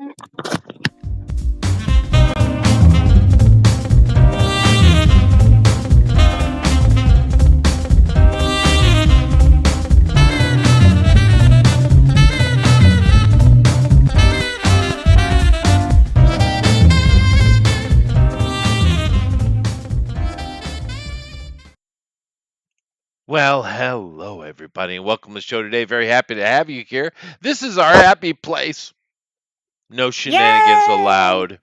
Well, hello everybody, and welcome to the show today. Very happy to have you here. This is our happy place. No shenanigans Yay! allowed.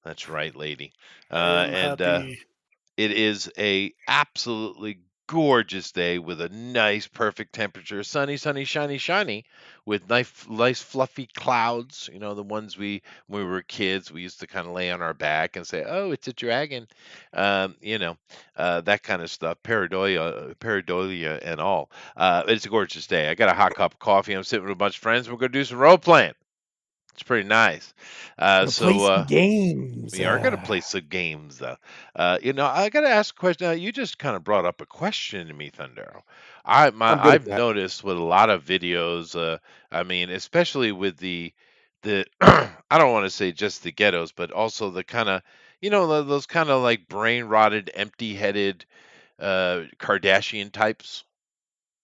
That's right, lady. I am And happy. it is a absolutely gorgeous day with a nice, perfect temperature. Sunny, sunny, shiny, shiny, with nice, fluffy clouds. You know, the ones when we were kids, we used to kind of lay on our back and say, "Oh, it's a dragon," you know, that kind of stuff. Pareidolia, and all. It's a gorgeous day. I got a hot cup of coffee. I'm sitting with a bunch of friends. We're gonna do some role playing. It's pretty nice. Gonna play some games. We are going to play some games, though. I got to ask a question. You just kind of brought up a question to me, Thunder. I'm good at I've that. noticed with a lot of videos. I mean, especially with the I don't want to say just the ghettos, but also the kind of those kind of like brain rotted, empty headed Kardashian types.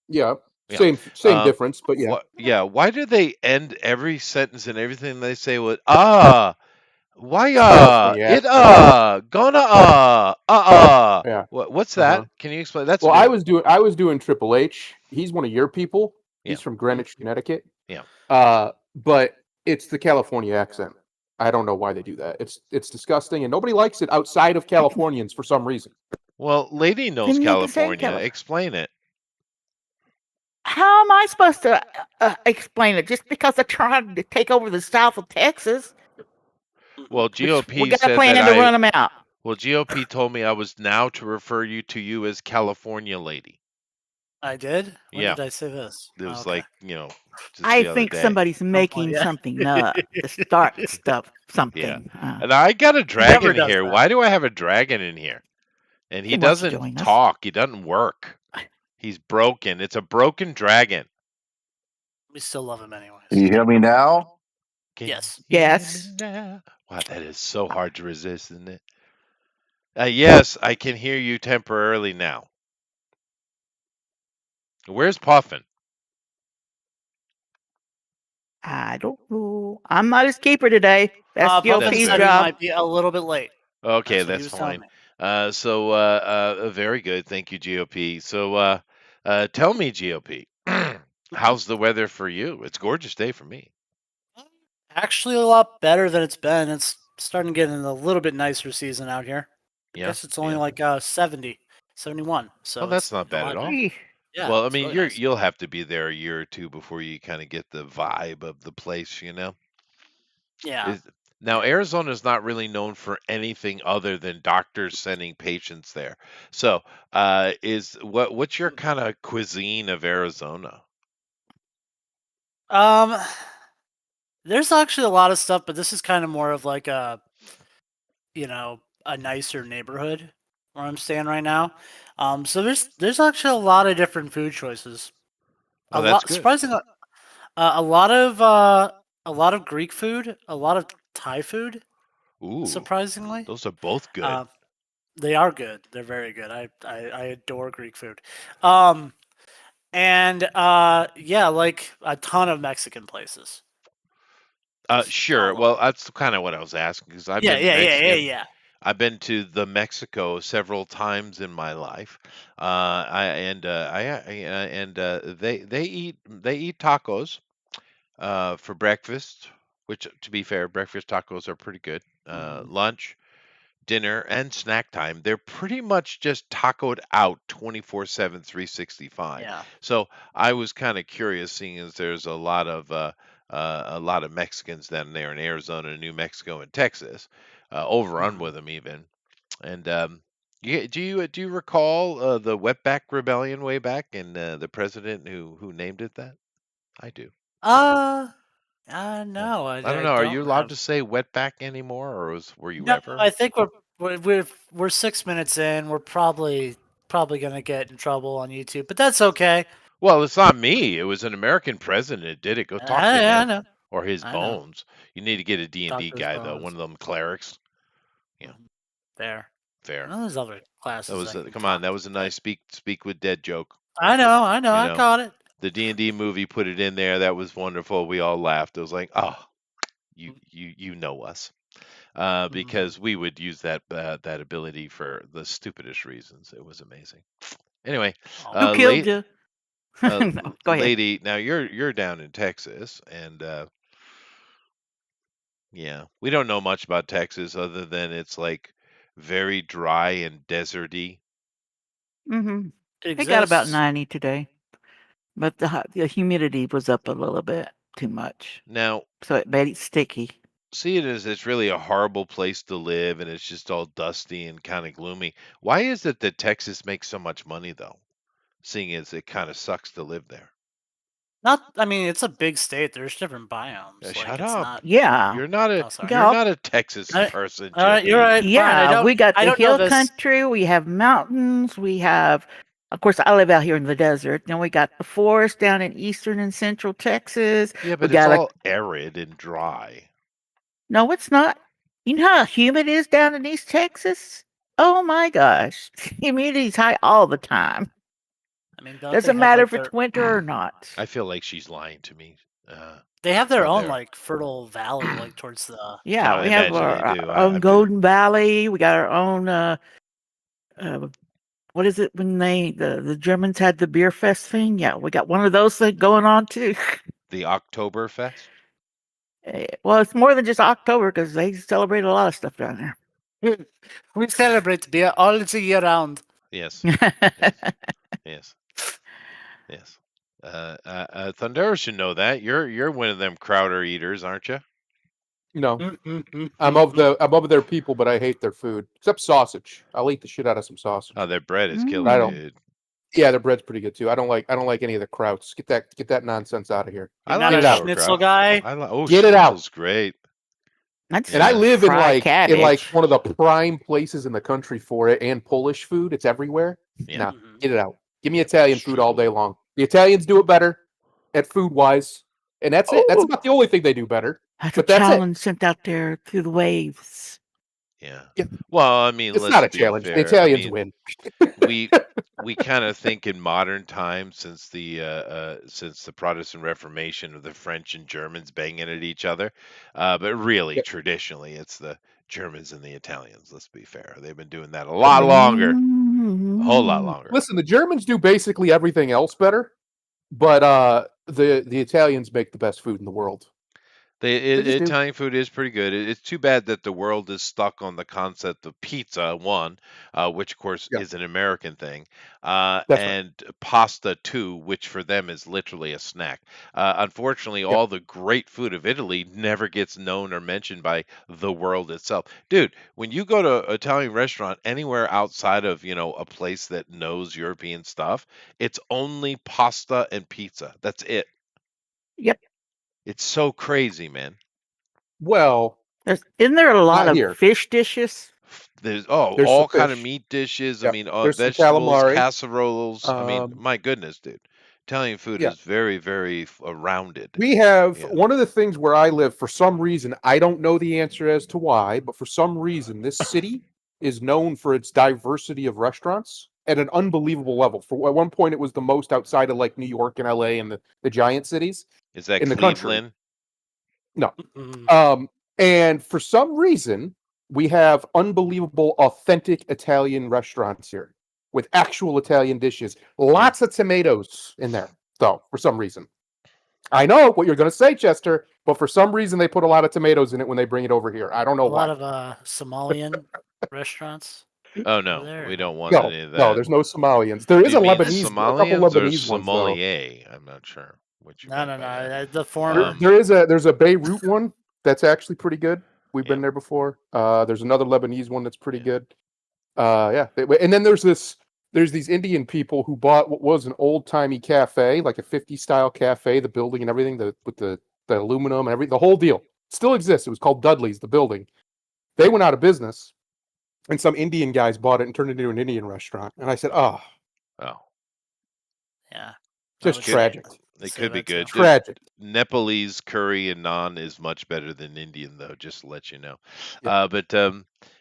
Yeah, Yeah. same difference, but yeah. Yeah. Why do they end every sentence and everything they say with Why California it accent. gonna Yeah. what's Uh-huh. that? Can you explain? That's Well, new. I was doing Triple H. He's one of your people. Yeah. He's from Greenwich, Connecticut. Yeah. But it's the California accent. I don't know why they do that. It's disgusting, and nobody likes it outside of Californians for some reason. Well, lady knows Then you can say California. Cali- Explain it. How am I supposed to explain it? Just because they're trying to take over the south of Texas, Well, we GOP got a said plan that to run them out. Well, GOP told me I was now to refer to you as California lady. I did? When Yeah. did I say this? It was Okay. like, just I the other think day. somebody's making yeah. something up to start stuff, something. Yeah. And I got a dragon does here. that. Why do I have a dragon in here? And he wants to doesn't join us. talk. He doesn't work. He's broken. It's a broken dragon. We still love him anyways. Can you hear me now? Yes. Yes. Wow, that is so hard to resist, isn't it? Yes, I can hear you temporarily now. Where's Puffin? I don't know. I'm not his keeper today. That's Puffin GOP's said he job. might be a little bit late. Okay, That's what he that's was telling fine. me. So very good. Thank you, GOP. So tell me, GOP, how's the weather for you? It's a gorgeous day for me. Actually, a lot better than it's been. It's starting to get in a little bit nicer season out here. I Yeah. guess it's only like 70, 71. So Well, that's it's not bad at all. Gee, Yeah. Well, I it's mean, really nice. you'll have to be there a year or two before you kind of get the vibe of the place, Yeah. Now, Arizona is not really known for anything other than doctors sending patients there. So, what's your kind of cuisine of Arizona? There's actually a lot of stuff, but this is kind of more of like a nicer neighborhood where I'm staying right now. So there's actually a lot of different food choices. Oh, that's good. Surprisingly, a lot of Greek food, a lot of Thai food. Ooh, Surprisingly, those are both good. they are good. They're very good. I adore Greek food. And yeah, like a ton of Mexican places. Sure. Well, that's kind of what I was asking because I've been Mexican. Yeah. I've been to the Mexico several times in my life. They eat tacos for breakfast, which to be fair, breakfast tacos are pretty good. Lunch, dinner, and snack time, they're pretty much just tacoed out 24/7, 365. Yeah. So I was kind of curious, seeing as there's a lot of Mexicans down there in Arizona, New Mexico, and Texas, overrun with them even. And do you recall the Wetback Rebellion way back and the president who named it that? I do. No, I don't know. Are you allowed to say wetback anymore, or were you No, ever? I think we're 6 minutes in. We're probably gonna get in trouble on YouTube, but that's okay. Well, it's not me. It was an American president that did it. Go talk to I him. know. or his I know. bones. You need to get a D&D Doctor's guy though, bones. one of them clerics. Yeah, Fair. fair. Well, there's other That classes was that can come on. talk That to was a the nice speak with dead joke. I know, You I know, caught it. the D&D movie put it in there. That was wonderful. We all laughed. It was like, oh, you know us, because we would use that ability for the stupidest reasons. It was amazing. Anyway, Oh, Who killed late you? No, go ahead. lady, now you're down in Texas, and yeah, we don't know much about Texas other than it's like very dry and deserty. Mm-hmm. it It got about exists. 90 today, but the humidity was up a little bit too much, Now, so it made it sticky. see it as it's really a horrible place to live, and it's just all dusty and kind of gloomy. Why is it that Texas makes so much money though? Seeing as it kind of sucks to live there. I mean, it's a big state. There's different biomes. Like, Shut it's up. not. Yeah, You're not a Oh, sorry. you're got not a Texas All right, person, all right, you're Jippy. right. Fine. yeah. We got I the don't know hill this. country. We have mountains. We have, of course, I live out here in the desert. Then we got the forest down in eastern and central Texas. Yeah, We but it's got all arid and dry. no, it's not. You know how humid it is down in East Texas? Oh my gosh, humidity's high all the time. I mean, don't they Doesn't have matter like if it's their winter or not. I feel like she's lying to me. they have their on own there. like fertile valley, like towards the. No, Yeah, I we have imagine they our do. own I've been, Golden Valley. We got our own. What is it when the Germans had the beer fest thing? Yeah, we got one of those things going on too. the Oktoberfest. Well, it's more than just October because they celebrate a lot of stuff down We celebrate beer all the year round. Yes, there. yes, yes. Thundera should know that. You're one of them Crowder eaters, aren't you? No, Mm-hmm. I'm of their people, but I hate their food except sausage. I'll eat the shit out of some sausage. Oh, their bread is I killer, don't. dude. Yeah, their bread's pretty good too. I don't like any of the krauts. Get that nonsense out of here. I You're like not Get a it out. schnitzel sauerkraut. guy. Oh, Get it out. schnitzel's great. That's And I Yeah. live fried in cabbage. one of the prime places in the country for it, and Polish food. It's everywhere. Yeah. Nah, Mhm. get it out. Give me Yep, Italian food all strudel. day long. The Italians do it better at food wise, and that's it. That's Oh, about the only thing they do better. that's a But that's it. challenge sent out there through the waves. Yeah. Yeah. Well, I mean, It's let's not a be challenge. The fair. I Italians mean, win. we kind of think in modern times since the Protestant Reformation of the French and Germans banging at each other, but really Yep. traditionally it's the Germans and the Italians. Let's be fair; they've been doing that a lot longer, a whole lot longer. Listen, the Germans do basically everything else better, but the Italians make the best food in the world. They just do. Italian food is pretty good. It's too bad that the world is stuck on the concept of pizza, one, which of course Yeah, is an American thing, that's right. and pasta, two, which for them is literally a snack. Unfortunately, Yep. all the great food of Italy never gets known or mentioned by the world itself. Dude, when you go to an Italian restaurant anywhere outside of, a place that knows European stuff, it's only pasta and pizza. That's it. Yep. It's so crazy, man. Well, Isn't there a lot not of here. fish dishes? There's There's all some kind of fish. meat dishes. I Yep. mean, There's some vegetables, calamari. casseroles. I mean, Um, my goodness, dude. Italian food yeah. is very, very rounded. We have Yeah. one of the things where I live, for some reason, I don't know the answer as to why, but for some reason, this city is known for its diversity of restaurants at an unbelievable level. For at one point, it was the most outside of like New York and LA and the giant cities Is that in the country. Cleveland? No. Mhm. And for some reason, we have unbelievable, authentic Italian restaurants here with actual Italian dishes. Lots of tomatoes in there, though, for some reason. I know what you're going to say, Chester, but for some reason they put a lot of tomatoes in it when they bring it over here. I don't know A lot why. of Somalian restaurants Oh over no, there. we don't want No, any of no, that. there's no Somalians. There Do is you a mean Lebanese, a couple Somalians or Lebanese ones though. sommelier? I'm not sure what you No, meant no, by that. no. The former. There's a Beirut one that's actually pretty good. We've been Yeah. there before. There's another Lebanese one that's pretty Yeah. good. Yeah, and then there's these Indian people who bought what was an old timey cafe, like a 50s style cafe, the building and everything, with the aluminum and the whole deal. It still exists. It was called Dudley's, the building. They went out of business, and some Indian guys bought it and turned it into an Indian restaurant. And I said, oh, Oh, Yeah. I just would say tragic. It Say could be that too. good. Tragic. Nepalese curry and naan is much better than Indian, though. Just to let you know. Yeah. But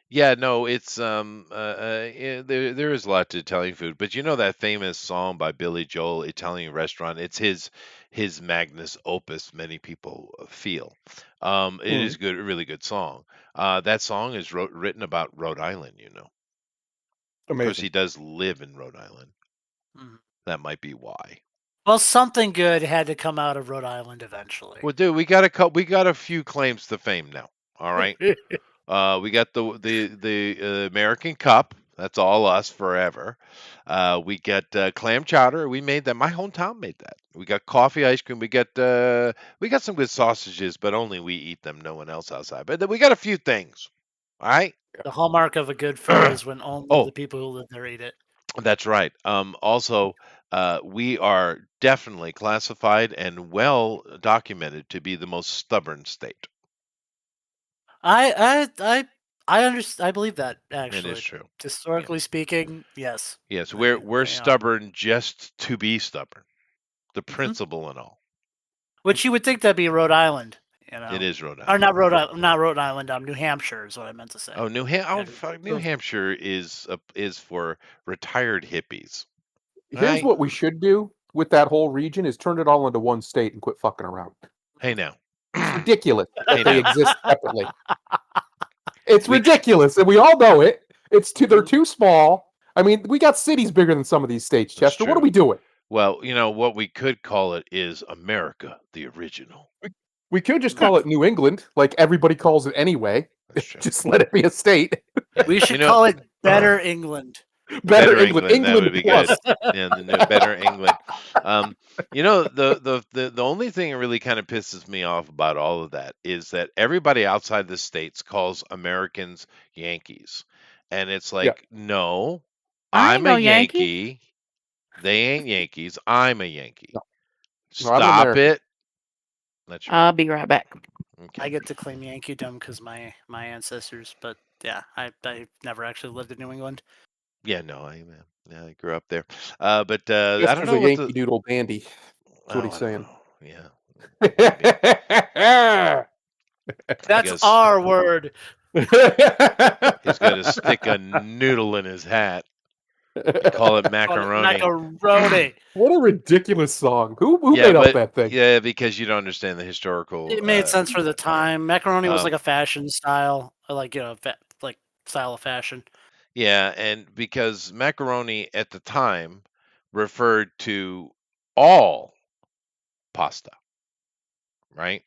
yeah, no, it's yeah, there is a lot to Italian food. But you know that famous song by Billy Joel, Italian Restaurant. It's his magnus opus. Many people feel. It is good, a really good song. That song is written about Rhode Island. You know, of course, Amazing. he does live in Rhode Island. Mhm. That might be why. Well, something good had to come out of Rhode Island eventually. Well, dude, we got a few claims to fame now. All right. We got the American Cup. That's all us forever. We got clam chowder. We made that. My hometown made that. We got coffee, ice cream. We got some good sausages, but only we eat them. No one else outside. But then we got a few things. All right. The hallmark of a good food is when only Oh, the people who live there eat it. that's right. Also, we are definitely classified and well documented to be the most stubborn state. I understand. I believe that It is actually. true. Yeah. Historically speaking, yes. Yes, They, we're they are. stubborn just to be stubborn. The Mhm. principle and all. Which you would think that'd be Rhode Island, you know, It is Rhode or Island. not Rhode Island. New Hampshire is what I meant to say. Oh, Yeah, New Hampshire is for retired hippies. Here's Right? what we should do with that whole region is turn it all into one state and quit fucking around. Hey now. It's ridiculous Hey that they now. exist separately. It's We ridiculous, and we all know it. They're Mhm. too small. I mean, we got cities bigger than some of these states, That's Chester. What are true. we doing? Well, you know what we could call it is America the original. We could just call it New England, like everybody calls it anyway. That's true. Just let it be a state. Yeah. We should You know, call it Better England. Better Better England. England, that would England be plus. good. Yeah, the new Better England. You know, the only thing that really kind of pisses me off about all of that is that everybody outside the states calls Americans Yankees. And it's Yeah. like, no, I ain't I'm a no Yankee. Yankee. They ain't Yankees. I'm a Yankee. No, I'm an Stop American. it. That's right. I'll be right back. I Okay. get to claim Yankeedom because my ancestors, but yeah, I never actually lived in New England. Yeah, no, I grew up there. But I don't Chester's know a what Yankee Doodle dandy. That's what oh, he's I don't saying. know. Yeah. Maybe. I That's guess our word. he's got to stick a noodle in his hat. They call it macaroni. Macaroni. What a ridiculous song. Who Yeah, made up but that thing? yeah, because you don't understand the historical. It made sense for the time. Macaroni was um, like a fashion style, like like style of fashion. Yeah, and because macaroni at the time referred to all pasta, right?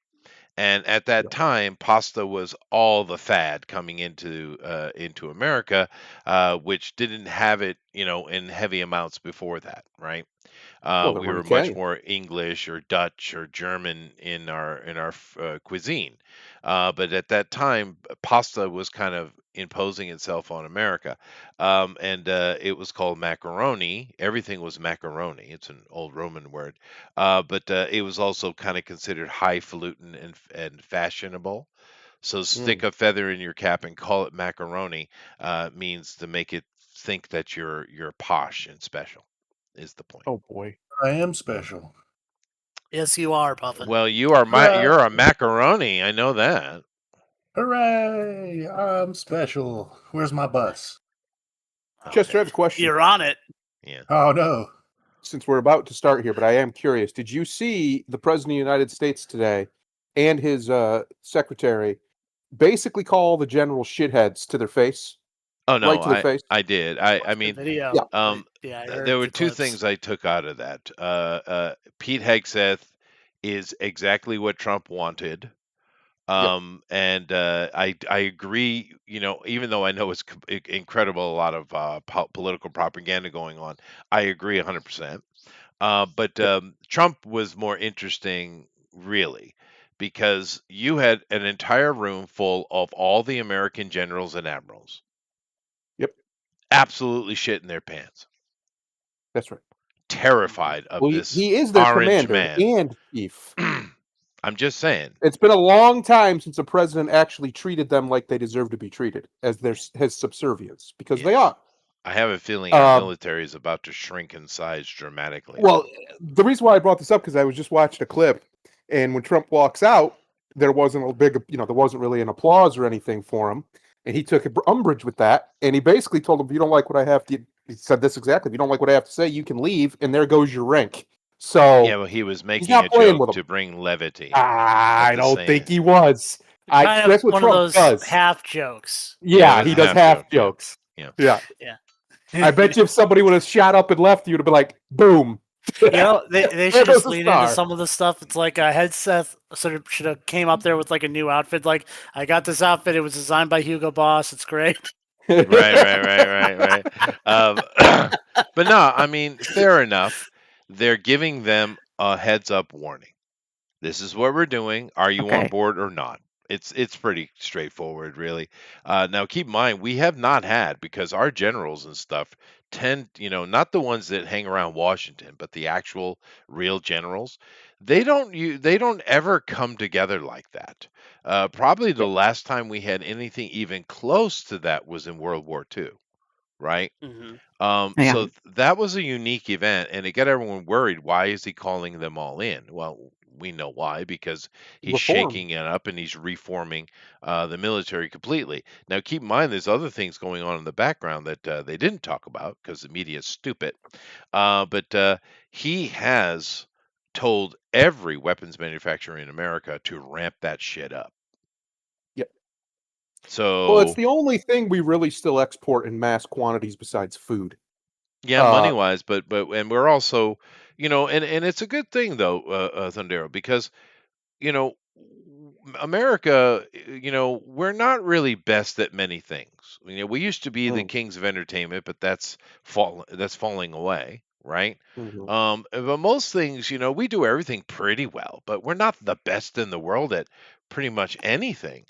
And at that Yeah. time, pasta was all the fad coming into America, which didn't have it, you know, in heavy amounts before that, right? Well, there We weren't were much Italian. more English or Dutch or German in our cuisine, but at that time, pasta was kind of imposing itself on America, and it was called macaroni. Everything was macaroni. It's an old Roman word, but it was also kind of considered highfalutin and fashionable. So stick a feather in your cap and call it macaroni means to make it think that you're posh and special. Is the point. Oh boy. I am special. Yes, you are, Puffin. Well, Hooray! you're a macaroni. I know that. Hooray! I'm special. Where's my bus? Chester, I have a question. You're on it. Yeah. Oh no. Since we're about to start here, but I am curious. Did you see the President of the United States today and his secretary basically call the generals shitheads to their face? Oh no, Right to their face? I did. I The mean, video. Yeah. Yeah, I heard there were the two clips. things I took out of that. Pete Hegseth is exactly what Trump wanted. And I agree. You know, even though I know it's incredible, a lot of political propaganda going on, I agree 100%. But Yep. Trump was more interesting, really, because you had an entire room full of all the American generals and admirals, Yep. absolutely shitting their pants, That's right. terrified of Well, this he is their orange commander man. and chief. I'm just saying. It's been a long time since a president actually treated them like they deserve to be treated as his subservience, because they Yes. are. I have a feeling our Um, military is about to shrink in size dramatically. well, the reason why I brought this up because I was just watching a clip, and when Trump walks out, there wasn't a big, there wasn't really an applause or anything for him, and he took umbrage with that, and he basically told him, "If you don't like what I have to," he said this exactly, "If you don't like what I have to say, you can leave, and there goes your rank." Yeah, So well, he was he's making not a playing joke with him. to bring levity I at the don't think same. he was. Kind of That's what one of Trump those does. half jokes. Yeah, it Yeah, was he a does half half joke. Yeah, jokes. yeah. Yeah. Yeah. I bet you if somebody would have shot up and left, you'd have been like, boom. They There should goes just the lean into star. some of the stuff. It's like a headset sort of should have came up there with like a new outfit. Like, I got this outfit. It was designed by Hugo Boss. It's great. Right. But no, I mean, fair enough. They're giving them a heads up warning. This is what we're doing. Are you on Okay. board or not? It's pretty straightforward, really. Now, keep in mind, we have not had because our generals and stuff tend, not the ones that hang around Washington, but the actual real generals. They don't ever come together like that. Probably the Yep. last time we had anything even close to that was in World War II, right? Hmm. Yeah. So that was a unique event, and it got everyone worried. Why is he calling them all in? Well, we know why, because he's Reform. shaking it up and he's reforming the military completely. Now, keep in mind, there's other things going on in the background that they didn't talk about because the media is stupid. But he has told every weapons manufacturer in America to ramp that shit up. Yep. Well, it's So, the only thing we really still export in mass quantities besides food. yeah, money Uh, wise, but and we're also, and it's a good thing though, Thundero, because you know, America, we're not really best at many things. We used to be the mm, kings of entertainment, but that's falling away, right? mhm. But most things, we do everything pretty well, but we're not the best in the world at pretty much anything.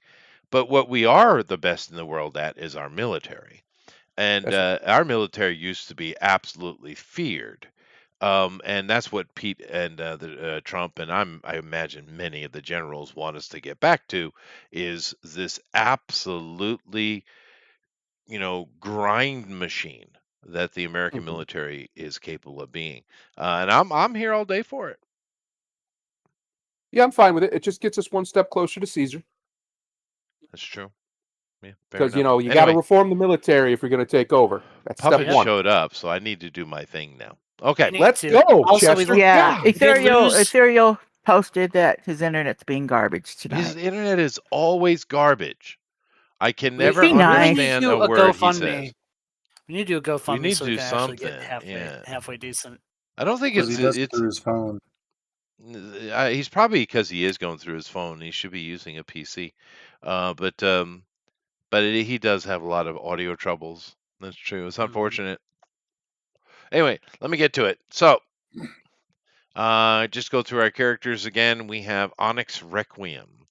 But what we are the best in the world at is our military. And That's right. our military used to be absolutely feared. And that's what Pete and Trump and I imagine many of the generals want us to get back to is this absolutely, grind machine that the American Mhm. military is capable of being. And I'm here all day for it. Yeah, I'm fine with it. It just gets us one step closer to Caesar That's true. Yeah, fair because enough. you got to Anyway, reform the military if you're going to take over. That's step Puppet Yep. one. showed up, so I need to do my thing now. You Okay. need Let's to. go, Also, Chester. Yeah. God. we did lose. Ethereal posted that his internet's being garbage His tonight. internet is always garbage. I can never We Be really need to nice. understand do a a word he GoFundMe. says. We need to do a We GoFundMe need so to we do can actually get something. Yeah. halfway decent. I don't think Because he does it through his phone. he's probably because he is going through his phone. He should be using a PC. But he does have a lot of audio troubles. That's true. It's Mhm. unfortunate. Anyway, let me get to it. So, just go through our characters again. We have Onyx Requiem.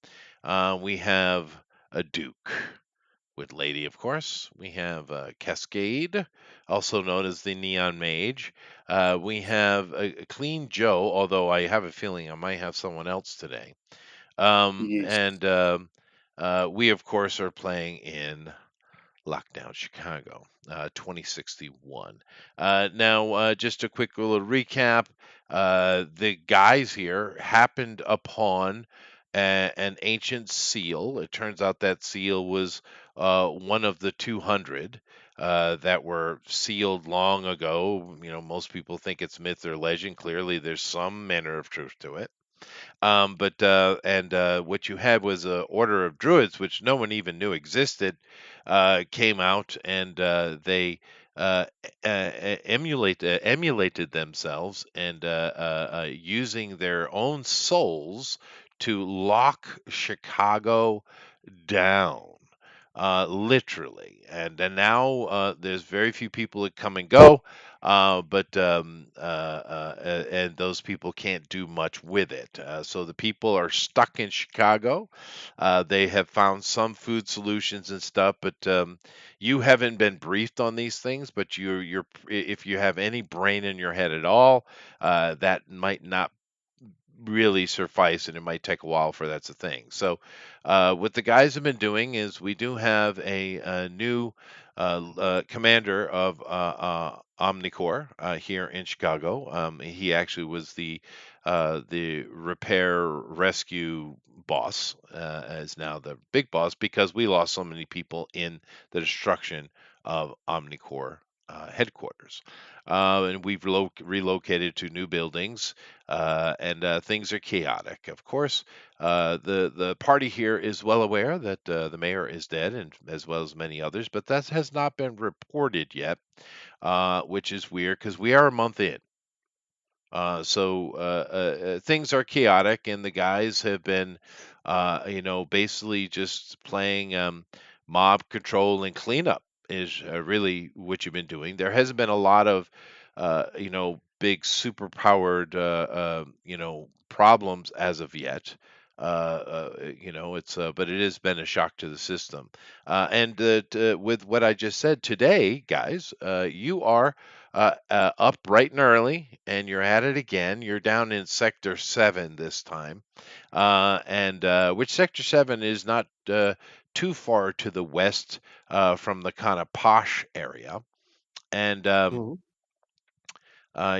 We have a Duke. With Lady, of course. We have Cascade, also known as the Neon Mage. We have a Clean Joe, although I have a feeling I might have someone else today. Yes. And we, of course, are playing in Lockdown Chicago, 2061. Now, just a quick little recap. The guys here happened upon an ancient seal. It turns out that seal was one of the 200 that were sealed long ago. Most people think it's myth or legend. Clearly, there's some manner of truth to it. But and What you had was a order of druids, which no one even knew existed, came out and they emulated themselves and using their own souls to lock Chicago down. Literally, and now there's very few people that come and go, and those people can't do much with it. So the people are stuck in Chicago. They have found some food solutions and stuff, but you haven't been briefed on these things. But if you have any brain in your head at all, that might not really suffice, and it might take a while for that's a thing. So, what the guys have been doing is we do have a new commander of Omnicorps here in Chicago. He actually was the repair rescue boss, is now the big boss because we lost so many people in the destruction of Omnicorps headquarters. And we've relocated to new buildings, and things are chaotic. Of course, the party here is well aware that the mayor is dead, and as well as many others, but that has not been reported yet, which is weird because we are a month in. So things are chaotic, and the guys have been, basically just playing mob control and cleanup is really what you've been doing. There hasn't been a lot of, big super powered, problems as of yet. It's but it has been a shock to the system. And with what I just said today, guys, you are up bright and early, and you're at it again. You're down in Sector 7 this time, and which Sector 7 is not too far to the west from the kind of posh area. And Mhm.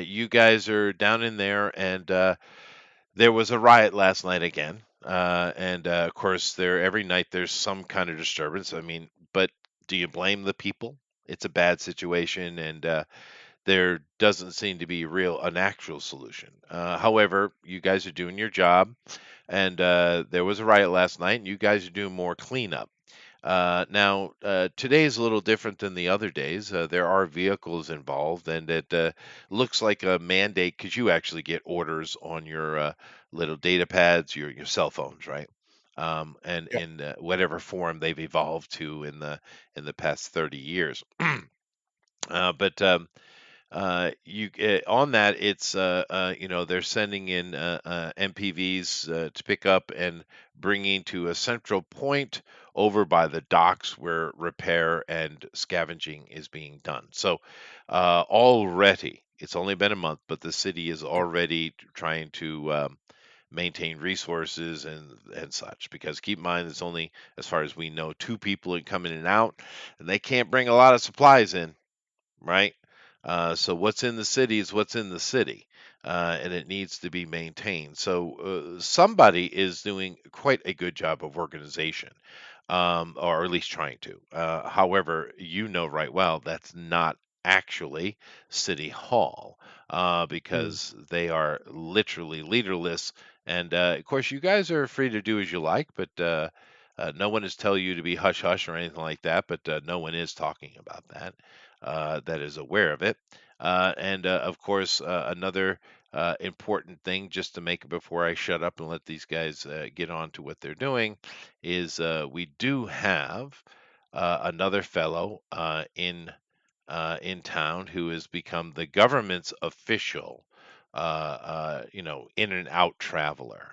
you guys are down in there, and there was a riot last night again. And of course, every night there's some kind of disturbance. I mean, but do you blame the people? It's a bad situation, and there doesn't seem to be an actual solution. However, you guys are doing your job, and there was a riot last night, and you guys are doing more cleanup. Now, today is a little different than the other days. There are vehicles involved, and it looks like a mandate because you actually get orders on your little data pads, your cell phones, right? And Yeah. in whatever form they've evolved to in the past 30 years. But you on that, it's they're sending in MPVs to pick up and bringing to a central point over by the docks where repair and scavenging is being done. So already, it's only been a month, but the city is already trying to maintain resources and such. Because keep in mind, it's only, as far as we know, two people coming in and out, and they can't bring a lot of supplies in, right? So what's in the city is what's in the city, and it needs to be maintained. So somebody is doing quite a good job of organization, or at least trying to. However, you know right well that's not actually City Hall, because they are literally leaderless. And of course, you guys are free to do as you like, but no one is telling you to be hush hush or anything like that. But no one is talking about that. That is aware of it. And of course, another important thing, just to make it before I shut up and let these guys get on to what they're doing, is we do have another fellow in town who has become the government's official, in and out traveler,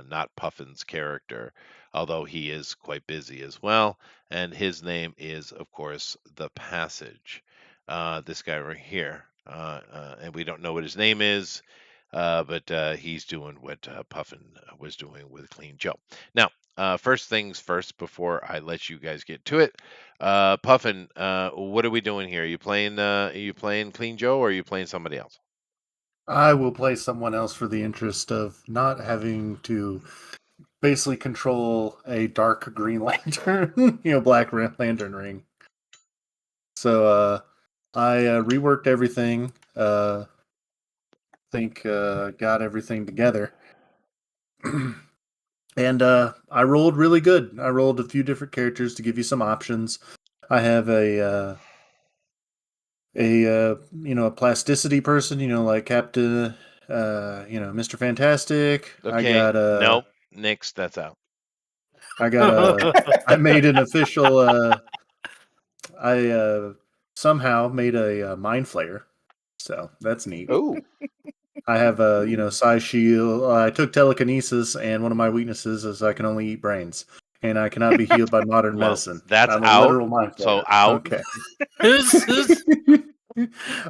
not Puffin's character, although he is quite busy as well. And his name is, of course, the Passage. This guy right here, and we don't know what his name is. But he's doing what Puffin was doing with Clean Joe. Now, first things first, before I let you guys get to it, Puffin, what are we doing here? Are you playing Clean Joe, or are you playing somebody else? I will play someone else for the interest of not having to basically control a dark Green Lantern, Black Lantern ring. So I reworked everything. Think got everything together. And I rolled really good. I rolled a few different characters to give you some options. I have a plasticity person, like Captain, Mr. Fantastic. I Okay, got a, nope, nix, that's out. I made an official. I somehow made a mind flayer, so that's neat. Oh, I have a size shield. I took telekinesis, and one of my weaknesses is I can only eat brains, and I cannot be healed by modern Well, medicine. that's I'm a out. literal mind So flayer. out. Okay. Do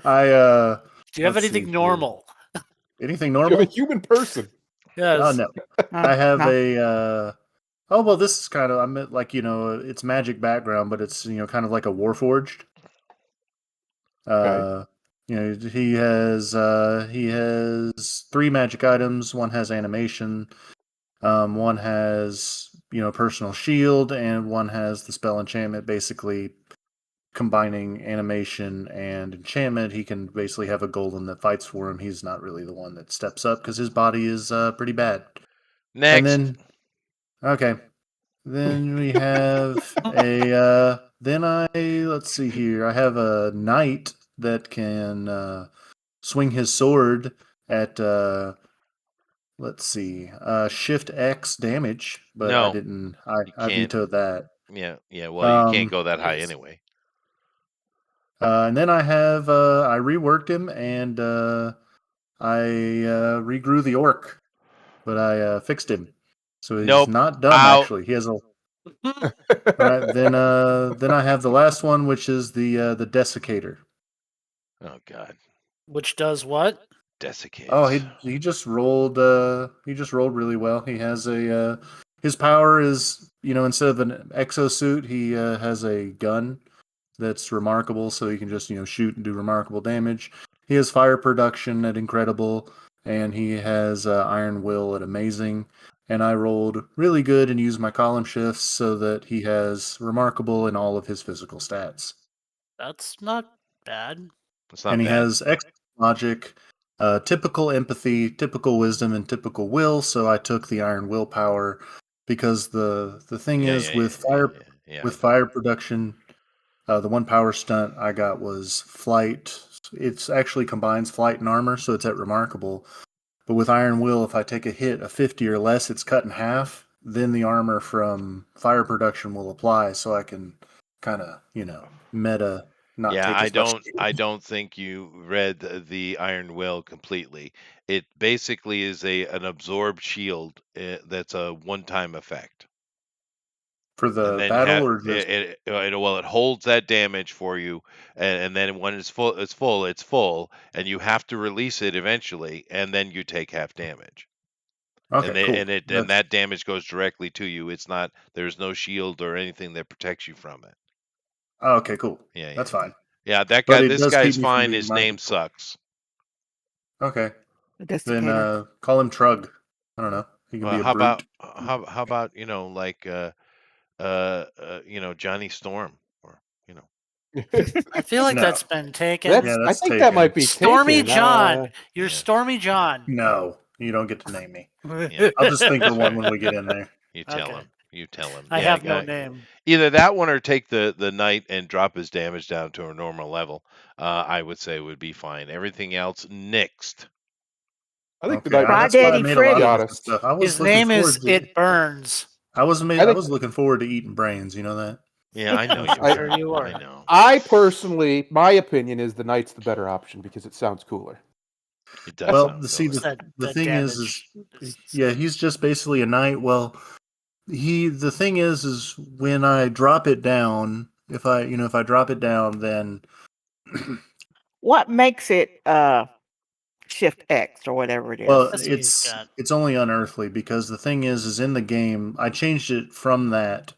I you have let's see anything here. normal? Anything you have normal? a human person. Yes. no. I have no. a. Oh well, this is kind of. I'm like it's magic background, but it's kind of like a Warforged. Okay. He has 3 magic items. One has animation. One has personal shield, and one has the spell enchantment. Basically, combining animation and enchantment, he can basically have a golem that fights for him. He's not really the one that steps up because his body is pretty bad. And Next. then, okay, then we have then let's see here. I have a knight that can swing his sword at let's see, shift X damage, but I No, didn't. you I can't. vetoed that. Yeah. Well, you can't Um, go that high Yes. anyway. and then I have I reworked him and I regrew the orc, but I fixed him, so he's Nope. not dumb. Out. Actually, he has a. All right, then I have the last one, which is the desiccator. Oh God. Which does what? Oh, Desiccates. he just rolled. He just rolled really well. He has a. His power is instead of an exosuit, he has a gun that's remarkable, so he can just shoot and do remarkable damage. He has fire production at incredible, and he has iron will at amazing. And I rolled really good and used my column shifts so that he has remarkable in all of his physical stats. That's not bad. It's And not he bad. has excellent logic, typical empathy, typical wisdom, and typical will. So I took the iron willpower because the thing Yeah. is Yeah. with Yeah. fire Yeah. Yeah. with I know. fire production, the one power stunt I got was flight. It's actually combines flight and armor, so it's at remarkable. But with iron will, if I take a hit of 50 or less, it's cut in half. Then the armor from fire production will apply, so I can kind of meta not Yeah, take I as much. don't I don't think you read the Iron Will completely. It basically is an absorbed shield that's a one-time effect. For And the then battle or just it holds that damage for you, and then when it's full, and you have to release it eventually, and then you take half damage. And okay, they, cool. and That's that damage goes directly to you. There's no shield or anything that protects you from it. okay, cool. Yeah, That's yeah. fine. Yeah, But it this does keep guy's me from fine. doing His my name control. sucks. Okay, The then desiccator. call him Trug. I don't know. He can be Well, a brute. how about like Johnny Storm, or you know I feel like No, that's been taken. yeah, I that's think that might taken. be Stormy taken. John. You're yeah, Stormy John. No, you don't get to name me. yeah. I'll just think of one when we get in there. You tell Okay. him. You tell him. I Yeah, have no name. either that one or take the knight and drop his damage down to a normal level. I would say would be fine. Everything else nixed. I think the Okay, night might that's why I Crawdaddy made a lot be of Freddy. different honest. stuff. I was His looking name is forward to. It Burns. I I think was looking forward to eating brains. You know that. Yeah, I know I'm you I sure were. you I are. know. I personally, my opinion is the knight's the better option because it sounds cooler. It does Well, sound see, cooler. the That thing damage. yeah, he's just basically a knight. Well, the thing is when I drop it down, if I drop it down, then What makes it shift X or whatever it is? well, That's what he's got. it's only unearthly because the thing is in the game I changed it from that.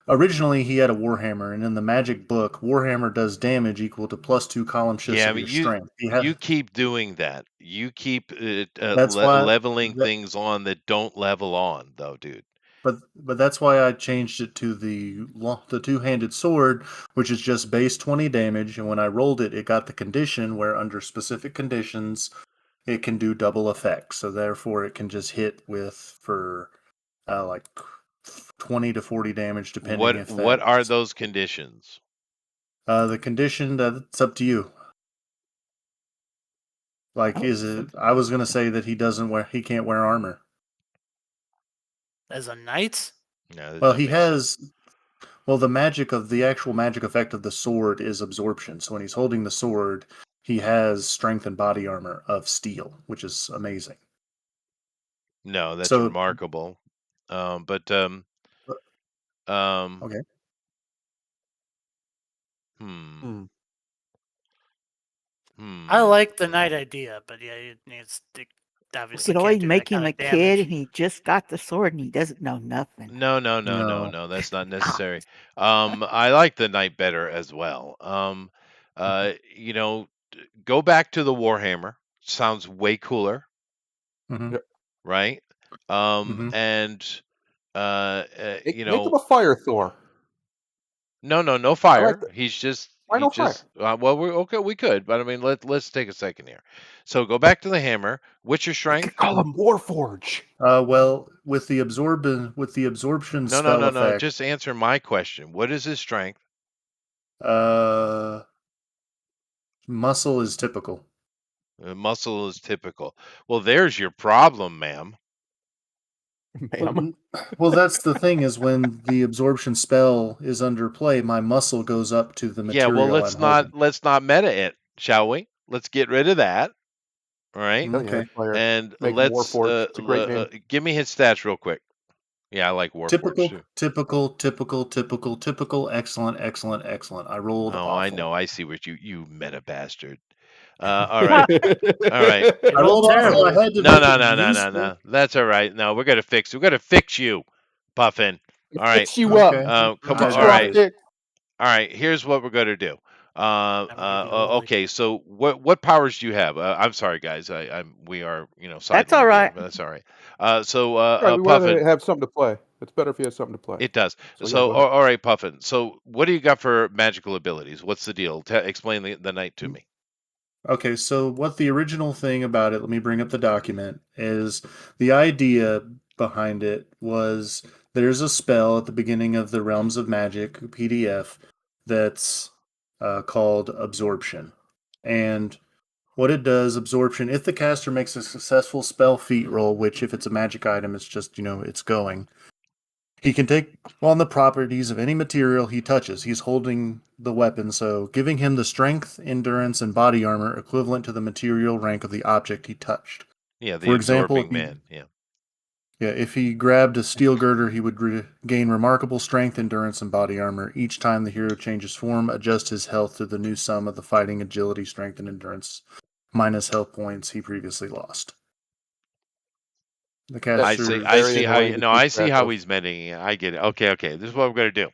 Originally, he had a warhammer, and in the magic book, warhammer does damage equal to +2 column shifts Yeah, of but your strength. you keep doing that. You keep That's why leveling that, things on that don't level on, though, dude. but that's why I changed it to the two-handed sword, which is just base 20 damage. And when I rolled it, it got the condition where under specific conditions it can do double effects. So therefore, it can just hit with for like 20 to 40 damage, depending if What are that's those conditions? the condition. That's up to you. Like, is it? I was gonna say that he can't wear armor. As a knight? No, that Well, doesn't he make sense. has. Well, the actual magic effect of the sword is absorption. So when he's holding the sword, he has strength and body armor of steel, which is amazing. No, that's So, remarkable. But um, okay. hmm, Hmm. I hmm. like the knight idea, but yeah, it needs to. We obviously could can't always do that make kind him a of kid, damage. and he just got the sword, and he doesn't know nothing. No. No. That's not necessary. I like the knight better as well. You know, go back to the Warhammer. Sounds way cooler, Mm-hmm. Yep. right? Mm-hmm. And you Make him know, a fire Thor. no I like fire. that. He Why no fire? just well, we're okay. We could, but I mean, let's take a second here. So go back to the hammer. What's your You strength? could call him Warforge. Well, with the absorption spell No. effect, Just answer my question. What is his strength? uh, muscle is typical. Muscle is typical. Well, there's your problem, ma'am. Well, Ma'am. well, that's the thing is when the absorption spell is under play, my muscle goes up to the Yeah, well, material I'm holding. let's not meta it, shall we? Let's get rid of that. All right, Telling you, Okay. that's why I and make him let's Warforge. It's a great name. give me his stats real quick. Yeah, I like Warforged Typical, too. typical. Excellent. I rolled Oh, I awful. know. I see what you meta bastard. All right, all right. You I rolled rolled awful. I terribly. had to make it No. useful. That's all right. No, we're gonna fix. We're gonna fix you, Puffin. All right. Fix you up. Okay. Come on. Get I All you off right. tried. dick. All right. Here's what we're gonna do. Never gonna be holy. Okay. So what powers do you have? I'm sorry, guys. We are That's all sidelined here, right. but that's all right. Right, we want Puffin. to have something to play. It's better if he has something to play. It does. So yeah, So go ahead. all right, Puffin. So what do you got for magical abilities? What's the deal? Explain the knight to me. Okay, so what the original thing about it, let me bring up the document, is the idea behind it was there's a spell at the beginning of the Realms of Magic PDF that's called Absorption. And what it does, Absorption, if the caster makes a successful spell feat roll, which if it's a magic item, it's just, it's going. He can take on the properties of any material he touches. He's holding the weapon, so giving him the strength, endurance, and body armor equivalent to the material rank of the object he touched. Yeah, the For example, absorbing man. Yeah. if he grabbed a steel girder, he would gain remarkable strength, endurance, and body armor. Each time the hero changes form, adjust his health to the new sum of the fighting agility, strength, and endurance minus health points he previously lost. The I caster. see. I Very see how annoying you. to No, keep I see track how of. he's meaning it. I get it. Okay. This is what we're gonna do.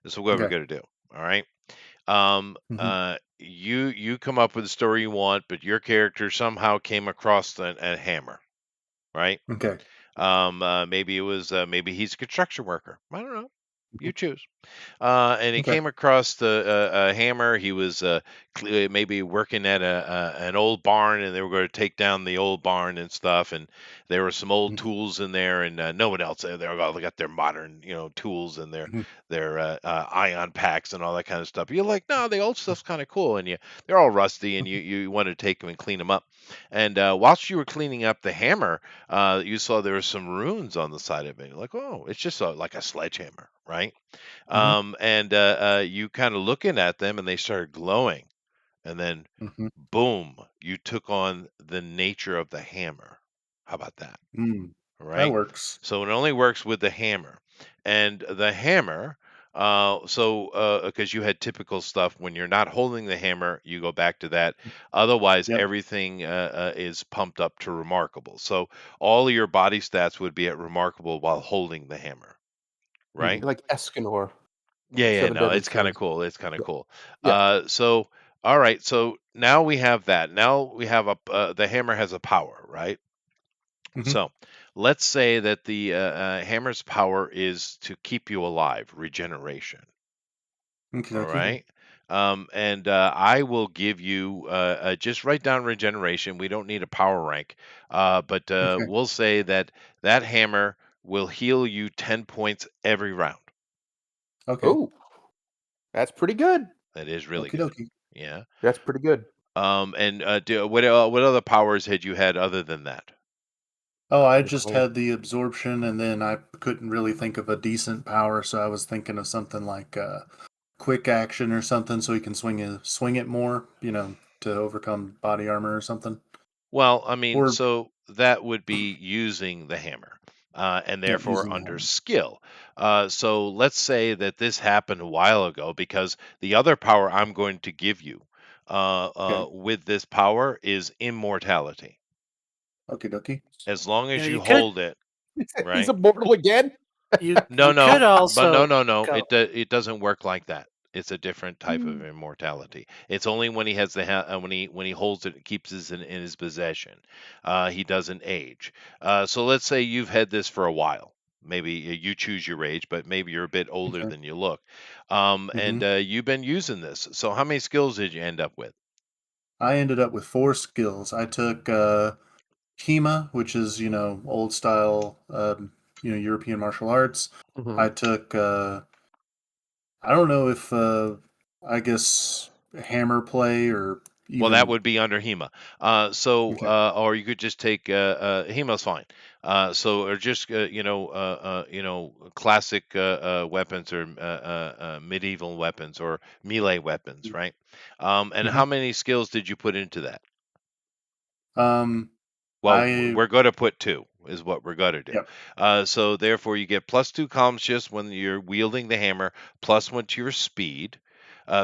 This is what we're Okay. gonna do. All right. Mhm. You come up with the story you want, but your character somehow came across a hammer, right? Okay. Maybe it was maybe he's a construction worker. I don't know. You Mhm. choose. And he Okay. came across a hammer. He was maybe working at an old barn, and they were going to take down the old barn and stuff. And there were some old Mhm. tools in there, and no one else. They all got their modern, tools and Mhm. their ion packs and all that kind of stuff. You're like, no, the old stuff's kind of cool, and they're all rusty, and you want to take them and clean them up. And whilst you were cleaning up the hammer, you saw there were some runes on the side of it. You're like, oh, it's just like a sledgehammer, right? Mhm. And you kind of looking at them and they started glowing, and then Mhm. boom, you took on the nature of the hammer. How about that? Mm. All That right. works. So it only works with the hammer, and the hammer. Because you had typical stuff when you're not holding the hammer, you go back to that. Otherwise, Yep. everything is pumped up to remarkable. So all of your body stats would be at remarkable while holding the hammer, right? Mhm. Like Escanor, Yeah, Seven no, Deadly it's kind of Sins. cool. It's kind of Yeah. cool. Yeah. So all right, so now we have that. Now we have the hammer has a power, right? Mhm. So let's say that the hammer's power is to keep you alive, regeneration. Okay. All Okay. right. And I will give you just write down regeneration. We don't need a power rank, but Okay. we'll say that that hammer will heal you 10 points every round. Okay. Oh, that's pretty good. That is really Okie good. dokie. Yeah. That's pretty good. And what other powers had you had other than that? Oh, I The just clan. had the absorption, and then I couldn't really think of a decent power, so I was thinking of something like quick action or something, so he can swing it more, to overcome body armor or something. Well, I mean, Or so that would be using the hammer, and yep, therefore using the under hammer. skill. So let's say that this happened a while ago, because the other power I'm going to give you Okay. with this power is immortality. Okay, dokie. As long as Yeah, you you could hold it, He's right? immortal again. you No, you could no, but also no. go. It doesn't work like that. It's a different type of Mm. immortality. It's only when he has when he holds it, keeps it in his possession. He doesn't age. So let's say you've had this for a while. Maybe you choose your age, but maybe you're a bit older Okay. than you look. Mm-hmm. And you've been using this. So how many skills did you end up with? I ended up with 4 skills. I took Kima, which is old style, European martial arts. Mhm. I took I don't know if I guess hammer play or Well, that even would be under HEMA. okay. Or you could just take HEMA's fine. Or just classic weapons or medieval weapons or melee weapons, right? And Mhm. how many skills did you put into that? Um, Well, I we're going to put 2 is what we're going to do. yep. So therefore, you get +2 columns just when you're wielding the hammer, +1 to your speed.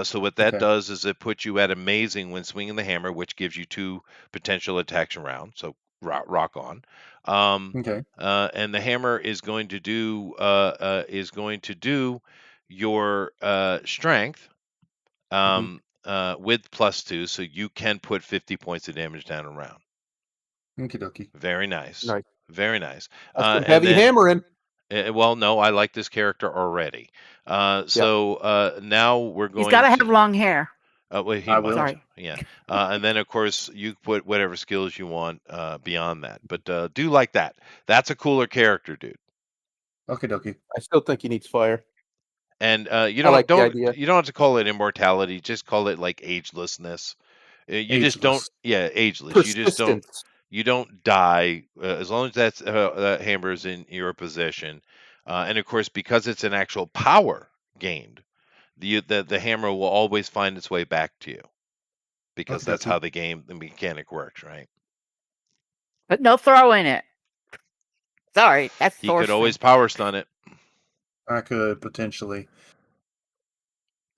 So what that Okay. does is it puts you at amazing when swinging the hammer, which gives you 2 potential attacks around. So rock on. Okay. And the hammer is going to do your strength Mhm. with +2, so you can put 50 points of damage down a round. Okie dokie. Very nice. Nice. Very nice. That's some And heavy then, hammering. well, no, I like this character already. Yep. Now we're He's got going to have to. long hair. Well, he I will. might. Sorry. Yeah. And then, of course, you put whatever skills you want beyond that. But do like that. That's a cooler character, dude. Okie dokie. I still think he needs fire. And you I don't like the don't idea. you don't have to call it immortality. Just call it like agelessness. You just don't. Ageless. Yeah, ageless. You just don't. Persistence. You don't die as long as that hammer is in your possession, and of course because it's an actual power gained, the hammer will always find its way back to you because Okie that's dokie. how the mechanic works, right? But no throwing it. Sorry, that's He could Thorsten. always power stun it, I could potentially.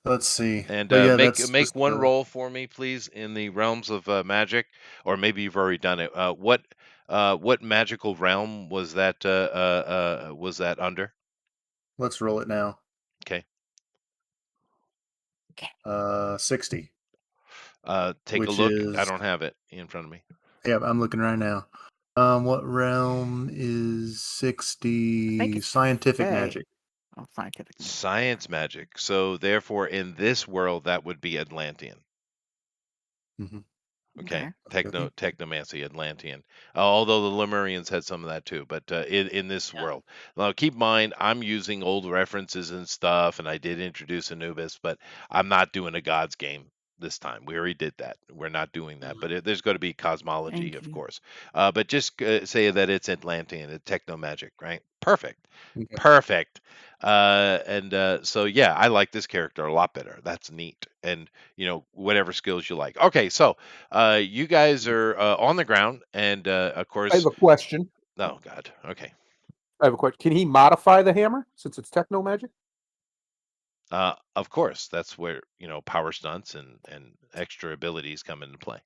Let's see. and But yeah, make that's make just one roll for me, please, in the realms of magic, or maybe you've already done it. What magical realm was that under? let's roll it now. Okay. 60, Take a which look. I is don't have it in front of me. yeah, I'm looking right now. What realm is I think 60? it's Scientific Fey. magic. Oh, scientific. Science magic. So therefore, in this world, that would be Atlantean. Mm-hmm. Okay, Okay. technomancy, Atlantean. Although the Lemurians had some of that too, but in this Yeah. world, now keep in mind I'm using old references and stuff, and I did introduce Anubis, but I'm not doing a gods game this time. We already did that. We're not doing that, but there's going to be cosmology, Thank of you. course. But just say that it's Atlantean, it's technomagic, right? Perfect, Okay. perfect. So yeah, I like this character a lot better. That's neat, and whatever skills you like. Okay, so you guys are on the ground, and of I have course, a question. oh god, okay. I have a question. Can he modify the hammer since it's techno magic? Of course, that's where power stunts and extra abilities come into play.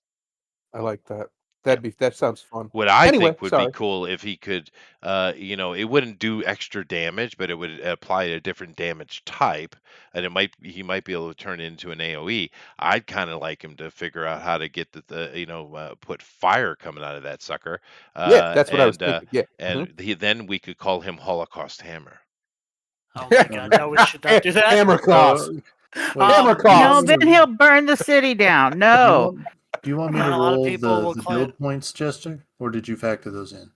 I like that. Yeah. That sounds fun. What I Anyway, think would be sorry. cool if he could, it wouldn't do extra damage, but it would apply a different damage type, and he might be able to turn it into an AOE. I'd kind of like him to figure out how to get put fire coming out of that sucker, Yeah, that's what I was and thinking. Yeah. then we could call him Holocaust Hammer. Oh my God! No, we should not do that. Hammer cost. Wait, Hammer Um, do you No, want cost. me then he'll burn the city down. do you No. want do you want me to A lot of roll people will the claim. build points, Chester, or did you factor those in?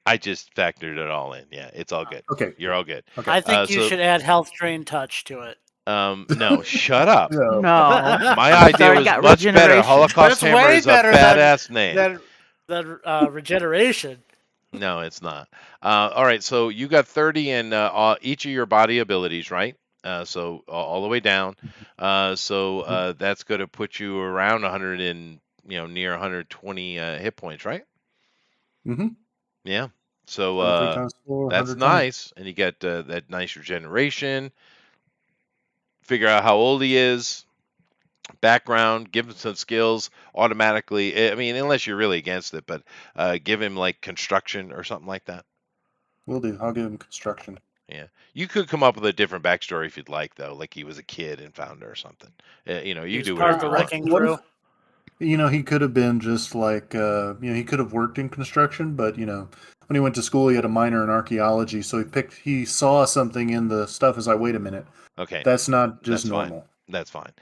I just factored it all in. Yeah, it's all good. Okay. You're all good. Okay. I think you So should add health drain touch to it. no, shut up. No. No. My I'm idea sorry, was got much better. regeneration. Holocaust That's Hammer way is a better badass name. than regeneration. No, it's not. All right, so you got 30 in each of your body abilities, right? So all the way down. That's going to put you around 100 and near 120 hit points, right? Mm-hmm. Yeah. So 23 times 4, that's 120. nice, and you get that nice regeneration. Figure out how old he is. background, give him some skills automatically. I mean, unless you're really against it, but give him like construction or something like that. Will do. I'll give him construction. Yeah, you could come up with a different backstory if you'd like, though, like he was a kid and found her or something. You know, He you was do part of whatever the you want. wrecking What crew. if, he could have been just like, he could have worked in construction, but, when he went to school, he had a minor in archaeology, so he saw something in the stuff as wait a minute, Okay, that's not just that's fine. normal. That's fine.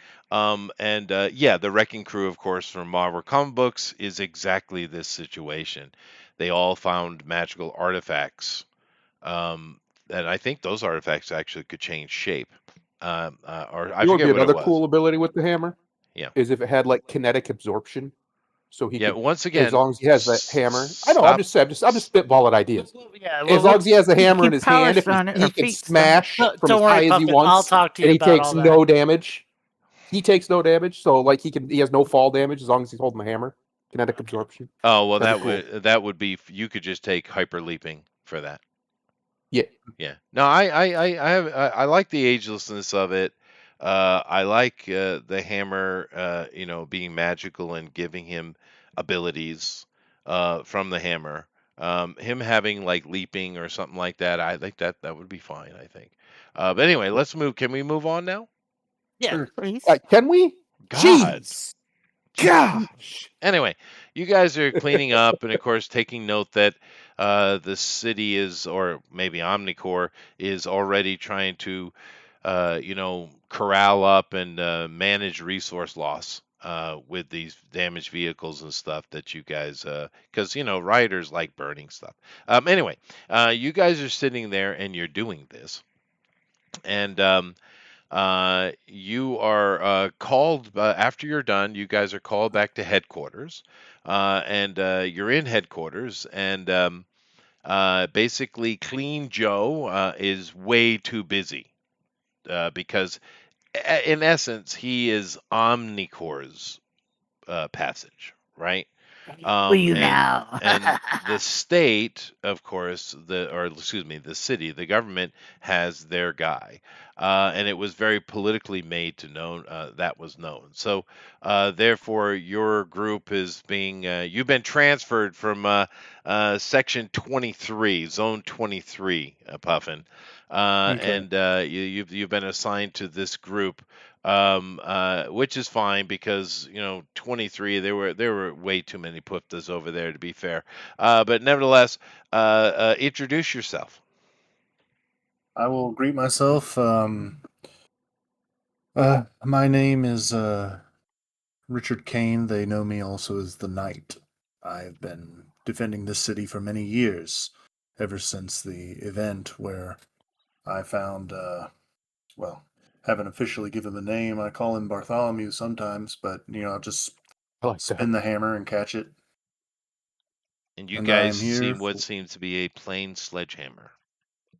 And yeah, the wrecking crew, of course, from Marvel comic books is exactly this situation. They all found magical artifacts. And I think those artifacts actually could change shape. Or I You know what would be forget what it another was. cool ability with the hammer? Yeah. Is if it had like kinetic absorption, so he Yeah. could, Once as again, long as he has that hammer. I know. stop. I'm just spitballing ideas. Yeah, As long as he has the hammer in keep his power hand, if stone it he or can feet stone it. smash Don't from as worry, high as he Puppet. I'll wants, talk to you and he about takes all that. no damage. He takes no damage, so like he has no fall damage as long as he's holding the hammer. Kinetic absorption. Oh well, That'd be cool. that would be you could just take hyper leaping for that. Yeah. Yeah. No, I like the agelessness of it. I like the hammer, being magical and giving him abilities from the hammer. Him having like leaping or something like that, I think that would be fine. I think. But anyway, let's move. Can we move on now? Yeah. Sure. Please. Can we? God. Jeez. Jeez. Gosh. Anyway, you guys are cleaning up, and of course, taking note that the city is, or maybe Omnicore is already trying to, corral up and manage resource loss with these damaged vehicles and stuff that you guys, because riders like burning stuff. Anyway, you guys are sitting there and you're doing this, and you are called after you're done. You guys are called back to headquarters, and you're in headquarters, and basically, Clean Joe is way too busy because, in essence, he is Omnicore's passage, right? Will you And now? the state, of course, the city, the government has their guy, and it was very politically made to known that was known. So, therefore, your group is being you've been transferred from Section 23, Zone 23, Puffin, Okay. and you've been assigned to this group, which is fine because 23 there were way too many puftas over there to be fair, but nevertheless, introduce yourself. I will greet myself. My name is Richard Kane. They know me also as the Knight. I've been defending this city for many years, ever since the event where I found, haven't officially given the name. I call him Bartholomew sometimes, but, I'll just I like spin that. the hammer and catch it. And you And guys I'm here seem what for- seems to be a plain sledgehammer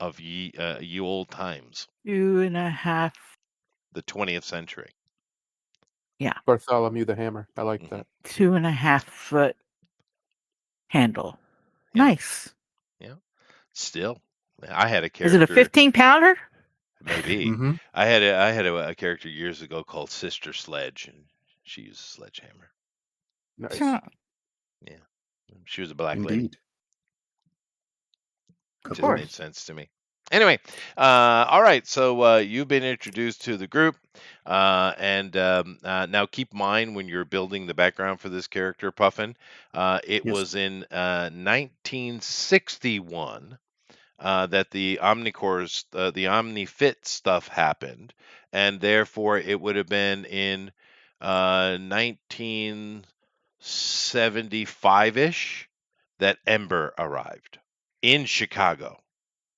of ye old times, 2.5. the 20th century. Bartholomew the hammer. I like Mhm. that. 2.5 foot handle. Yeah. Nice. Still, I had a Is it a character, 15-pounder? maybe. Mhm. I had a character years ago called Sister Sledge, and she used a sledgehammer. Nice. She was a black lady. Indeed. It Of just course. made sense to me. Anyway, all right. So you've been introduced to the group, and now keep in mind when you're building the background for this character, Puffin. It Yes. was in 1961 that the Omnicores, the OmniFit stuff happened, and therefore it would have been in 1975-ish that Ember arrived in Chicago.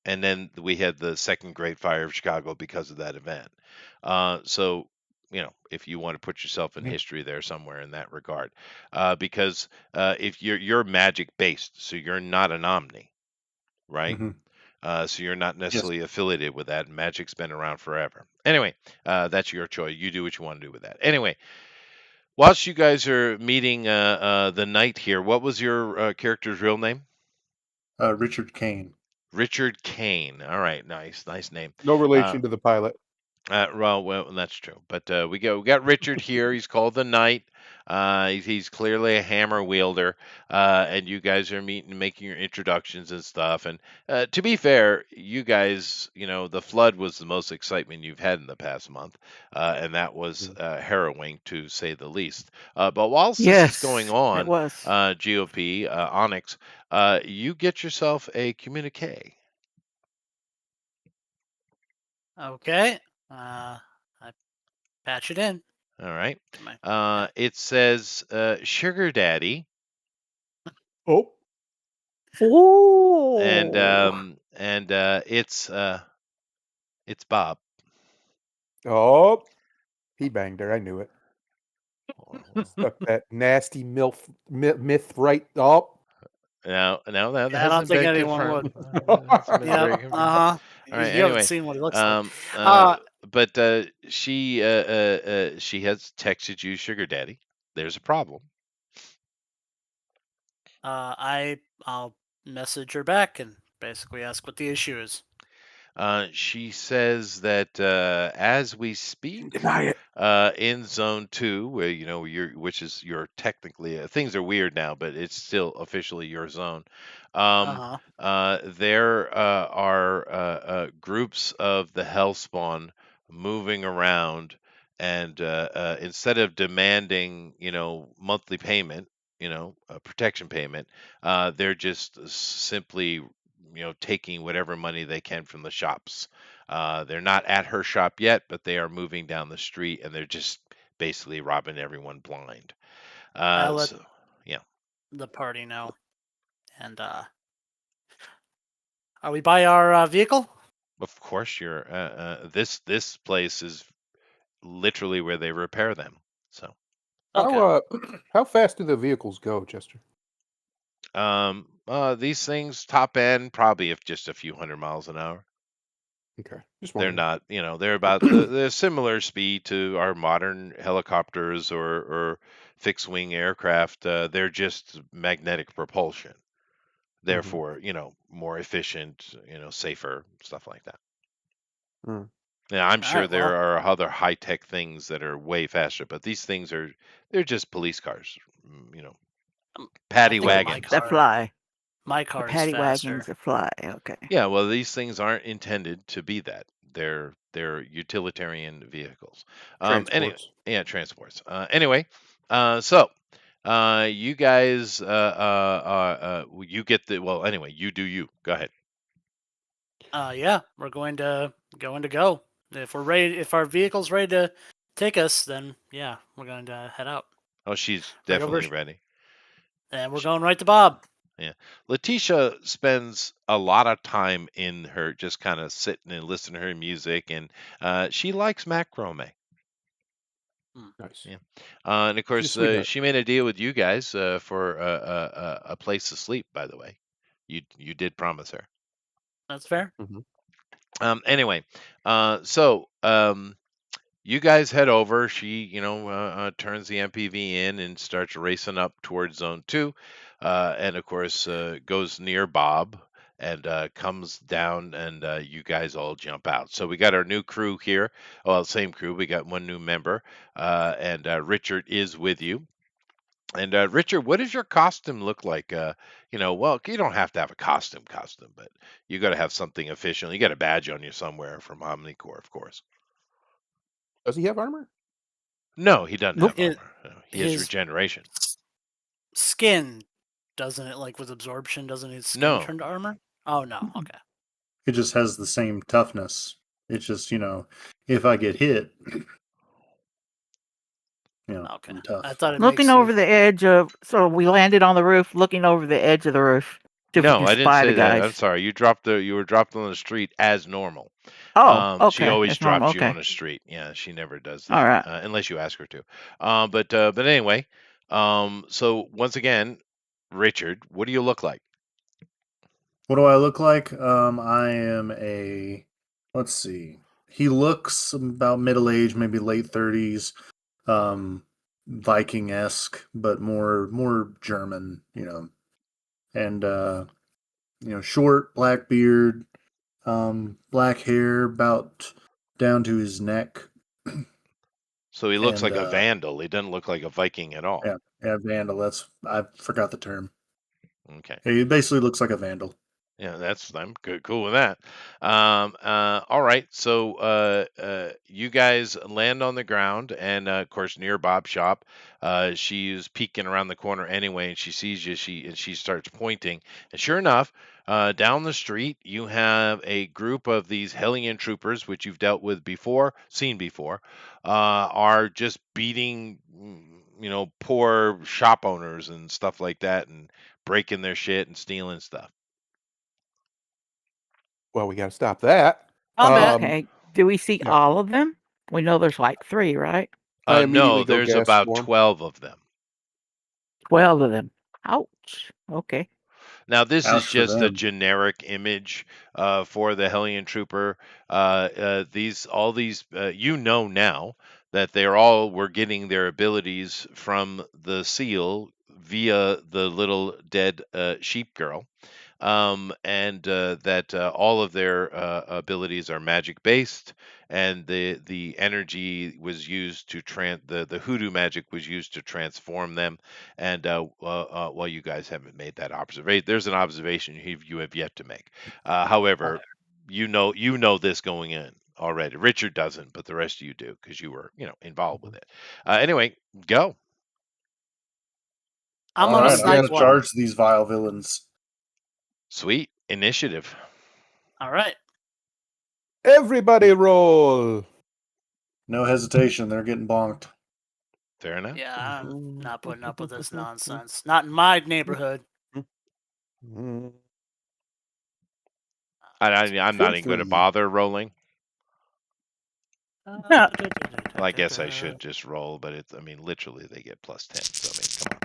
And then we had the second Great Fire of Chicago because of that event. So, if you want to put yourself in Yeah. history there somewhere in that regard, because if you're magic based, so you're not an Omni, right? Mhm. So you're not Yes. necessarily affiliated with that. Magic's been around forever. Anyway, that's your choice. You do what you want to do with that. Anyway, whilst you guys are meeting the knight here, what was your character's real name? Richard Kane. Richard Kane. All right, nice name. No relation to the pilot. Well, that's true. But we got Richard here. He's called the Knight. He's clearly a hammer wielder, and you guys are meeting, making your introductions and stuff. And to be fair, you guys, the flood was the most excitement you've had in the past month, and that was Mm. harrowing to say the least. But whilst this is going Yes, it on, was. GOP Onyx, you get yourself a communique. Okay. I patch it in. All right. Yeah. It says, "Sugar Daddy," Oh, and Oh, it's Bob. oh, he banged her. I knew it. Hold on. Stuck that nasty myth right. Oh, No, that Yeah, I don't hasn't think been anyone would. confirmed. Hasn't been Yep. very Uh confirmed. huh. All right. You haven't Anyway, seen what he looks like. um, Uh, but she has texted you, "Sugar Daddy." There's a problem. I'll message her back and basically ask what the issue is. She says that as we speak, deny it. in Zone 2, where which is your technically things are weird now, but it's still officially your zone. Uh Um, huh. there are groups of the Hellspawn moving around, and instead of demanding, monthly payment, protection payment, they're just simply taking whatever money they can from the shops. They're not at her shop yet, but they are moving down the street and they're just basically robbing everyone blind. I let So, yeah, the party know. And are we by our vehicle? of course you're. This place is literally where they repair them. So, Okay. How fast do the vehicles go, Chester? these things top end probably if just a few hundred miles an hour. Okay, just They're wondering. not, they're about the similar speed to our modern helicopters or fixed wing aircraft. They're just magnetic propulsion. Mhm. Therefore, more efficient, safer, stuff like that. Mm. Yeah, I'm All sure right. there Well, are other high tech things that are way faster, but these things they're just police cars, um, I paddy think The, my wagons. that car, fly. my The car is paddy wagons faster. that fly. Okay. Yeah, well, these things aren't intended to be that. They're utilitarian vehicles. Anyway, Transports. yeah, transports. Anyway, so you guys, you get the well. Anyway, you do you. Go ahead. Yeah, we're going to go. If we're ready, if our vehicle's ready to take us, then yeah, we're going to head out Oh, she's right over, definitely ready. and we're going right to Bob. Yeah. Letitia spends a lot of time in her just kind of sitting and listening to her music, and she likes macrame. Hmm. Nice. Yeah. And of She's a course, sweetheart. she made a deal with you guys for a place to sleep, by the way. You did promise her. That's fair. Mhm. Anyway, so you guys head over. She, turns the MPV in and starts racing up towards Zone 2. And of course, goes near Bob and comes down, and you guys all jump out. So we got our new crew here. Well, same crew. We got one new member, and Richard is with you. And Richard, what does your costume look like? Well, you don't have to have a costume, but you got to have something official. You got a badge on you somewhere from Omnicorps, of course. Does he have armor? No, he doesn't Nope. have His, armor. No, he has his regeneration. skin doesn't it like with absorption? Doesn't his skin No, turn to armor? Oh no. Mm-mm. Okay. It just has the same toughness. It's just, if I get hit, Okay. I'm tough. I thought it Looking makes over you. the edge of, so we landed on the roof, looking over the edge of the roof to no, I didn't spy the say that. I'm guys. sorry. You were dropped on the street as normal. Oh, She okay. always That's normal. drops you Okay. on the street. Yeah, she never does All that right. unless you ask her to. But anyway, so once again, Richard, what do you look like? What do I look like? I am let's see. He looks about middle age, maybe late 30s, Viking-esque, but more German, and short, black beard, black hair, about down to his neck. So he looks And like a vandal. He doesn't look like a Viking at all. yeah, vandal. I forgot the term. Okay. He basically looks like a vandal. Yeah, I'm good, cool with that. All right, so you guys land on the ground, and of course, near Bob's shop, she's peeking around the corner anyway, and she sees you. She starts pointing, and sure enough, down the street, you have a group of these Hellion troopers, which you've dealt with before, seen before, are just beating, poor shop owners and stuff like that, and breaking their shit and stealing stuff. Well, we got to stop that. Okay. Do we see yeah. all of them? We know there's like 3, right? I immediately No, go there's gas about swarm. 12 of them. 12 of them. Ouch. Okay. Now, this is Ouch for just a them. generic image for the Hellion Trooper. All these, now that were getting their abilities from the seal via the little dead sheep girl. And that all of their abilities are magic based, and the energy was used to the hoodoo magic was used to transform them. And well, you guys haven't made that observation. There's an observation you have yet to make. However, you know this going in already. Richard doesn't, but the rest of you do because you were involved with it. Anyway, go. I'm All gonna right, I'm snipe going to one. charge these vile villains. Sweet initiative. All right. Everybody roll. No hesitation. They're getting bonked. Fair enough. Yeah, I'm not putting up with this nonsense. Not in my neighborhood. Mm, I'm not even going to 3. bother rolling. No. Well, I guess I should just roll, but literally they get plus 10. So, come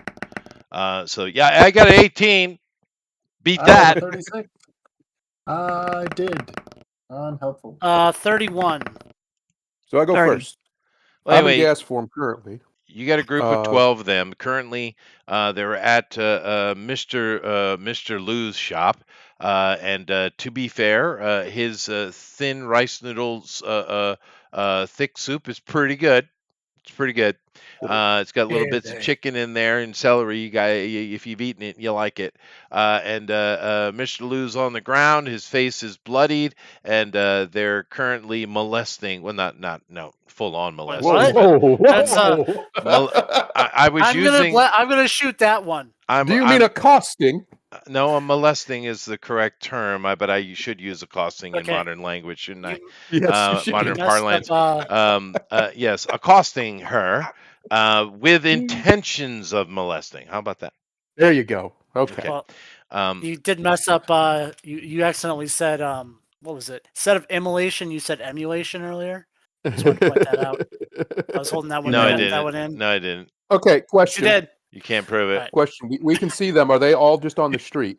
on. So, yeah, I got an 18. Beat I that. have a 36. I did. Unhelpful. 31. So I go 30. first. Well, I'm in anyway, gas form currently. you got a group of 12 of them. Currently, they're at Mr. Lou's shop. And to be fair, his thin rice noodles thick soup is pretty good. It's pretty good. It's got little bits of chicken in there and celery. If you've eaten it, you like it. And Mr. Lou's on the ground. His face is bloodied, and they're currently molesting. Well, no, full on Wait, molesting. what? Whoa, That's, I was using. I'm gonna shoot that one. Do you mean accosting? No, molesting is the correct term, but I should use accosting in Okay. modern language, shouldn't I? Yes, you should. Modern messed parlance. up, Yes, accosting her with intentions of molesting. How about that? There you go. Okay. Okay. Well, you did mess up. You accidentally said what was it? Instead of immolation, you said emulation earlier. Just wanted to point that out. I was holding that one. No, I That didn't. one in. No, I didn't. Okay, You question. did. You can't prove it. Right. Question. We can see them. Are they all just on the street?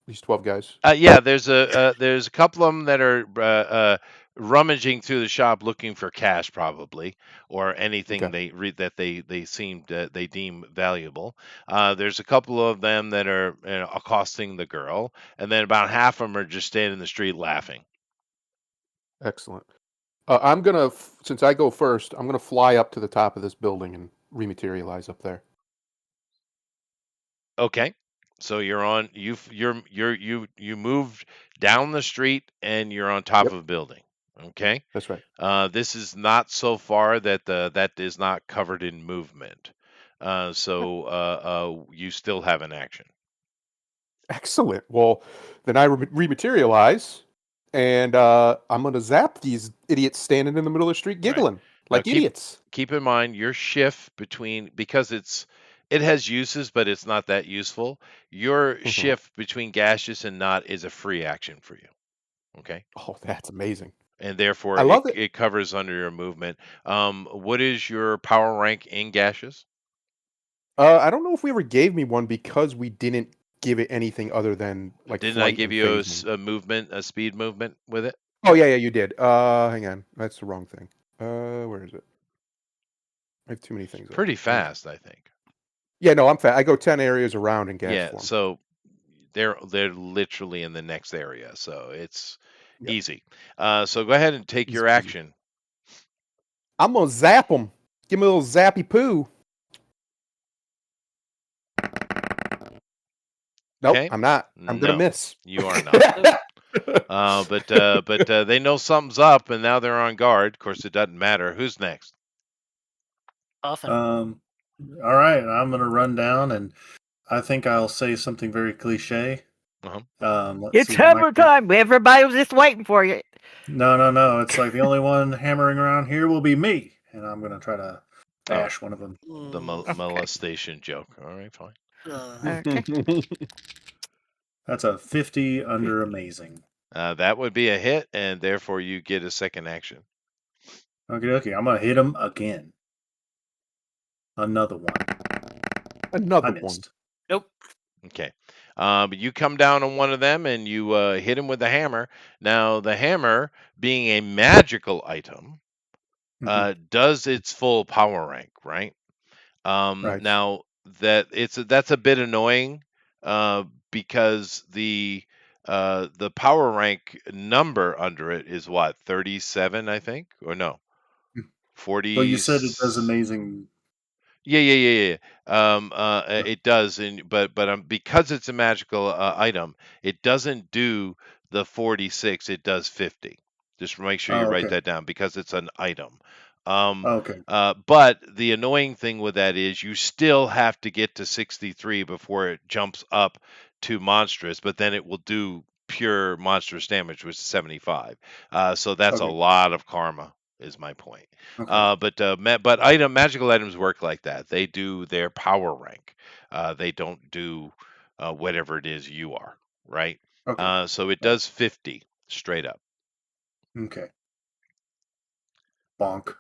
These 12 guys. Yeah, there's a couple of them that are rummaging through the shop looking for cash, probably, or anything Okay. they deem valuable. There's a couple of them that are accosting the girl, and then about half of them are just standing in the street laughing. Excellent. I'm going to, since I go first, I'm going to fly up to the top of this building and rematerialize up there. Okay. So you're on you moved down the street and you're on top Yep. of a building. Okay. That's right. This is not so far that that is not covered in movement. So you still have an action. Excellent. Well, then I rematerialize, and I'm going to zap these idiots standing in the middle of the street giggling like idiots. Keep in mind your shift because it has uses, but it's not that useful. Your shift between gaseous and not is a free action for you. Okay. Oh, that's amazing. And therefore, I love it covers under your movement. What is your power rank in gaseous? I don't know if we ever gave me one because we didn't give it anything other than like. Didn't I give you a speed movement with it? Oh yeah, you did. Hang on, that's the wrong thing. Where is it? I have too many things. Pretty fast, I think. Yeah, no, I'm fast. I go 10 areas around in gas form. So they're literally in the next area. So it's Yep. Easy. So go ahead and take Easy your peasy. action. I'm gonna zap him. Give me a little zappy poo. Nope, Okay. I'm not. I'm gonna No, miss. you are not. But they know something's up, and now they're on guard. Of course, it doesn't matter. Who's next? Puffin. All right, I'm gonna run down, and I think I'll say something very cliche. Uh-huh. Let's It's see what hammer my time. Everybody was just waiting for you. No. It's like the only one hammering around here will be me, and I'm gonna try to bash one of them. The Mm, molestation joke. All right, fine. Okay. That's a 50 under amazing. That would be a hit, and therefore you get a second action. Okay. I'm gonna hit him again. Another one. I Another one. missed. nope. Okay. But you come down on one of them and you hit him with the hammer. Now, the hammer, being a magical item, does its full power rank, right? Right. Now that's a bit annoying because the power rank number under it is what, 37, I think, or no, Well, 40. you said it does amazing. Yeah. It does, but because it's a magical item, it doesn't do the 46. It does 50. Just make sure you Oh, write okay. that down because it's an item. Um, Okay. but the annoying thing with that is you still have to get to 63 before it jumps up to monstrous, but then it will do pure monstrous damage, which is 75. So that's a Okay. lot of karma, is my point. Okay. But magical items work like that. They do their power rank. They don't do whatever it is you are, right? Okay. So it does 50 straight up. Okay. Bonk.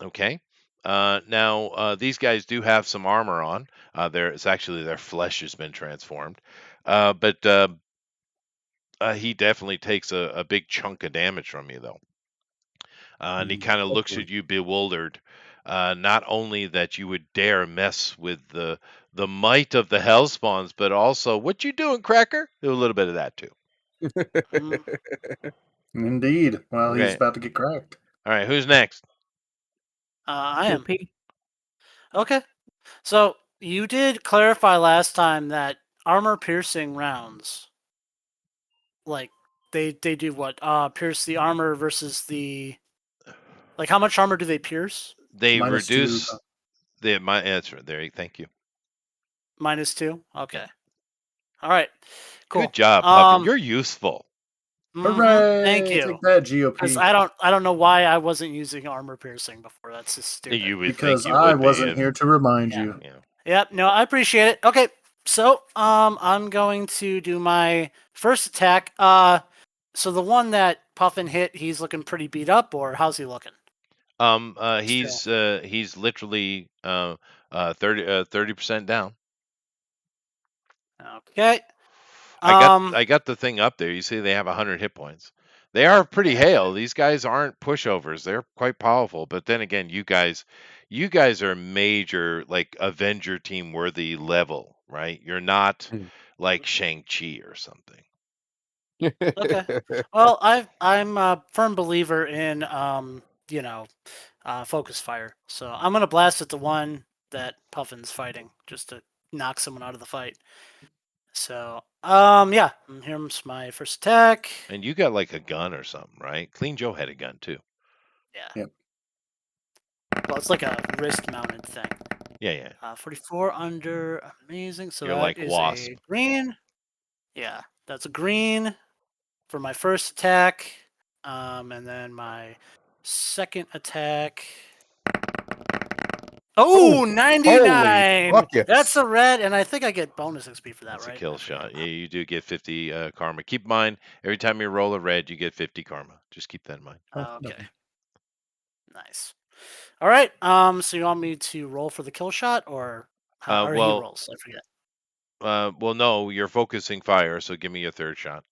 Okay. Now these guys do have some armor on. It's actually their flesh has been transformed, but he definitely takes a big chunk of damage from you, though. And he kind of looks Hopefully. at you bewildered. Not only that you would dare mess with the might of the hellspawns, but also, what you doing, Cracker? Do a little bit of that too. Mm, Indeed. Well, he's Okay. about to get cracked. All right. Who's next? I am. GOP. Okay. So you did clarify last time that armor piercing rounds, like they do what? Pierce the armor versus the, like, how much armor do they pierce? They -2. reduce my answer. There. Thank you. -2. Okay. All right. Cool. Good job, Puffin. You're useful. Thank Hooray! you. Take that, Because GOP. I don't know why I wasn't using armor piercing before. That's just stupid. You would Because think you I would be. wasn't here to remind Yeah. you. Yeah. Yep. No, I appreciate it. Okay. So I'm going to do my first attack. So the one that Puffin hit, he's looking pretty beat up, or how's he looking? He's literally 30% down. Okay. I got the thing up there. You see, they have 100 hit points. They are pretty Yeah. hale. These guys aren't pushovers. They're quite powerful. But then again, you guys are major, like, Avenger team worthy level, right? You're not like Shang-Chi or something. Okay. Well, I'm a firm believer in focus fire. So I'm gonna blast at the one that Puffin's fighting, just to knock someone out of the fight. So yeah, here's my first attack. And you got like a gun or something, right? Clean Joe had a gun too. Yeah. Yep. Well, it's like a wrist mounted thing. Yeah. 44 under, amazing. So You're that like is Wasp. a green. Yeah, that's a green for my first attack. And then my second attack. Oh, 99! buckets. That's a red, and I think I get bonus XP for that, That's right? a kill shot. Yeah, you do get 50 karma. Keep in mind, every time you roll a red, you get 50 karma. Just keep that in mind. Okay. Nice. All right. So you want me to roll for the kill shot, or how he well, rolls? I forget. Well, no, you're focusing fire, so give me your third shot.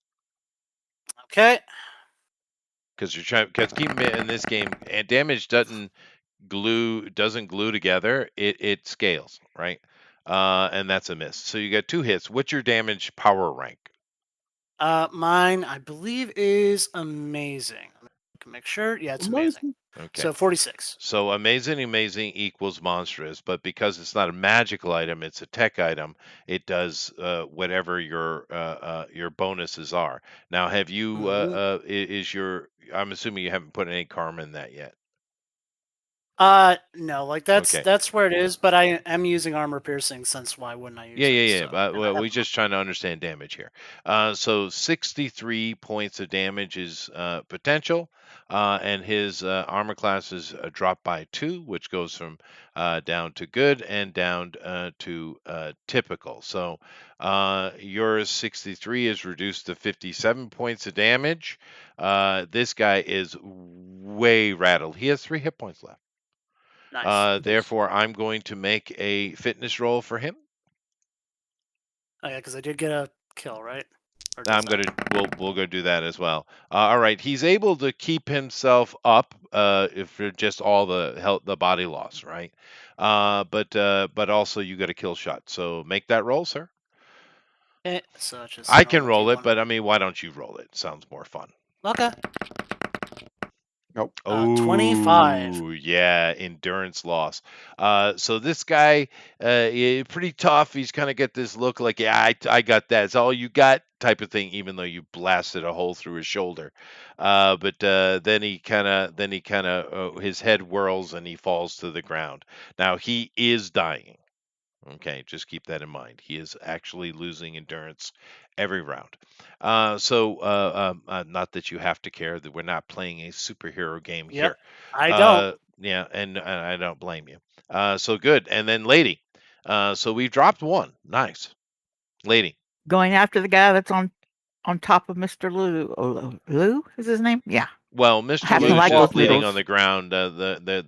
Okay. Because keep in this game, and damage doesn't glue together. It scales, right? And that's a miss. So you got 2 hits. What's your damage power rank? Mine, I believe, is amazing. I can make sure. Yeah, it's amazing. Okay. So 46. So amazing equals monstrous, but because it's not a magical item, it's a tech item. It does whatever your bonuses are. Now, have you is your? I'm assuming you haven't put any karma in that yet. No, like that's Okay. that's where it is, but I am using armor piercing since why wouldn't I use Yeah, it? yeah, yeah. So, But and I have we're just trying to understand damage here. So 63 points of damage is potential, and his armor class is dropped by 2, which goes from down to good and down to typical. So your 63 is reduced to 57 points of damage. This guy is way rattled. He has 3 hit points left. nice. Therefore, I'm going to make a fitness roll for him. Oh yeah, because I did get a kill, right? Or does I'm that- gonna we'll go do that as well. All right, he's able to keep himself up if for just all the health, the body loss, right? But also you got a kill shot. So make that roll, sir. So it's just I can normal roll it, D1. but I mean, why don't you roll it? Sounds more fun. Okay. Nope. 25. Oh, yeah, endurance loss. So this guy, pretty tough. He's kind of get this look like, yeah, I got that. It's all you got type of thing, even though you blasted a hole through his shoulder. But then he kind of, his head whirls and he falls to the ground. Now he is dying. Okay, just keep that in mind. He is actually losing endurance every round. Not that you have to care that we're not playing a superhero game Yep. here. I don't. Yeah, and I don't blame you. So good. And then Lady. So we've dropped one. Nice. Lady. Going after the guy that's on top of Mr. Lou. Lou is his name? Yeah. Well, I Mr. happen to Lou's like just those bleeding on noodles. the ground.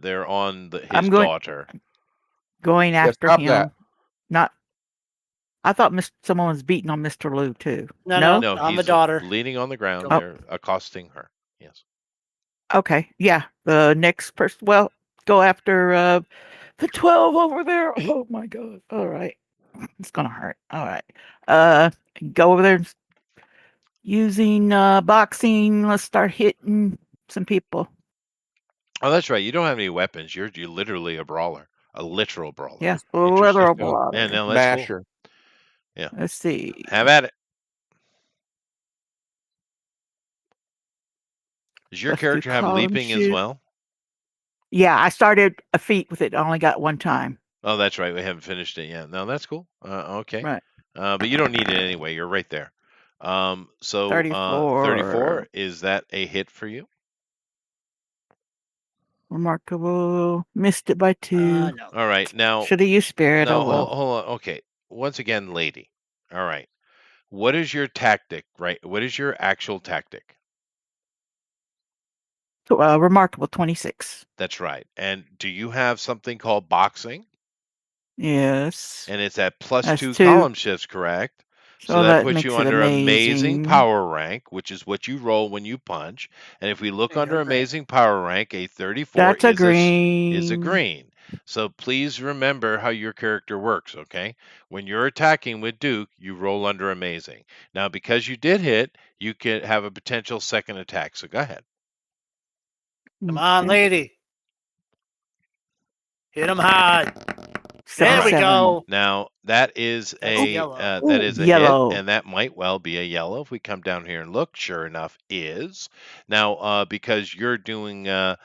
They're on his I'm going daughter. going Yeah, after stop him. that. Not. I thought someone was beating on Mr. Lou too. No, No, on the he's daughter. bleeding on the ground. Go. Oh. They're accosting her. Yes. Okay. Yeah. The next person. Well, go after the 12 over there. Oh my god. All right. It's gonna hurt. All right. Go over there and using boxing. Let's start hitting some people. Oh, that's right. You don't have any weapons. You're literally a brawler, a literal brawler. Yeah. Interesting. Literal Yeah, no, that's cool. Masher. Yeah. Let's see. Have at it. Does your Let's do character have column leaping as shoot. well? Yeah, I started a feat with it. I only got one time. Oh, that's right. We haven't finished it yet. No, that's cool. Okay. Right. But you don't need it anyway. You're right there. So 34. 34, is that a hit for you? Remarkable. Missed it by 2. No. All right. Now, Should have used spirit. no, Oh well. hold on. Okay. Once again, Lady. All right. What is your tactic, right? What is your actual tactic? Remarkable 26. That's right. And do you have something called boxing? Yes. And it's at plus That's 2 2. column shifts, correct? So that that puts makes you it under amazing amazing. power rank, which is what you roll when you punch. And if we look Yeah, under great. amazing power rank, a 34 That's a is a green. green. So please remember how your character works, okay? When you're attacking with Duke, you roll under amazing. Now, because you did hit, you could have a potential second attack. So go ahead. Come on, Okay. lady. Hit him hard. There we 77. go. Now that is That's a yellow. that is a Yellow. hit, and that might well be a yellow. If we come down here and look, sure enough, is now because you're doing a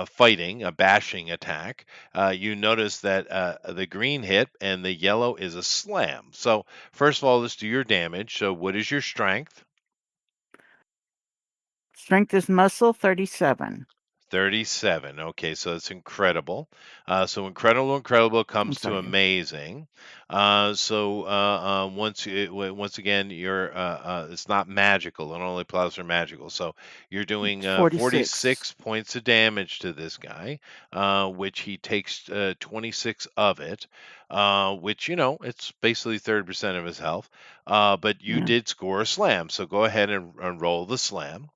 fighting, a bashing attack. You notice that the green hit and the yellow is a slam. So first of all, let's do your damage. So what is your strength? Strength is muscle 37. 37. Okay, so it's incredible. So incredible comes to sorry. amazing. Once again, you're it's not magical. It only applies for magical. So you're doing 46 points of damage to this guy, which he takes 26 of it, which it's basically 30% of his health. But you Yeah. did score a slam, so go ahead and roll the slam.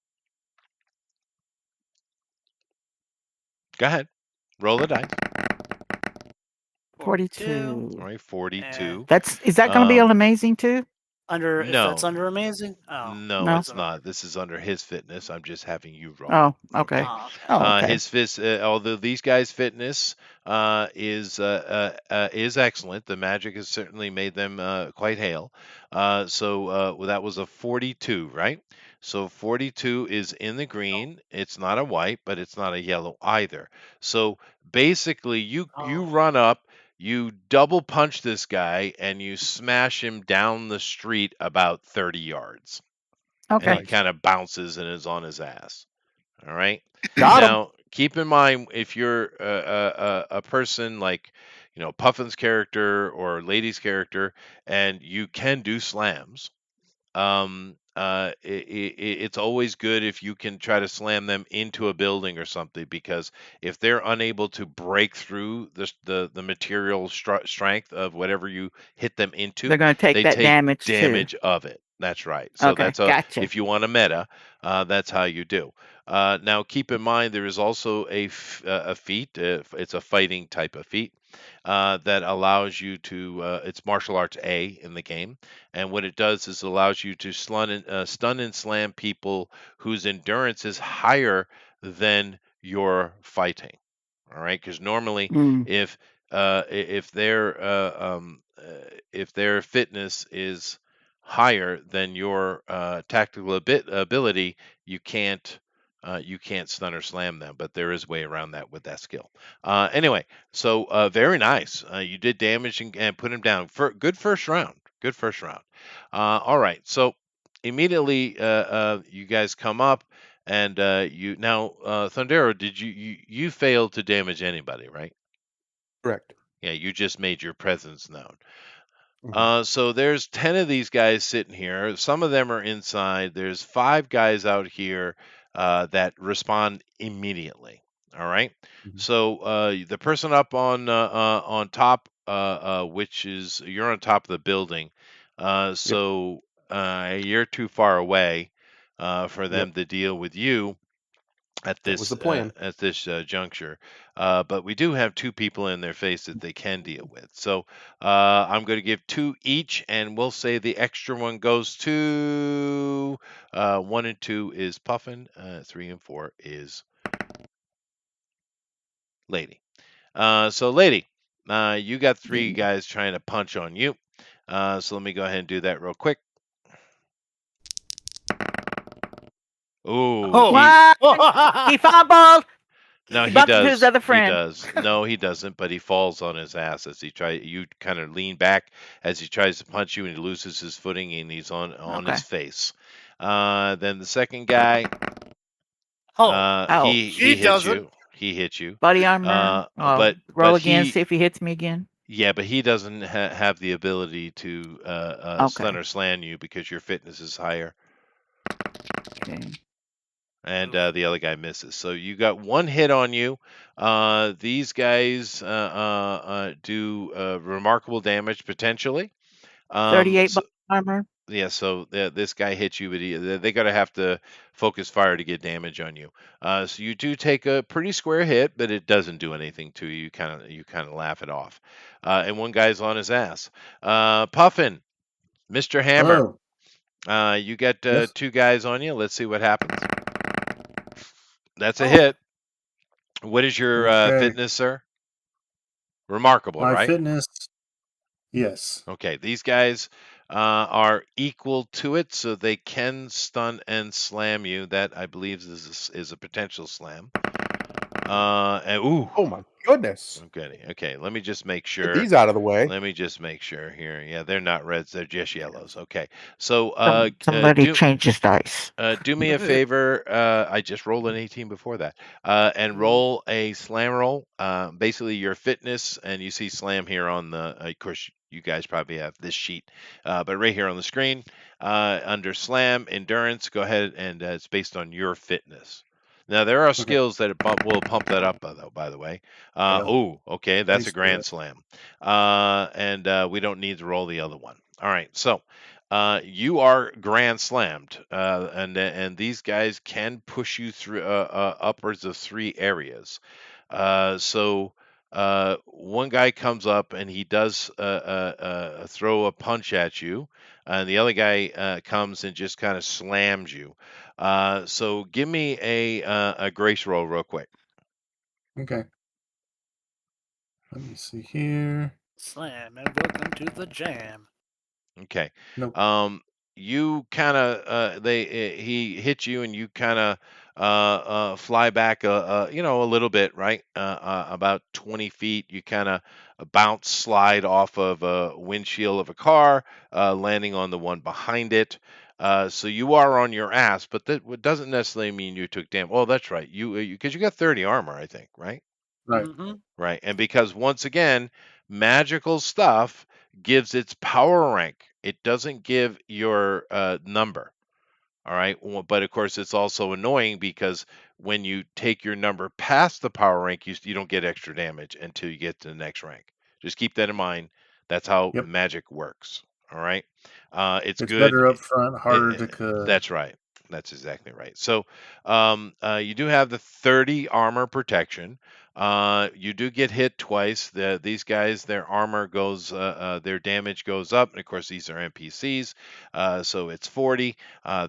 Go ahead. Roll the dice. 42. All right, 42. Is that going to be an amazing too? If that's No, under amazing? Oh, no, No. it's not. This is under his fitness. I'm just having you roll Oh, it. okay. Okay. oh, okay. Oh, okay. His fist, although these guys' fitness is excellent. The magic has certainly made them quite hale. Well, that was a 42, right? So 42 is in the green. It's not a white, but it's not a yellow either. So basically, you Oh, run up, you double punch this guy, and you smash him down the street about 30 yards, and he Okay. Nice. kind of bounces and is on his ass. All right. Got him. Now, keep in mind if you're a person like, Puffin's character or Lady's character, and you can do slams. It's always good if you can try to slam them into a building or something, because if they're unable to break through the material strength of whatever you hit them into, They're gonna take they that take damage too. damage of it. That's right. So Okay, that's gotcha. if you want a meta, that's how you do. Now, keep in mind there is also a feat. It's a fighting type of feat that allows you to. It's martial arts A in the game, and what it does is allows you to stun and slam people whose endurance is higher than your fighting. All right, because normally Mm, if if their fitness is higher than your tactical ability, you can't stun or slam them. But there is a way around that with that skill. Anyway, so very nice. You did damage and put him down. Good first round. Good first round. All right, so immediately you guys come up. And you now, Thundero, did you failed to damage anybody, right? Correct. Yeah, you just made your presence known. Mhm. So there's 10 of these guys sitting here. Some of them are inside. There's 5 guys out here that respond immediately. All right. Mhm. So the person up on top, which is you're on top of the building. Yep. So you're too far away for Yep. them to deal with you That was the plan. at this juncture. But we do have 2 people in their face that they can deal with. So I'm going to give 2 each, and we'll say the extra one goes to 1 and 2 is Puffin, 3 and 4 is Lady. So Lady, you got 3 yeah. guys trying to punch on you. So let me go ahead and do that real quick. Oh, oh, What? He fumbled. no, He he bumped into his does. other He friend. does. No, he doesn't. But he falls on his ass as he try. You kind of lean back as he tries to punch you, and he loses his footing, and he's on his Okay. face. Then the second guy, oh, Oh, he he hits doesn't. you. He hits you. body armor. Oh, roll But again. See if he hits me again. yeah, but he doesn't have the ability to stun Okay. or slam you because your fitness is higher, Okay. and Oof. the other guy misses. So you got 1 hit on you. These guys do remarkable damage potentially. 38 So, body armor. yeah, so this guy hits you, but they gotta have to focus fire to get damage on you. So you do take a pretty square hit, but it doesn't do anything to you. You kind of laugh it off. And 1 guy's on his ass. Puffin, Mr. Hammer. Oh, You got yes. 2 guys on you. Let's see what happens. That's a Oh, hit. What is your Okay. fitness, sir? Remarkable, My right? fitness, yes. Okay, these guys are equal to it, so they can stun and slam you. That I believe is a potential slam. And ooh, Oh my goodness. okay, okay. Let me just make Get sure. these out of the way. Let me just make sure here. Yeah, they're not reds; they're just yellows. Okay, so Somebody change his dice. do me a favor. I just rolled an 18 before that, and Mhm. roll a slam roll. Basically, your fitness, and you see slam here on the. Of course, you guys probably have this sheet, but right here on the screen, under slam endurance, go ahead and it's based on your fitness. Now there are Okay. skills that will pump that up, though. By the way, Yeah. okay, that's a Thanks for grand that. slam, and we don't need to roll the other one. All right, so you are grand slammed, and these guys can push you through upwards of 3 areas. So one guy comes up and he does throw a punch at you, and the other guy comes and just kind of slams you. So give me a grace roll real quick. Okay. Let me see here. Slam and welcome to the jam. Okay. Nope. You kind of he hits you and you kind of fly back a little bit, right? About 20 feet. You kind of bounce, slide off of a windshield of a car, landing on the one behind it. So you are on your ass, but doesn't necessarily mean you took damage. Oh, that's right. You because you got 30 armor, I think, right? Right. Mm-hmm. Right. And because once again, magical stuff gives its power rank. It doesn't give your number. All right. But of course, it's also annoying because when you take your number past the power rank, you don't get extra damage until you get to the next rank. Just keep that in mind. That's how Yep. magic works. All right. It's It's good. better up front, harder to. That's right. That's exactly right. So you do have the 30 armor protection. You do get hit twice. These guys, their armor goes, their damage goes up. And of course, these are NPCs. So it's 40.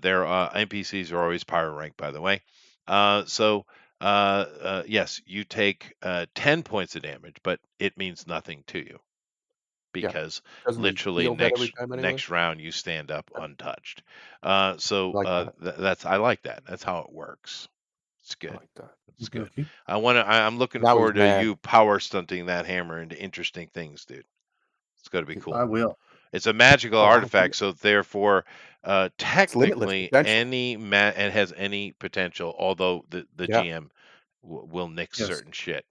Their NPCs are always power rank, by the way. Yes, you take 10 points of damage, but it means nothing to you Yeah. because Doesn't he literally heal that every time anyway? next round you stand up Yeah, untouched. I like that. That's I like that. That's how it works. It's I good. like that. It's good. Okay. I'm looking Now he's forward to mad. you power stunting that hammer into interesting things, dude. It's going to be I cool. will. It's a magical Oh, I'm gonna do artifact, it. so therefore, It's limitless technically, potential. it has any potential. Although the Yeah. GM will nix Yes. certain shit.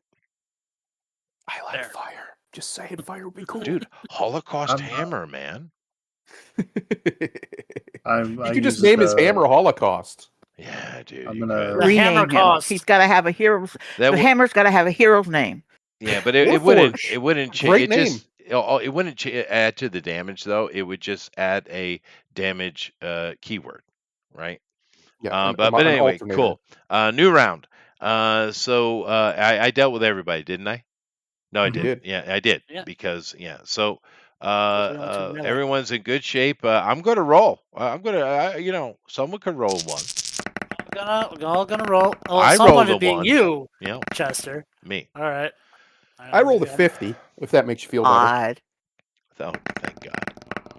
I like There. fire. Just saying fire would be cool. Dude, Holocaust I'm. hammer, man. I You could just use name his hammer Holocaust. Yeah, dude, I'm you gonna. could. The hammer Rename him. cost. He's got to have a hero's. That The would. hammer's got to have a hero's name. Yeah, but it wouldn't Warforge. it wouldn't change Great it name. just it wouldn't add to the damage though. It would just add a damage keyword, right? Yeah, But an anyway, alternator. cool. New round. I dealt with everybody, didn't I? No, I You Mhm. did. did. Yeah, I did Yeah. because yeah. So Goes around to melee. everyone's in good shape. I'm going to roll. I'm going to someone could roll one. We're all gonna roll. Oh, I someone rolled a it being one. you, You know, Chester. me. All right. I rolled a Yeah. 50, if that makes you feel better. Odd. Oh, thank God.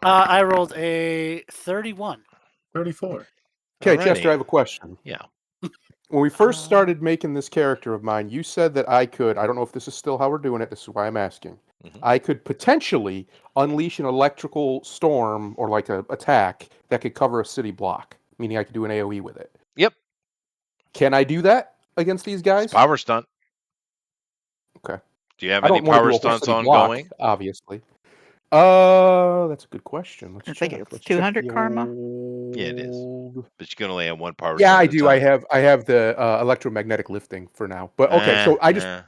I rolled a 31. 34. Okay, Chester, I Alrighty. have a question. Yeah. When we first Uh, started making this character of mine, you said that I don't know if this is still how we're doing it, this is why I'm asking. Mhm. I could potentially unleash an electrical storm or like a attack that could cover a city block, meaning I could do an AoE with it. Yep. Can I do that against these It's guys? power stunt. Okay. Do you have I any don't want to power do a whole stunts city block, ongoing? obviously. That's a good question. Let's I think check. it's Let's check 200 the karma. Yeah, it is. old. But you can only have one power Yeah, stunt I at a do. I time. have the electromagnetic lifting for now. But okay, so I just Yeah.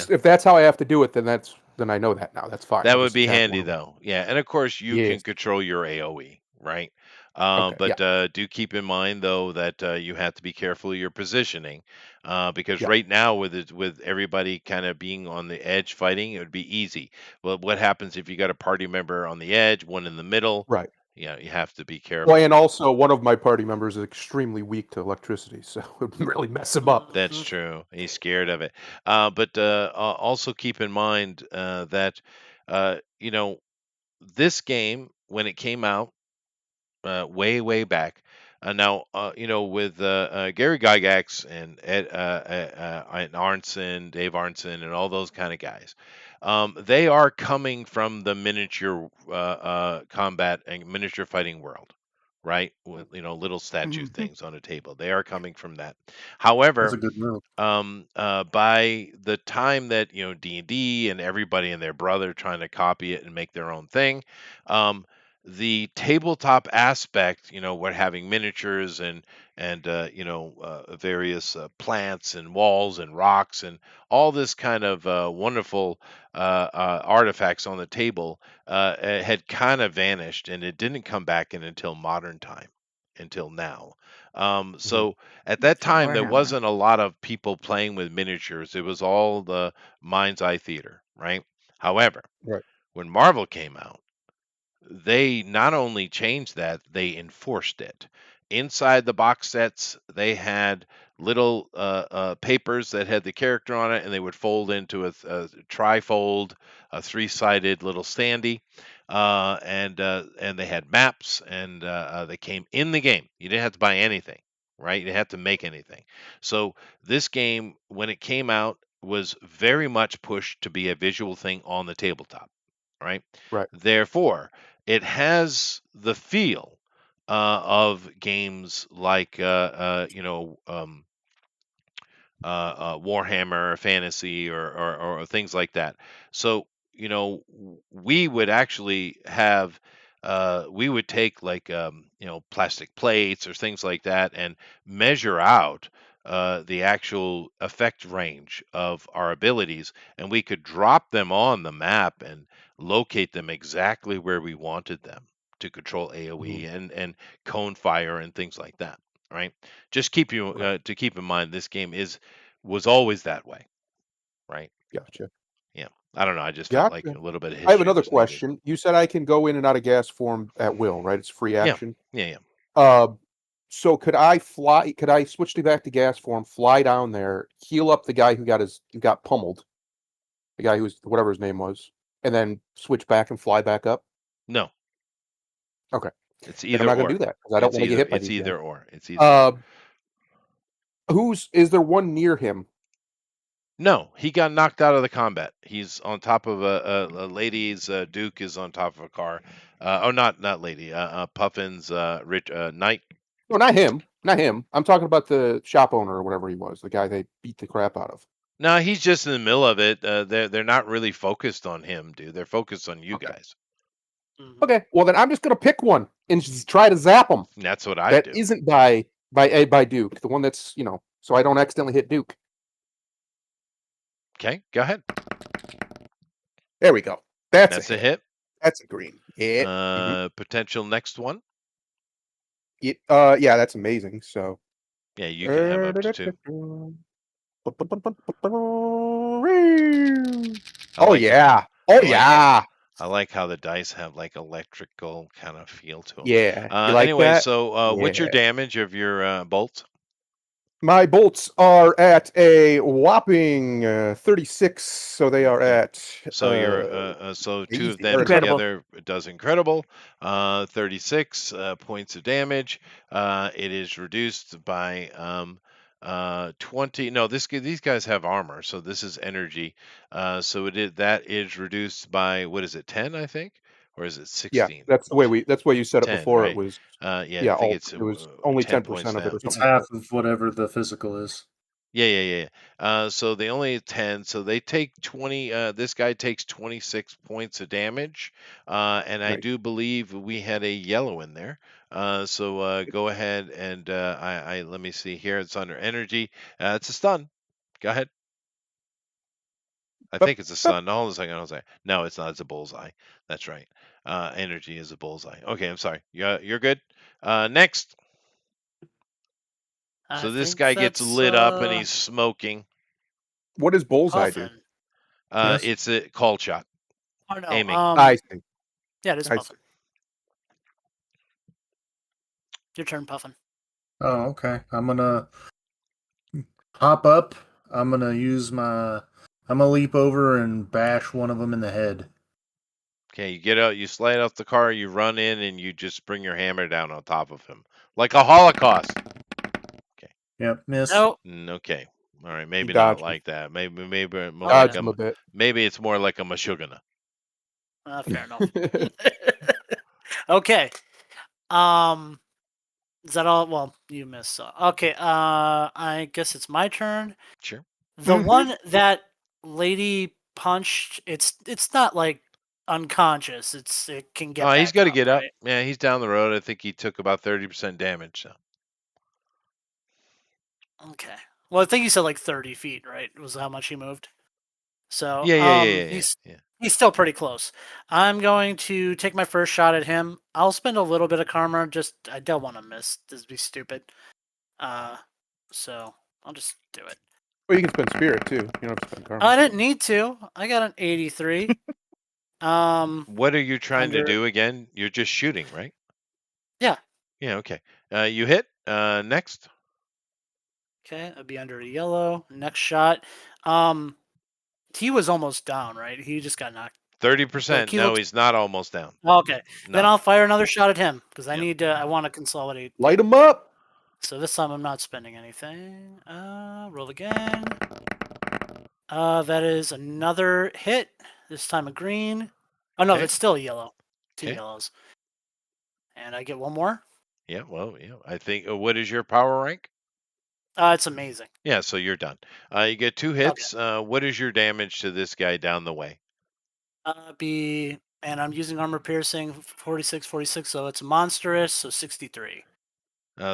if that's how I have to do it, then I know that now. That's fine. That I'll would just be attack handy one of them. though. Yeah, and of course you can Yes. control your AoE, right? Okay. Yeah. But do keep in mind though that you have to be careful of your positioning, because Yeah. right now with everybody kind of being on the edge fighting, it would be easy. Well, what happens if you got a party member on the edge, one in the middle? Right. Yeah, you have to be Well, careful. and also one of my party members is extremely weak to electricity, so it would really mess him up. That's mhm. true. He's scared of it. But also keep in mind that you know this game when it came out way back. Now, with Gary Gygax and and Arnson, Dave Arnson, and all those kind of guys, they are coming from the miniature combat and miniature fighting world, right? With little statue Mhm. things on a table. They are coming from that. That's However, a good move. by the time that D&D and everybody and their brother trying to copy it and make their own thing, the tabletop aspect, we're having miniatures and various plants and walls and rocks and all this kind of wonderful artifacts on the table had kind of vanished, and it didn't come back in until modern time. until now. Mhm. So at that For time, there Warhammer. wasn't a lot of people playing with miniatures. It was all the mind's eye theater, right? However, Right. when Marvel came out, they not only changed that, they enforced it. Inside the box sets, they had little papers that had the character on it, and they would fold into a trifold, a three-sided little standee, and they had maps, and they came in the game. You didn't have to buy anything, right? You didn't have to make anything. So this game, when it came out, was very much pushed to be a visual thing on the tabletop, right? Right. Therefore, it has the feel of games like Warhammer Fantasy or things like that. So we would actually have we would take like plastic plates or things like that and measure out the actual effect range of our abilities, and we could drop them on the map and locate them exactly where we wanted them to control Mhm. AOE and cone fire and things like that. Right. Just keep you Right. to keep in mind this game was always that way, right? Gotcha. Yeah. I don't know. I just felt like Gotcha. a little bit of I have history another was needed. question. You said I can go in and out of gas form at will, right? It's free Yeah. action. Yeah. Yeah. Uh, so could I fly? Could I switch to back to gas form, fly down there, heal up the guy who got pummeled, the guy who was whatever his name was, and then switch back and fly back up? No, Okay, it's then I'm either not going to do or. that because I don't want to get hit by It's these guys. either or. It's either or. Uh, is there one near him? No, he got knocked out of the combat. He's on top of a lady's Duke is on top of a car. Oh, not lady. Puffin's rich knight. No, not him. Not him. I'm talking about the shop owner or whatever he was, the guy they beat the crap out of. No, he's just in the middle of it. They're not really focused on him, dude. They're focused on you Okay. guys. Mhm. Okay. Well, then I'm just going to pick one and just try to zap him. And that's what I'd That do. isn't by Duke, the one that's so I don't accidentally hit Duke. Okay, go ahead. There we go. That's That's a a hit. hit. That's a green. Yeah. Potential next one. Yeah, that's amazing. So. Yeah, you can have up to two. I Oh like the yeah. Oh I like yeah. I like how the dice have like electrical kind of feel to them. Yeah. You like Anyway, that? so what's your Yeah. damage of your bolts? My bolts are at a whopping 36, so they are Okay. at So you're so two of easy them or Incredible. together does incredible. 36 points of damage. It is reduced by 20. No, these guys have armor, so this is energy. So that is reduced by what is it, 10, I think, or is it yeah. 16? That's the way you said it 10, before. It right? was Yeah, I yeah. think it's It was only 10 10% points of it now. or It's something like half that. of whatever the physical is. Yeah. So they only 10. So they take 20. This guy takes 26 points of damage. And I Nice. do believe we had a yellow in there. So go ahead and I let me see here. It's under energy. It's a stun. Go ahead. I Bup, think it's a bup. stun. No, hold on a second. Hold on a second. No, it's not. It's a bullseye. That's right. Energy is a bullseye. Okay, I'm sorry. You're good. Next. I So this think guy gets that's lit up and he's smoking. What does bullseye do? Puffin. Yes. It's a call shot. Oh no. Aiming. I see. Yeah, it is I Puffin. see. Your turn, Puffin. Oh, okay. I'm gonna hop up. I'm gonna use my. I'm gonna leap over and bash one of them in the head. Okay, you get out, you slide off the car, you run in, and you just bring your hammer down on top of him, like a Holocaust. Yep, miss. No. Okay, all right, He maybe not dodged me. like that. Maybe more like Dodged Okay. him a bit. maybe it's more like a Mashugana. Fair enough. Okay. Is that all? Well, you missed. Okay. I guess it's my turn. Sure. The Mhm. one that lady punched, it's not like unconscious. It can get Oh, he's back got to up, get up. right? Yeah, he's down the road. I think he took about 30% damage. So. Okay. Well, I think you said like 30 feet, right? Was how much he moved. So, Yeah. he's He's still pretty close. I'm going to take my first shot at him. I'll spend a little bit of karma. Just I don't want to miss. This would be stupid. So I'll just do it. Well, you can spend spirit too. You don't have to spend karma. I didn't need to. I got an 83. What are you trying to Under- do again? You're just shooting, right? Yeah. Yeah. Okay. You hit. Next. Okay, that'd be under a yellow. Next shot. He was almost down, right? He just got knocked. 30%. he No, looks- he's not almost down. Okay, then No. I'll fire another shot at him because I Yep. need to. I want to consolidate. Light them up. So this time I'm not spending anything. Roll again. That is another hit. This time a green. Oh no, Okay. that's still a yellow. Two Okay. yellows. And I get one more. Yeah. Well, yeah. I think. What is your power rank? It's amazing. Yeah. So you're done. You get 2 hits. What is your damage to this guy down the way? And I'm using armor piercing 46, 46, so it's monstrous, so 63.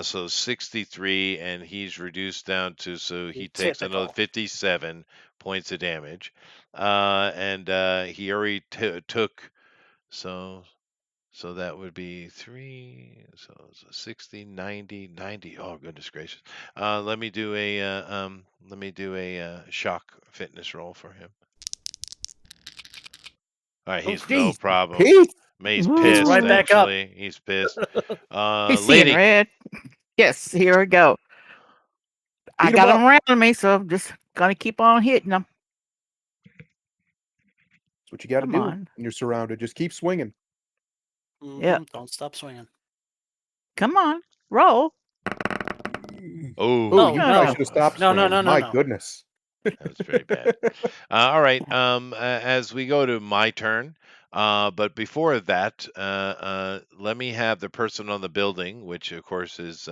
So 63, and he's reduced down to, so he takes another Typical. 57 points of damage. And he already took, so that would be 3, so 60, 90, 90. Oh, goodness gracious. Let me do a shock fitness roll for him. All right, Oh, he's no jeez. problem. Pete. He's Ooh. pissed, right back up. actually. He's pissed. He's seeing Lady. red. Yes, here we go. I Beat 'em got up. him around me, so I'm just gonna keep on hitting them. That's what you got to Come do on. when you're surrounded. Just keep swinging. Yeah. Don't stop swinging. Come on, roll. Oh, Oh, No, you no, probably no. should have stopped No, no, swinging. no, no, My no. goodness. that was pretty bad. All right. As we go to my turn, but before that, let me have the person on the building, which of course is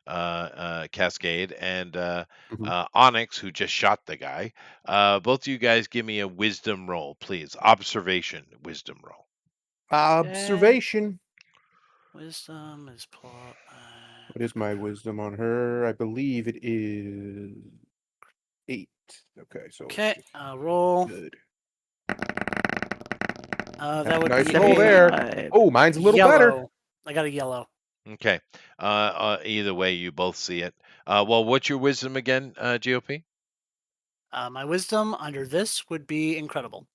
Cascade and Mhm. Onyx, who just shot the guy. Both of you guys give me a wisdom roll, please. Observation wisdom roll. Observation. Wisdom is plot. What is my wisdom on her? I believe it is 8. Okay, so Okay, it's roll. good. That would Nice be roll a there. Oh, mine's a little yellow. better. I got a yellow. Okay. Either way, you both see it. Well, what's your wisdom again, GOP? My wisdom under this would be incredible.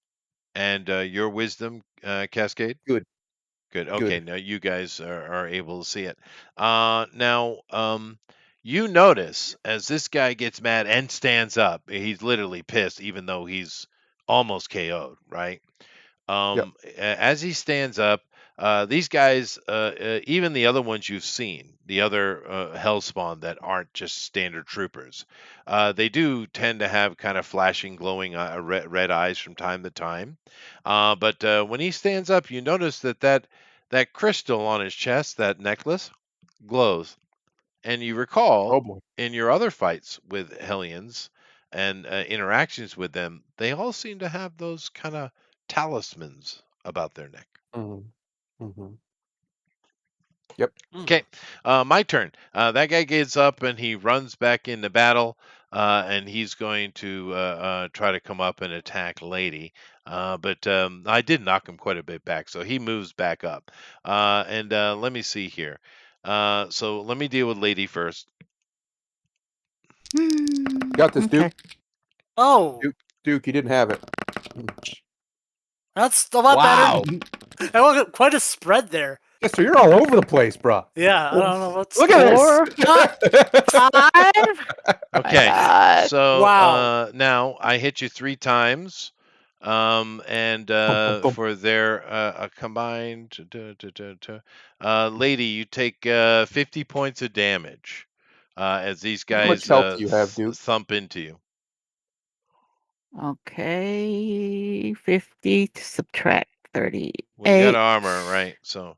And your wisdom, Cascade? Good. Good. Okay. Good. Now you guys are able to see it. Now, you notice as this guy gets mad and stands up, he's literally pissed, even though he's almost KO'd, right? As he stands up, these guys, even the other ones you've seen, the other Hellspawn that aren't just standard troopers, they do tend to have kind of flashing, glowing red eyes from time to time. But when he stands up, you notice that crystal on his chest, that necklace, glows. And you recall Oh boy. in your other fights with Hellions and interactions with them, they all seem to have those kind of talismans about their neck. Mm-hmm. Mm-hmm. Yep. Okay, my turn. That guy gets up and he runs back into battle, and he's going to try to come up and attack Lady. But I did knock him quite a bit back, so he moves back up. And let me see here. So let me deal with Lady first. Got this, Duke. Okay. Oh, Duke, you didn't have it. that's a lot Wow. better. I look at quite a spread there. So you're all over the place, bro. Yeah, I don't know what's. Look at Four, this. 5. Okay, God. so Wow. now I hit you 3 times, and thump. for their a combined, Lady, you take 50 points of damage as these How much guys health do you have, Duke? thump into you. Okay. 50 to subtract 38. Well, you got armor, right? So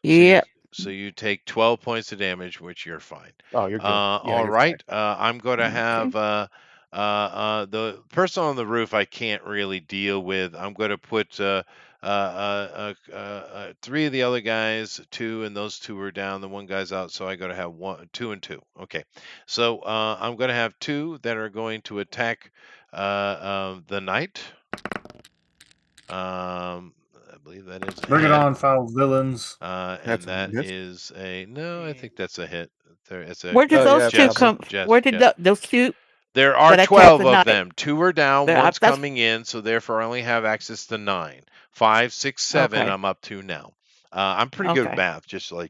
Yep. so you take 12 points of damage, which you're fine. Oh, you're good. All you're right. I'm going to Okay. have the person on the roof I can't really deal with. I'm going to put 3 of the other guys, 2, and those 2 are down. The one guy's out, so I got to have 2 and 2. Okay. So I'm going to have 2 that are going to attack the knight. I believe that is a Bring it hit. on, foul villains. And That's a that miss. is a no. I think that's a hit. It's a Where did those yeah, two jest. probably. come? Jest. Where did Jest. those two There are that attacked 12 the of knight? them. 2 are down, one's That's coming in, so therefore I only have access to 9. 5, 6, 7 okay. I'm up to now. I'm pretty good at Okay. math, just so you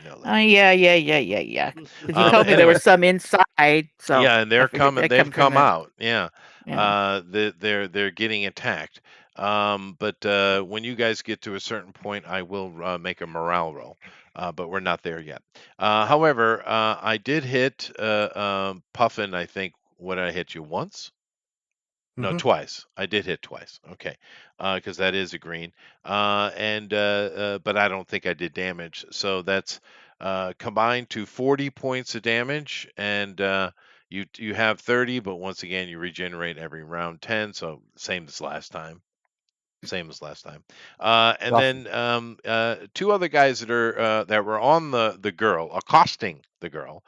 know that. Yeah. Because you told me there Anyway, was some inside, so yeah, and I they're figured coming. they'd They've come from come there. out. Yeah, Yeah. they're getting attacked. But when you guys get to a certain point, I will make a morale roll. But we're not there yet. However, I did hit Puffin. I think what did I hit you once? No, Mhm. twice. I did hit twice. Okay, because that is a green. But I don't think I did damage. So that's combined to 40 points of damage, and you have 30. But once again, you regenerate every round 10. So same as last time. Same as last time. And Awesome. then two other guys that were on the girl, accosting the girl.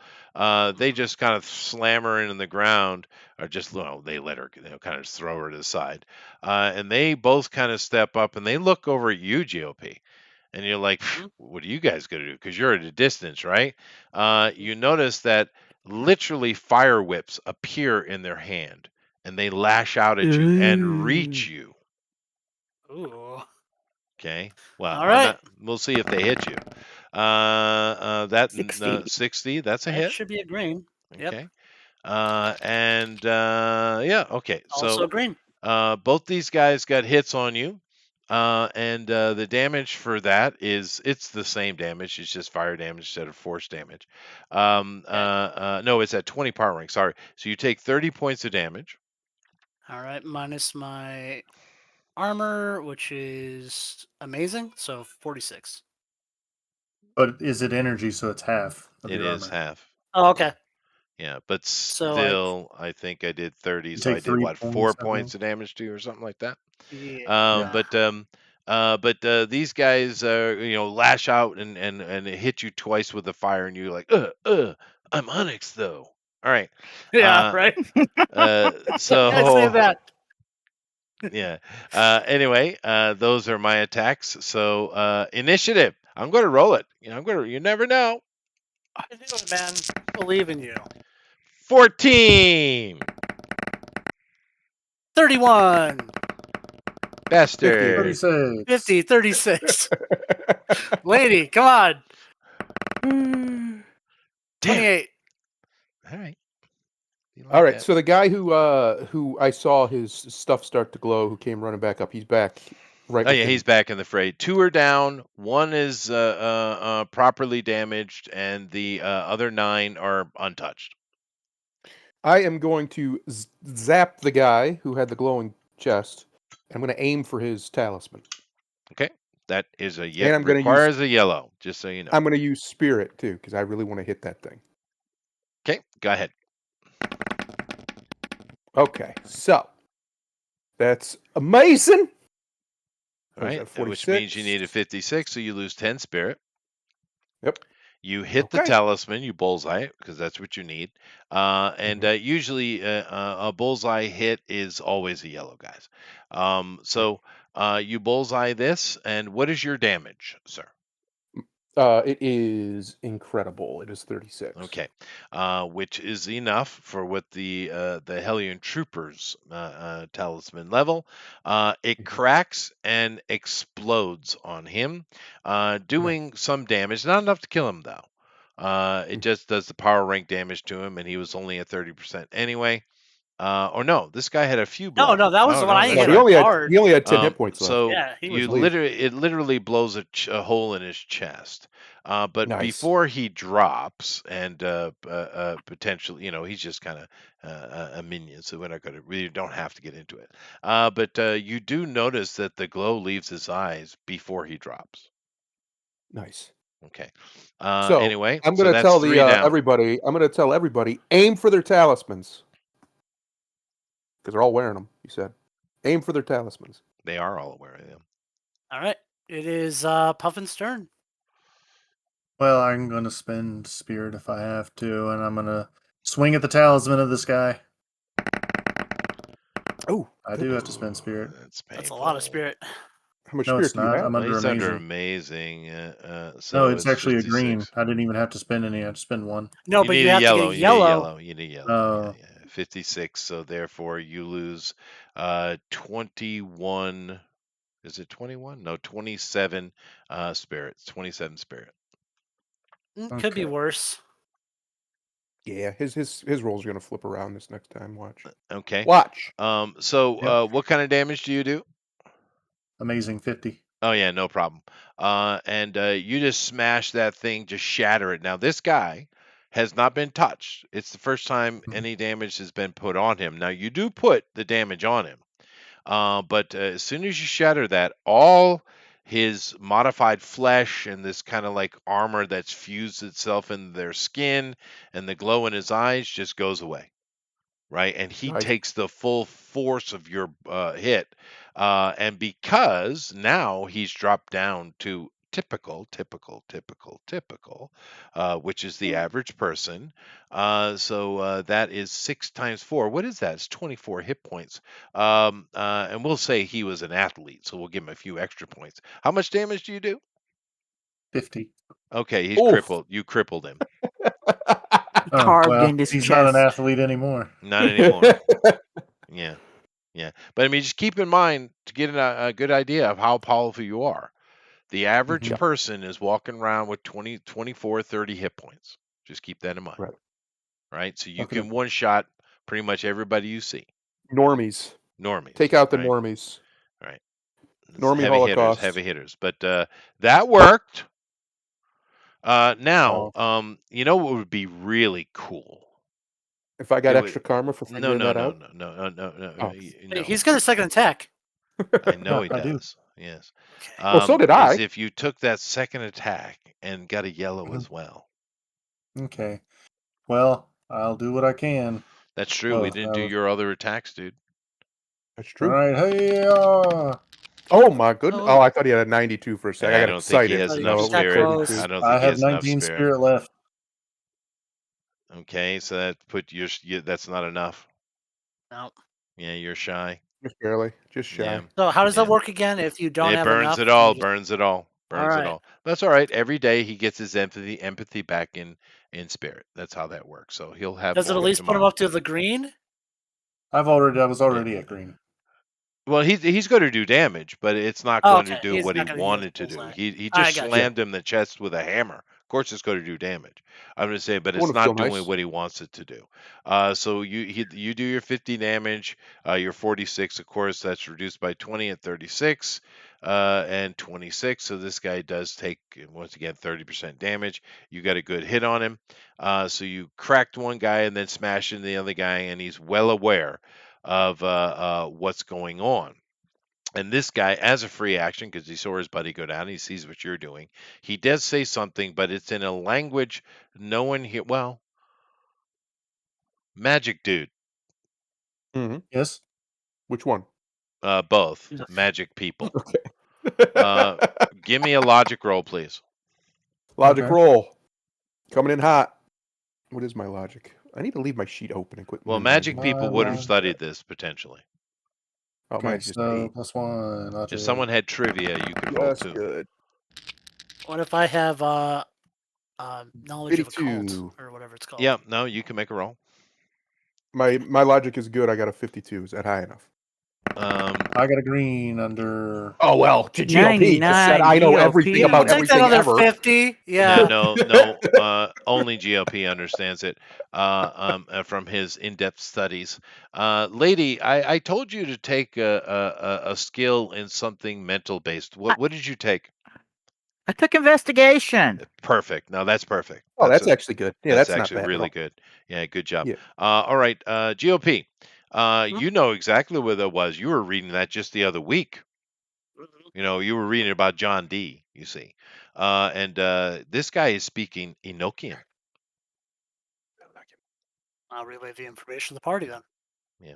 They just kind of slam her into the ground, or just they let her, kind of just throw her to the side. And they both kind of step up and they look over at you, GOP, and you're like, Mhm. "What are you guys gonna do?" Because you're at a distance, right? You notice that literally fire whips appear in their hand, and they lash out at you and reach Ooh. you. Ooh. Okay. Well, All I'm right. not. We'll see if they hit you. That 60. 60. That's a That hit. should be a green. Yep. Okay. Yeah. Okay. Also So green. both these guys got hits on you. And the damage for that it's the same damage. It's just fire damage instead of force damage. No, it's at 20 power rank. Sorry. So you take 30 points of damage. All right. Minus my armor, which is amazing. So 46. But is it energy, so it's half of It your is armor? half. Oh, okay. Yeah, but So like, still, I think I did 30, You so I take did 3 what, 4 points, I think. points of damage to you or something like that. yeah. But these guys, lash out and hit you twice with the fire, and you're like, I'm Onyx though. All right. Yeah. Uh, Right. I say so that. yeah. Anyway, those are my attacks. So initiative. I'm going to roll it. You never know. I do it, man. Believe in you. 14. 31. Bastard. 36. 50. 36. Lady, come on. Damn it. 28. All right. You All like right. that? So the guy who I saw his stuff start to glow, who came running back up, he's back right Oh yeah, within. he's back in the fray. 2 are down. 1 is properly damaged, and the other 9 are untouched. I am going to zap the guy who had the glowing chest. I'm going to aim for his talisman, Okay, that is and I'm going to use requires a yellow. Just so you know. I'm going to use spirit too because I really want to hit that thing. Okay, go ahead. Okay, so that's amazing. All What was right, that? which means 46. you need a 56, so you lose 10 spirit. Yep. You hit the Okay. talisman, you bullseye it because that's what you need. And usually a bullseye hit is always a yellow, guys. So you bullseye this, and what is your damage, sir? It is incredible. It is 36. Okay, which is enough for what the Hellion Troopers talisman level. It cracks and explodes on him, doing some damage. Not enough to kill him though. It just does the power rank damage to him, and he was only at 30% anyway. Or no, this guy had a few No, blood. that was Oh the one no, I that's No, hit he right. only had hard. 10 hit points left. So Yeah, he was. you leave. literally blows a hole in his chest. But Nice. before he drops and potentially, he's just kind of a minion, so we don't have to get into it. But you do notice that the glow leaves his eyes before he drops. Nice. Okay. So Anyway, I'm so going to that's tell 3 down. everybody. I'm going to tell everybody aim for their talismans because they're all wearing them. You said aim for their talismans. They are all aware of them. All right. It is Puffin's turn. Well, I'm going to spend spirit if I have to, and I'm going to swing at the talisman of this guy. Oh, I do have to spend spirit. That's That's a lot of painful. spirit. how much No, spirit it's do you not. have? I'm Well, under he's under amazing. amazing. No, So it's it's actually a green. 56. I didn't even have to spend any. I had to spend one. No, You but need you a have to get a yellow. You need a yellow. yellow. You need a yellow. Oh. Yeah, yeah. 56. So therefore, you lose 21. Is it 21? No, 27 spirits. 27 spirit. Could be Okay. worse. Yeah, his rolls are gonna flip around this next time. Watch. Okay. Watch. So Yep. what kind of damage do you do? Amazing 50. Oh yeah, no problem. And you just smash that thing, just shatter it. Now this guy has not been touched. It's the first time Mhm. any damage has been put on him. Now you do put the damage on him, but as soon as you shatter that, all his modified flesh and this kind of like armor that's fused itself in their skin and the glow in his eyes just goes away. Right, and he Nice. takes the full force of your hit, and because now he's dropped down to typical, which is the average person. So that is 6 times 4. What is that? It's 24 hit points. And we'll say he was an athlete, so we'll give him a few extra points. How much damage do you do? 50. Okay, he's Oof. crippled. You crippled him. Oh, Carved well, in his he's not an chest. athlete anymore. Not anymore. Yeah. Yeah, but I mean, just keep in mind to get a good idea of how powerful you are. The average Yeah. person is walking around with 20, 24, 30 hit points. Just keep that in mind, Right. right? So you Okay. can one shot pretty much everybody you see. Normies. Normies, Take out the right? normies. Right. It's Normie heavy hitters, Holocaust. heavy hitters. But that worked. Now, Oh. you know what would be really cool? If I got It would. extra karma for No, figuring no, that no, out. no, no, no, no, no, Oh. Wait, no. he's got a second attack. I know he I do. does. Yes. Okay. Well, so did Is I. if you took that second attack and got a yellow Mhm. as well. Okay. Well, I'll do what I can. That's true. We Oh, didn't that do was... your other attacks, dude. That's All true. right. Hey, Oh my goodness. Oh. Oh, I thought he had a 92 for a second. I I got don't think he excited. has Thought he enough No, was it was that spirit. close. 32. I don't I think he have has enough 19 spirit. spirit left. Okay, so that put that's not enough. No. Yeah, you're shy. Just barely. Just shy. Yeah. So how does that Yeah. work again? If you don't It have burns enough, it all, you just... burns it all, burns it right. all. That's all right. Every day he gets his empathy back in spirit. That's how that works. So he'll have Does it at more least put him tomorrow. up to the green? I was Yeah. already at green. Well, he's going to do damage, but it's not Oh, going to okay. do He's what he not going to use wanted to do. bullseye. He I just got you. slammed him in the chest with a hammer. Of course, it's going to do damage. I'm going to say, but It it's wouldn't feel not doing nice. what he wants it to do. So you do your 50 damage, your 46. Of course, that's reduced by 20 at 36, and 26. So this guy does take once again 30% damage. You got a good hit on him. So you cracked one guy and then smashed into the other guy, and he's well aware of what's going on. And this guy, as a free action, because he saw his buddy go down, he sees what you're doing. He does say something, but it's in a language no one here. Well, magic dude, Hmm. Yes. Which one? both Yes. magic people. Okay. Give me a logic roll, please. Logic Okay. roll. Coming in hot. What is my logic? I need to leave my sheet open and quit Well, magic minimizing. people My would have logic. studied this potentially. Oh, Okay, mine's just so 8. +1 If logic. someone had trivia, you could roll Just too. good. What if I have knowledge of a cult 52. or whatever it's called? Yeah, no, you can make a roll. My logic is good. I got a 52. Is that high enough? I got a green under. Oh well, GOP just said 99 I know everything Yeah, about we'll take that everything other ever. 50. Yeah. No. Only GOP understands it from his in-depth studies. Lady, I told you to take a skill in something mental based. What did you take? I took investigation. Perfect. No, that's perfect. Oh, that's actually good. Yeah, That's that's not actually bad at really all. good. Yeah, good job. Yeah. All right, GOP. Hmm? You know exactly where that was. You were reading that just the other week. You know, you were reading about John D. You see, and this guy is speaking Enochian. I'll relay the information to the party then. Yeah.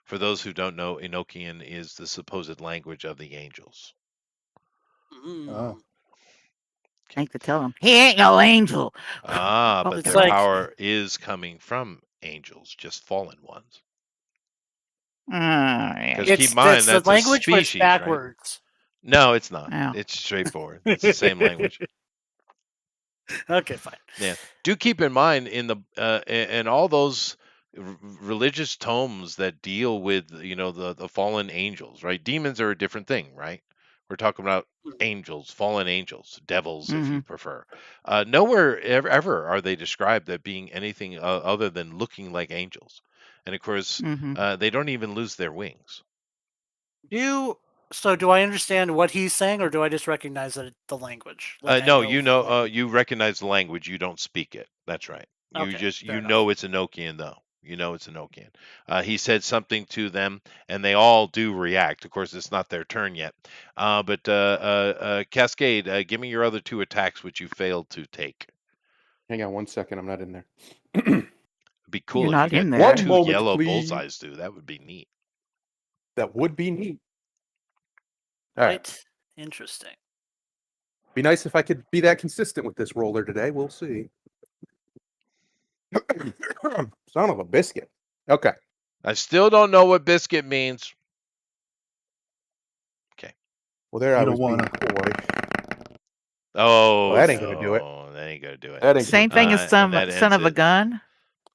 For those who don't know, Enochian is the supposed language of the angels. Oh. I think to tell him he ain't no angel. Ah, Probably but It's their like- power is coming from angels, just fallen ones. Yeah. Because keep in It's mind, the that's a language, but it's species, right? backwards. No, it's not. Yeah. It's straightforward. It's the same language. Okay, fine. Yeah. Do keep in mind in the in all those religious tomes that deal with the fallen angels, right? Demons are a different thing, right? We're talking about angels, fallen angels, devils, if Mm-hmm. you prefer. Nowhere ever are they described as being anything other than looking like angels, and of course, Mm-hmm. they don't even lose their wings. So do I understand what he's saying, or do I just recognize that the language? Like I No, know the language. you recognize the language, you don't speak it. That's right. You Okay, just fair you enough. know it's Enochian though. You know it's Enochian. He said something to them, and they all do react. Of course, it's not their turn yet. But Cascade, give me your other two attacks which you failed to take. Hang on 1 second. I'm not in there. It'd be You're cool if you not got in there. One two moment, yellow please. bullseyes, dude. That would be neat. That would be neat. All right. Quite interesting. Be nice if I could be that consistent with this roller today. We'll see. Son of a biscuit. Okay. I still don't know what biscuit means. Okay. Well, there I You was don't being wanna. coy. Oh That ain't gonna do it. no, that ain't gonna do it. That ain't gonna Same do thing it. as And that son ends of a it. gun.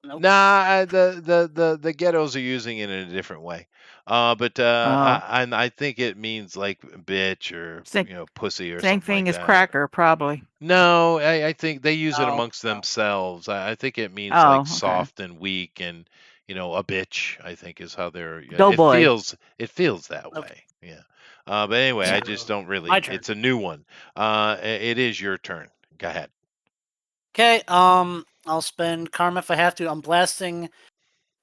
Nope. Nah, the ghettos are using it in a different way. But Oh, I think it means like bitch or same, pussy or same something like thing as that. cracker, probably. No, I think they use it No, amongst no. themselves. I think it means like Oh, okay. soft and weak and a bitch. I think is how they're. Yeah, Doughboy. it feels that Okay. way. Yeah. But anyway, I So just don't my really. turn. It's a new one. It is your turn. Go ahead. Okay. I'll spend karma if I have to. I'm blasting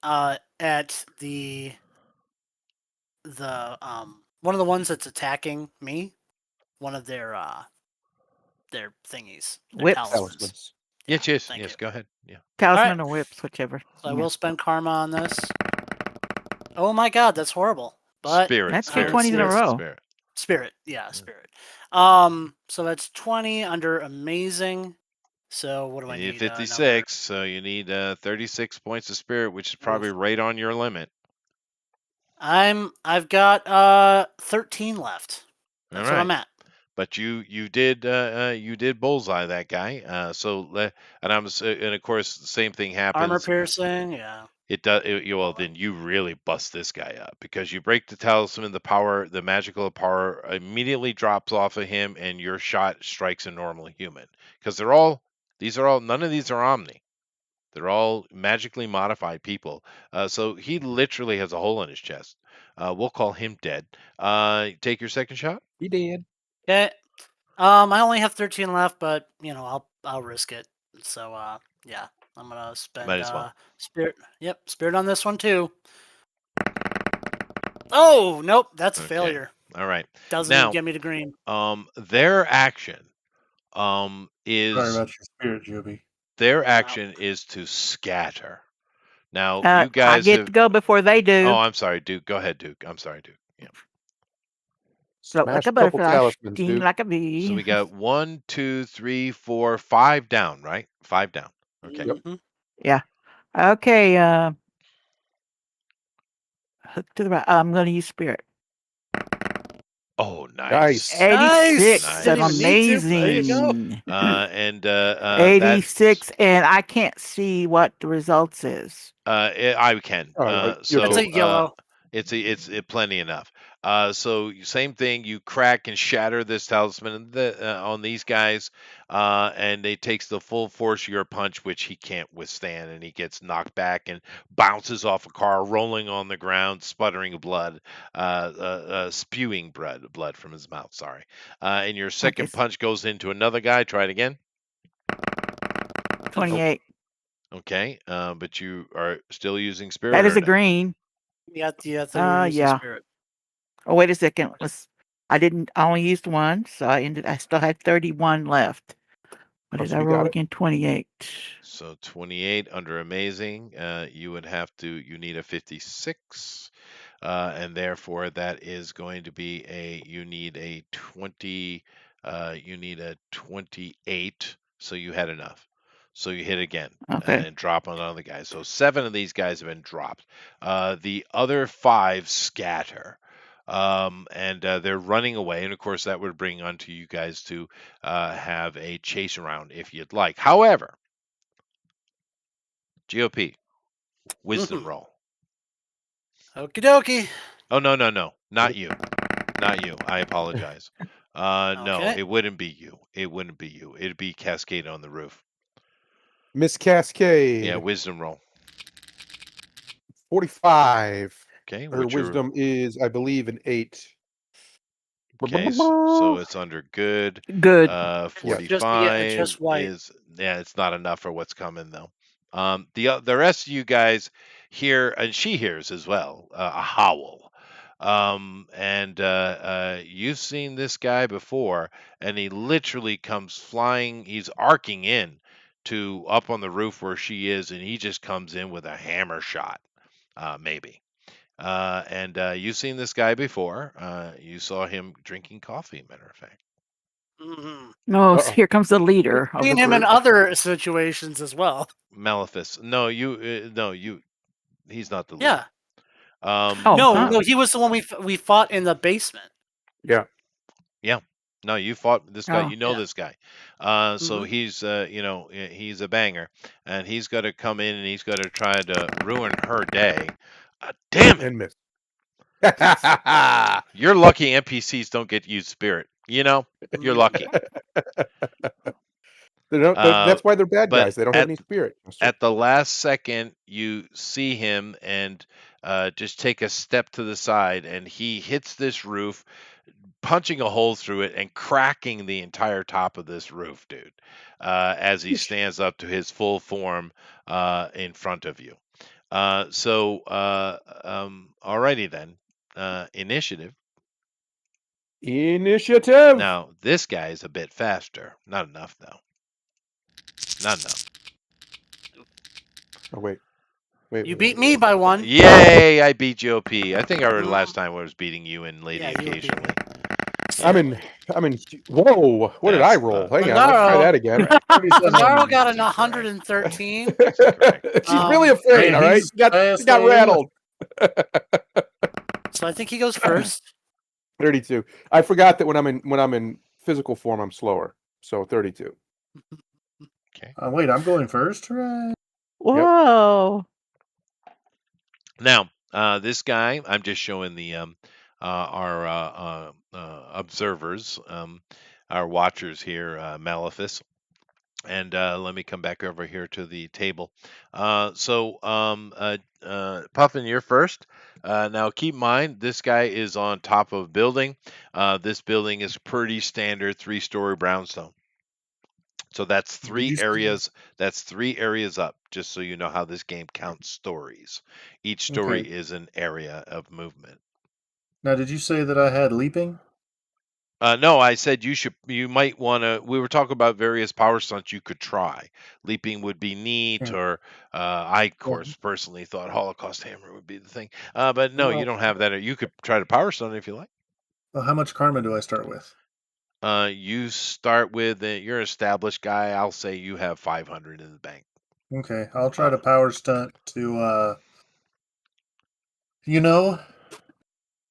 at the one of the ones that's attacking me. One of their thingies, their Whips. talismans. Talismans. Yeah, Yes. thank you. Go ahead. Yeah. Talisman or whips, whichever. So I Yeah. will spend karma on this. Oh my god, that's horrible. But Spirit. That's two let's 20s see in a what it's row. Spirit. spirit. Yeah, Yeah. spirit. So that's 20 under amazing. So what do You I need need? 56, so you need 36 points of spirit, which is probably right on your limit. I've got 13 left. All That's what right, I'm at. but you did bullseye that guy. And of course the same thing Armor happens. piercing, yeah. It does. Well, then you really bust this guy up because you break the talisman. The magical power immediately drops off of him, and your shot strikes a normal human. Because none of these are omni. They're all magically modified people. So he literally has a hole in his chest. We'll call him dead. Take your second shot. He did. Okay. I only have 13 left, but I'll risk it. So yeah, I'm gonna spend Might as well. spirit. Yep, spirit on this one too. Oh nope, that's a Okay. failure. All right. Doesn't even Now, get me to green. their action Sorry is about your spirit, Juby. to scatter. Now, you I guys get have. to go before they Oh, do. I'm sorry, Duke. Go ahead, Duke. I'm sorry, Duke. Yeah. Float like Smash a a couple butterfly, talismans, sting dude. like a So bee. we got 1, 2, 3, 4, 5 down, right? 5 down. Okay. Yep. Mhm. Yeah. Okay. Hook to the right. I'm going to use spirit. Oh, nice. Nice. 86. Didn't even need to. There you go. Amazing. And that's 86, and I can't see what the results is. I can. You're That's cool. a yellow. It's plenty enough. So same thing. You crack and shatter this talisman on these guys, and it takes the full force of your punch, which he can't withstand, and he gets knocked back and bounces off a car, rolling on the ground, sputtering blood, spewing blood from his mouth. Sorry. And your Okay. second punch goes into another guy. Try it again. 28. Okay. But you are still using spirit. That is or a no? green. Yeah, I thought you were using Yeah. spirit. Oh, wait a second. I only used one, so I still had 31 left. What did So I we roll got it. again? 28. So 28 under amazing, you need a 56, and therefore that is going to be you need a 20, you need a 28, so you had enough. So you hit again Okay. and drop on another guy. So 7 of these guys have been dropped. The other 5 scatter. And they're running away. And of course, that would bring onto you guys to have a chase around if you'd like. However, GOP, wisdom Mhm. roll. Okie dokie. Oh, no, no, no. Not you. Not you. I apologize. No, Okay. it wouldn't be you. It wouldn't be you. It'd be Cascade on the roof. Miss Yeah, Cascade, wisdom roll. 45. Okay, Her what's your wisdom is, I believe, an 8. okay? So it's under good. Good. Yeah. Just 45 white. is it's not enough for what's coming though. The rest of you guys hear, and she hears as well, a howl. And you've seen this guy before, and he literally comes flying. He's arcing in to up on the roof where she is, and he just comes in with a hammer shot, maybe. And you've seen this guy before. You saw him drinking coffee, matter of fact. Hmm. Oh, Uh-oh. here comes the leader of the Seen him in group. other situations as well. Maleficent. No, you. He's not the leader. Yeah. Oh, No, huh. no, he was the one we fought in the basement. Yeah. Yeah. No, you fought this guy. Oh. You know Yeah. this guy. So Mhm. he's, he's a banger, and he's got to come in and he's got to try to ruin her day. Damn it! And miss. You're lucky NPCs don't get used spirit. You're lucky. That's why they're bad But guys. They don't have any spirit. Mister. at the last second, you see him and just take a step to the side, and he hits this roof, punching a hole through it and cracking the entire top of this roof, dude, as he stands up to his full form in front of you. Alrighty then. Initiative. Initiative. Now, this guy is a bit faster. Not enough, though. Not enough. Oh, wait. You beat me by one. Yay! I beat GOP. I think I heard last Mhm. time I was beating you and Lady Yeah, you were beating occasionally. I'm in. Whoa! What did I That's roll? not Hang on. Let's try Pandaro. that again. Pandaro got an That's correct. 113. That's correct. She's really afraid. Hey, All right. he's She got fast, rattled. So I think he goes first. 32. I forgot that when I'm in physical form, I'm slower. So 32. Okay. Wait, I'm going first, right? Whoa. Now, this guy, I'm just showing the our observers, our watchers here, Maleficent. And let me come back over here to the table. Puffin, you're first. Now, keep in mind, this guy is on top of a building. This building is pretty standard 3-story brownstone. So that's Did you say, That's 3 areas up, just so you know how this game counts stories. Each story okay. is an area of movement. Now, did you say that I had leaping? No, I said you might want to. We were talking about various power stunts you could try. Leaping would be neat, Yeah. or I, of Yeah. course, personally thought Holocaust Hammer would be the thing. But no, you Well, don't have that. You could try to power stunt if you like. well, how much karma do I start with? You start with you're an established guy. I'll say you have 500 in the bank. Okay, I'll try to power stunt to, you know,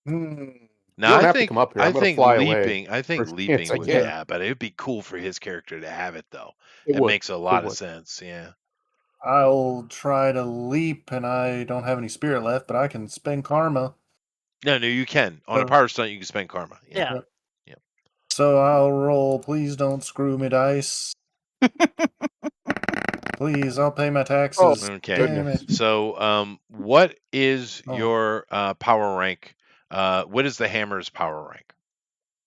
Hmm. Now You don't have to come up here. I'm going to fly away. I think First chance leaping I would, get. yeah, but it'd be cool for his character to have it though. It It would. makes a It lot of would. sense. Yeah. I'll try to leap, and I don't have any spirit left, but I can spend karma. No, you can. On a So, power stunt, you can spend karma. Yeah. Yeah. yep. So I'll roll. Please don't screw me, dice. Please, I'll pay my Oh, taxes. Okay. Damn it. goodness. So, what is Oh, your power rank? What is the hammer's power rank?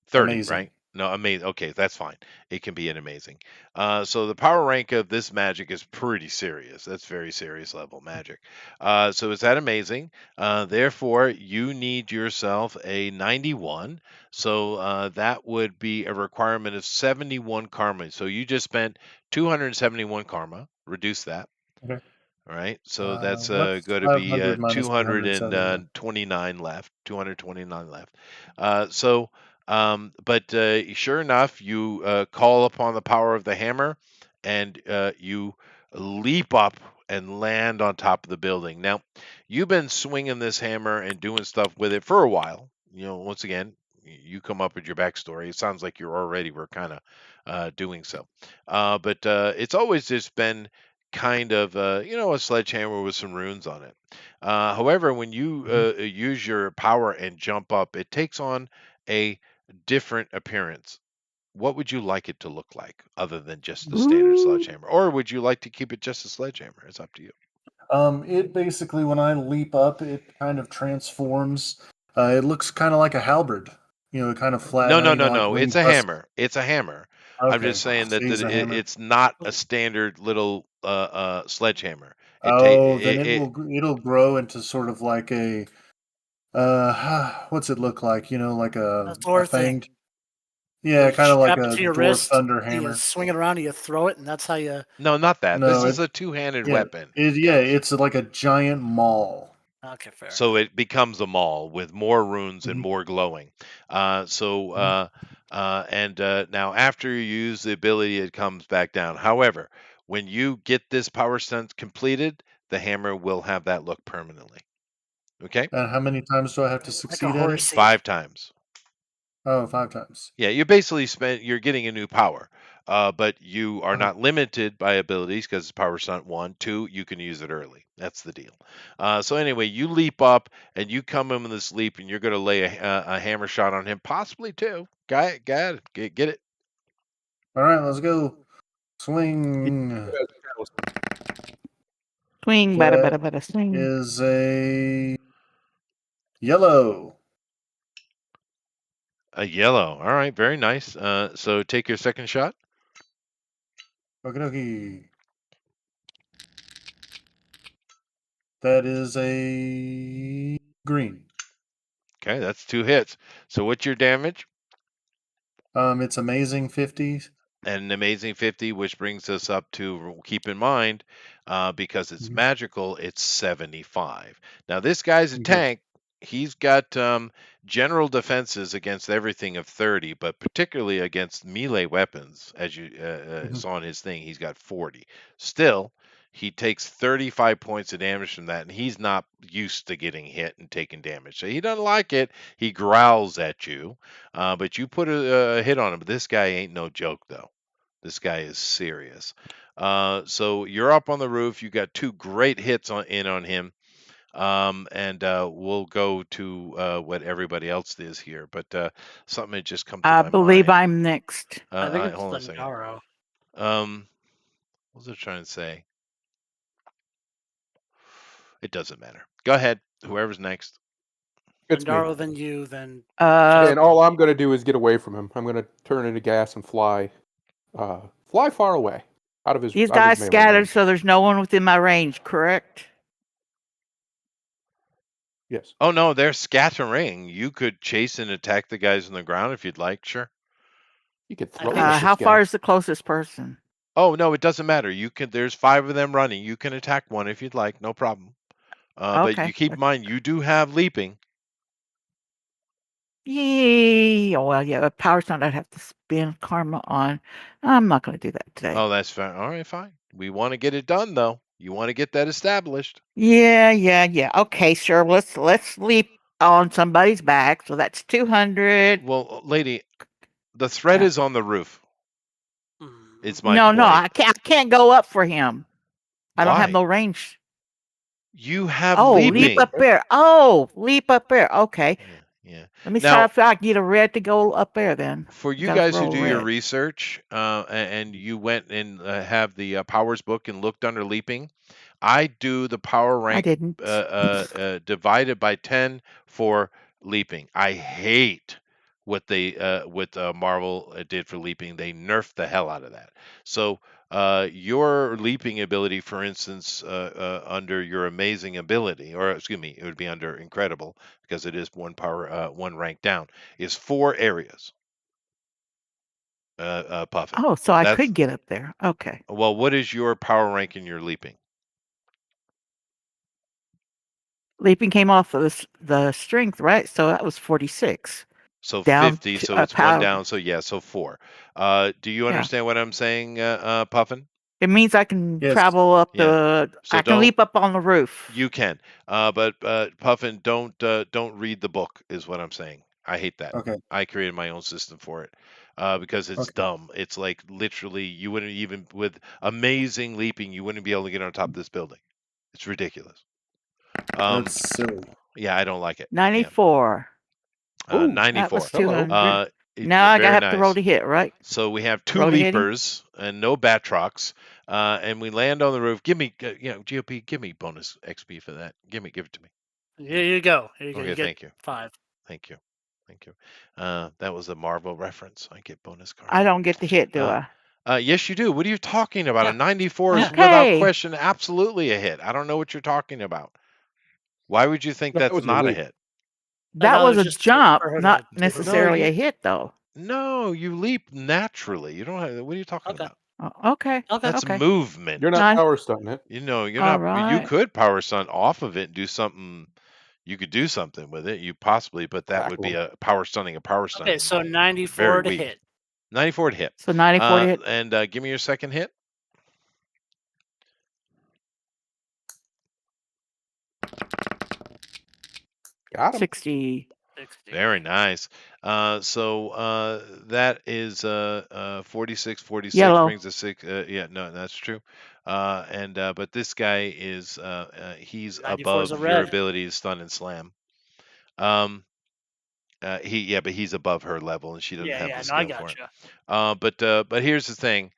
30, amazing. right? No, amazing. Okay, that's fine. It can be an amazing. So the power rank of this magic is pretty serious. That's very serious level magic. So it's that amazing. Therefore, you need yourself a 91. So that would be a requirement of 71 karma. So you just spent 271 karma. Reduce that. Okay. All right. So that's What's going to be 500 minus 271? 229 left. 229 left. But sure enough, you call upon the power of the hammer, and you leap up and land on top of the building. Now, you've been swinging this hammer and doing stuff with it for a while. Once again, you come up with your backstory. It sounds like you already were kind of doing so. But it's always just been kind of, a sledgehammer with some runes on it. However, when you use your power and jump up, it takes on a different appearance. What would you like it to look like other than just the standard Ooh. sledgehammer? Or would you like to keep it just a sledgehammer? It's up to you. It basically, when I leap up, it kind of transforms. It looks kind of like a halberd. Kind of flat. No, no, no, Like no. It's ring a rust. hammer. It's a hammer. I'm Okay, just saying that he's a hammer. it's not a standard little sledgehammer. Oh, then It it'll grow into sort of like a what's it look like? Like A a Thor thing. fanged. Yeah, You kind of like strap it a to your dwarf wrist, thunder and you hammer. swing it around, and you throw it, and that's how you. No, not that. This No, is a two-handed yeah, weapon. it's like a giant maul. Okay, fair. So it becomes a maul with more runes and Mhm. more glowing. Mhm. Now after you use the ability, it comes back down. However, when you get this power stunt completed, the hammer will have that look permanently. Okay, And how many times do I have to Like a succeed at it? horsey. 5 times. Oh, 5 times. Yeah, you basically you're getting a new power, but you are Uh-huh. not limited by abilities because it's power stunt 1. 2, you can use it early. That's the deal. So anyway, you leap up and you come in with this leap, and you're going to lay a hammer shot on him, possibly 2. Got it. Get it. All right, let's go. Swing. Swing, bada, That bada, bada, swing. is a yellow. A yellow. All right, very nice. So take your second shot. Okie dokie. That is a green. Okay, that's 2 hits. So what's your damage? It's amazing 50. And an amazing 50, which brings us up to, keep in mind, because it's Mhm. magical, it's 75. Now this guy's a Okay. tank. He's got general defenses against everything of 30, but particularly against melee weapons, as you Mhm. saw in his thing, he's got 40. Still, he takes 35 points of damage from that, and he's not used to getting hit and taking damage, so he doesn't like it. He growls at you, but you put a hit on him. But this guy ain't no joke, though. This guy is serious. So you're up on the roof. You got 2 great hits on him. And we'll go to what everybody else is here. But something had just come to I my believe mind. I'm next. I think it's Hold on a second. Zendaro. What was I trying to say? It doesn't matter. Go ahead. Whoever's next. It's me. Zendaro, then you, then. And all I'm going to do is get away from him. I'm going to turn into gas and fly far away out of his. These out of guys his melee scattered, range. so there's no one within my range, correct? Yes. Oh no, they're scattering. You could chase and attack the guys on the ground if you'd like. Sure. You could I throw think it. it's How far is the closest person? Oh no, it doesn't matter. You can. There's 5 of them running. You can attack one if you'd like. No problem. But you Okay. keep in mind, you do have leaping. Yee. Oh, well, yeah, a power stunt I'd have to spend karma on. I'm not going to do that today. Oh, that's fine. All right, fine. We want to get it done, though. You want to get that established. Yeah. Okay, sure. Let's leap on somebody's back. So that's 200. Well, lady, the threat Yeah. is on the roof. Hmm. It's my No, point. I can't go up for him. I don't have Why? no range. You have Oh, leaping. leap up there. Oh, leap up there. Okay. Yeah. Let me see Now, if I can get a red to go up there then. for you Gotta guys who roll do your red. research, and you went and have the powers book and looked under leaping, I do the power I rank didn't. divided by 10 for leaping. I hate what Marvel did for leaping. They nerfed the hell out of that. So your leaping ability, for instance, under your amazing ability, or excuse me, it would be under incredible because it is one rank down, is 4 areas. Puffin. Oh, so I That's could get up there. Okay. well. What is your power rank in your leaping? Leaping came off of the strength, right? So that was 46. So Down 50, to so it's 1 power. down, so yeah, so 4. Do you Yeah. understand what I'm saying, Puffin? It means I can Yes. travel up Yeah. the. So I can leap up on the roof. You can, but Puffin, don't read the book, is what I'm saying. I hate that. Okay. I created my own system for it because it's Okay. dumb. It's like literally you wouldn't even with amazing leaping, you wouldn't be able to get on top of this building. It's ridiculous. That's silly. Yeah, I don't like it. 94. Ooh, 94. That was Hello. 200. Now I very have to roll nice. to hit, right? So we have 2 Roll to hitting? leapers and no Batrocs, and we land on the roof. Give me, GOP, give me bonus XP for that. Give it to me. Here you go. Here you go. Okay, You get thank you. 5. Thank you. That was a Marvel reference. I get bonus cards. I don't get to hit, do Uh, I? Yes, you do. What are you talking about? Yeah. A 94 is Yeah. without Okay. question absolutely a hit. I don't know what you're talking about. Why would you think No, that that's was your not a leap. hit? That No, was it's a just jump, for her not to do her necessarily you- a hit, though. No, you leap naturally. You don't have. What are you talking Okay. about? Okay. Okay. That's Okay. movement. You're not Nine. power stunting it. You know, you're All not. You right. could power stunt off of it and do something. You could do something with it. You possibly, but that would be Crackle. a power stunning. Okay, so 94 Very to weak. hit. 94 to hit. So 94 to hit. And give me your second hit. Got him. 60. 60. Very nice. So that is 46. 46 Yellow. brings us 6. Yeah, no, that's true. But this guy is he's 94 is above a your red. ability to stun and slam. But he's above her level, and she doesn't have the No, I skill for it. gotcha. But here's the thing.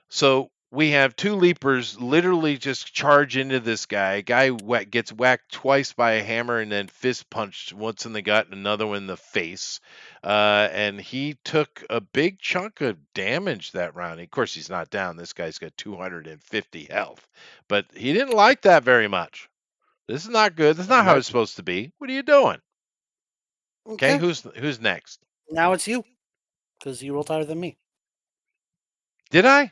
So we have 2 leapers literally just charge into this guy. Guy gets whacked twice by a hammer and then fist punched once in the gut and another one in the face. And he took a big chunk of damage that round. Of course, he's not down. This guy's got 250 health, but he didn't like that very much. This is not good. That's not how it's supposed to be. What are you doing? Okay, who's next? Now it's you, because you rolled higher than me. Did I?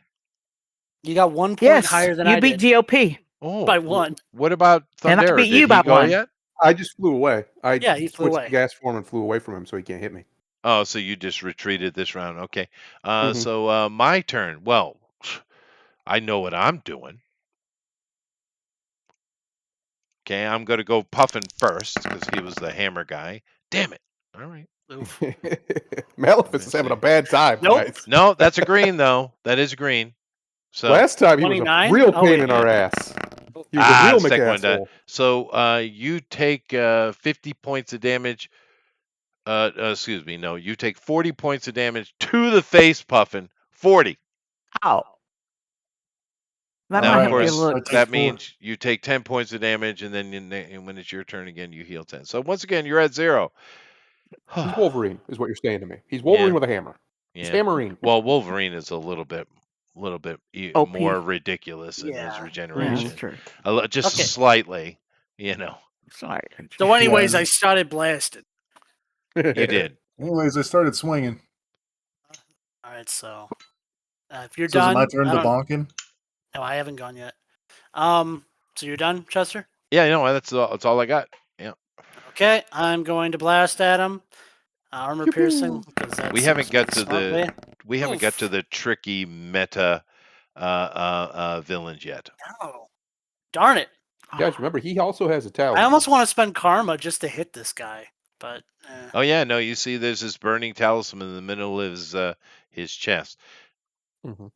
You got 1 point Yes, higher than you I beat did GOP. Oh, by 1. What about And I Thundera? beat Did you he by go 1. yet? I just flew away. Yeah, he flew switched away. to gas form and flew away from him, so he can't hit me. Oh, so you just retreated this round. Okay. Mhm. So my turn. Well, I know what I'm doing. Okay, I'm going to go Puffin first because he was the hammer guy. Damn it. All right. Oof. Maleficent is having a bad time, Nope. guys. No, that's a green, though. That is a green. So Last time he was a 29? real Oh, pain yeah. in our ass. He was a real let's take one down. McAsshole. So you take 50 points of damage. Excuse me. No, you take 40 points of damage to the face, Puffin. 40. Ow. That Now, might of have course, you look. I take that 4. means you take 10 points of damage, and then and when it's your turn again, you heal 10. So once again, you're at 0. He's Wolverine, is what you're saying to me. He's Yeah. Wolverine with a hammer. He's Yeah. hammering. Well, Wolverine is a little bit OP. more ridiculous in his Yeah. Yeah, regeneration. that's true. Just Okay. slightly, you know. Sorry. So, anyways, Yeah. I started blasting. You did. Anyways, I started swinging. All right, so if you're So is it done, my turn I to don't- bonking? No, I haven't gone yet. So you're done, Chester? Yeah, you know, that's all I got. Okay, I'm going to blast at him. Armor Pew, pew. piercing. Because that We haven't seems got the to smart way. we haven't got to Oof. the tricky meta villains yet. Oh, darn it. Guys, remember, he also has a I talisman. almost want to spend karma just to hit this guy, but Oh yeah, no, you see there's this burning talisman in the middle of his chest. Mhm.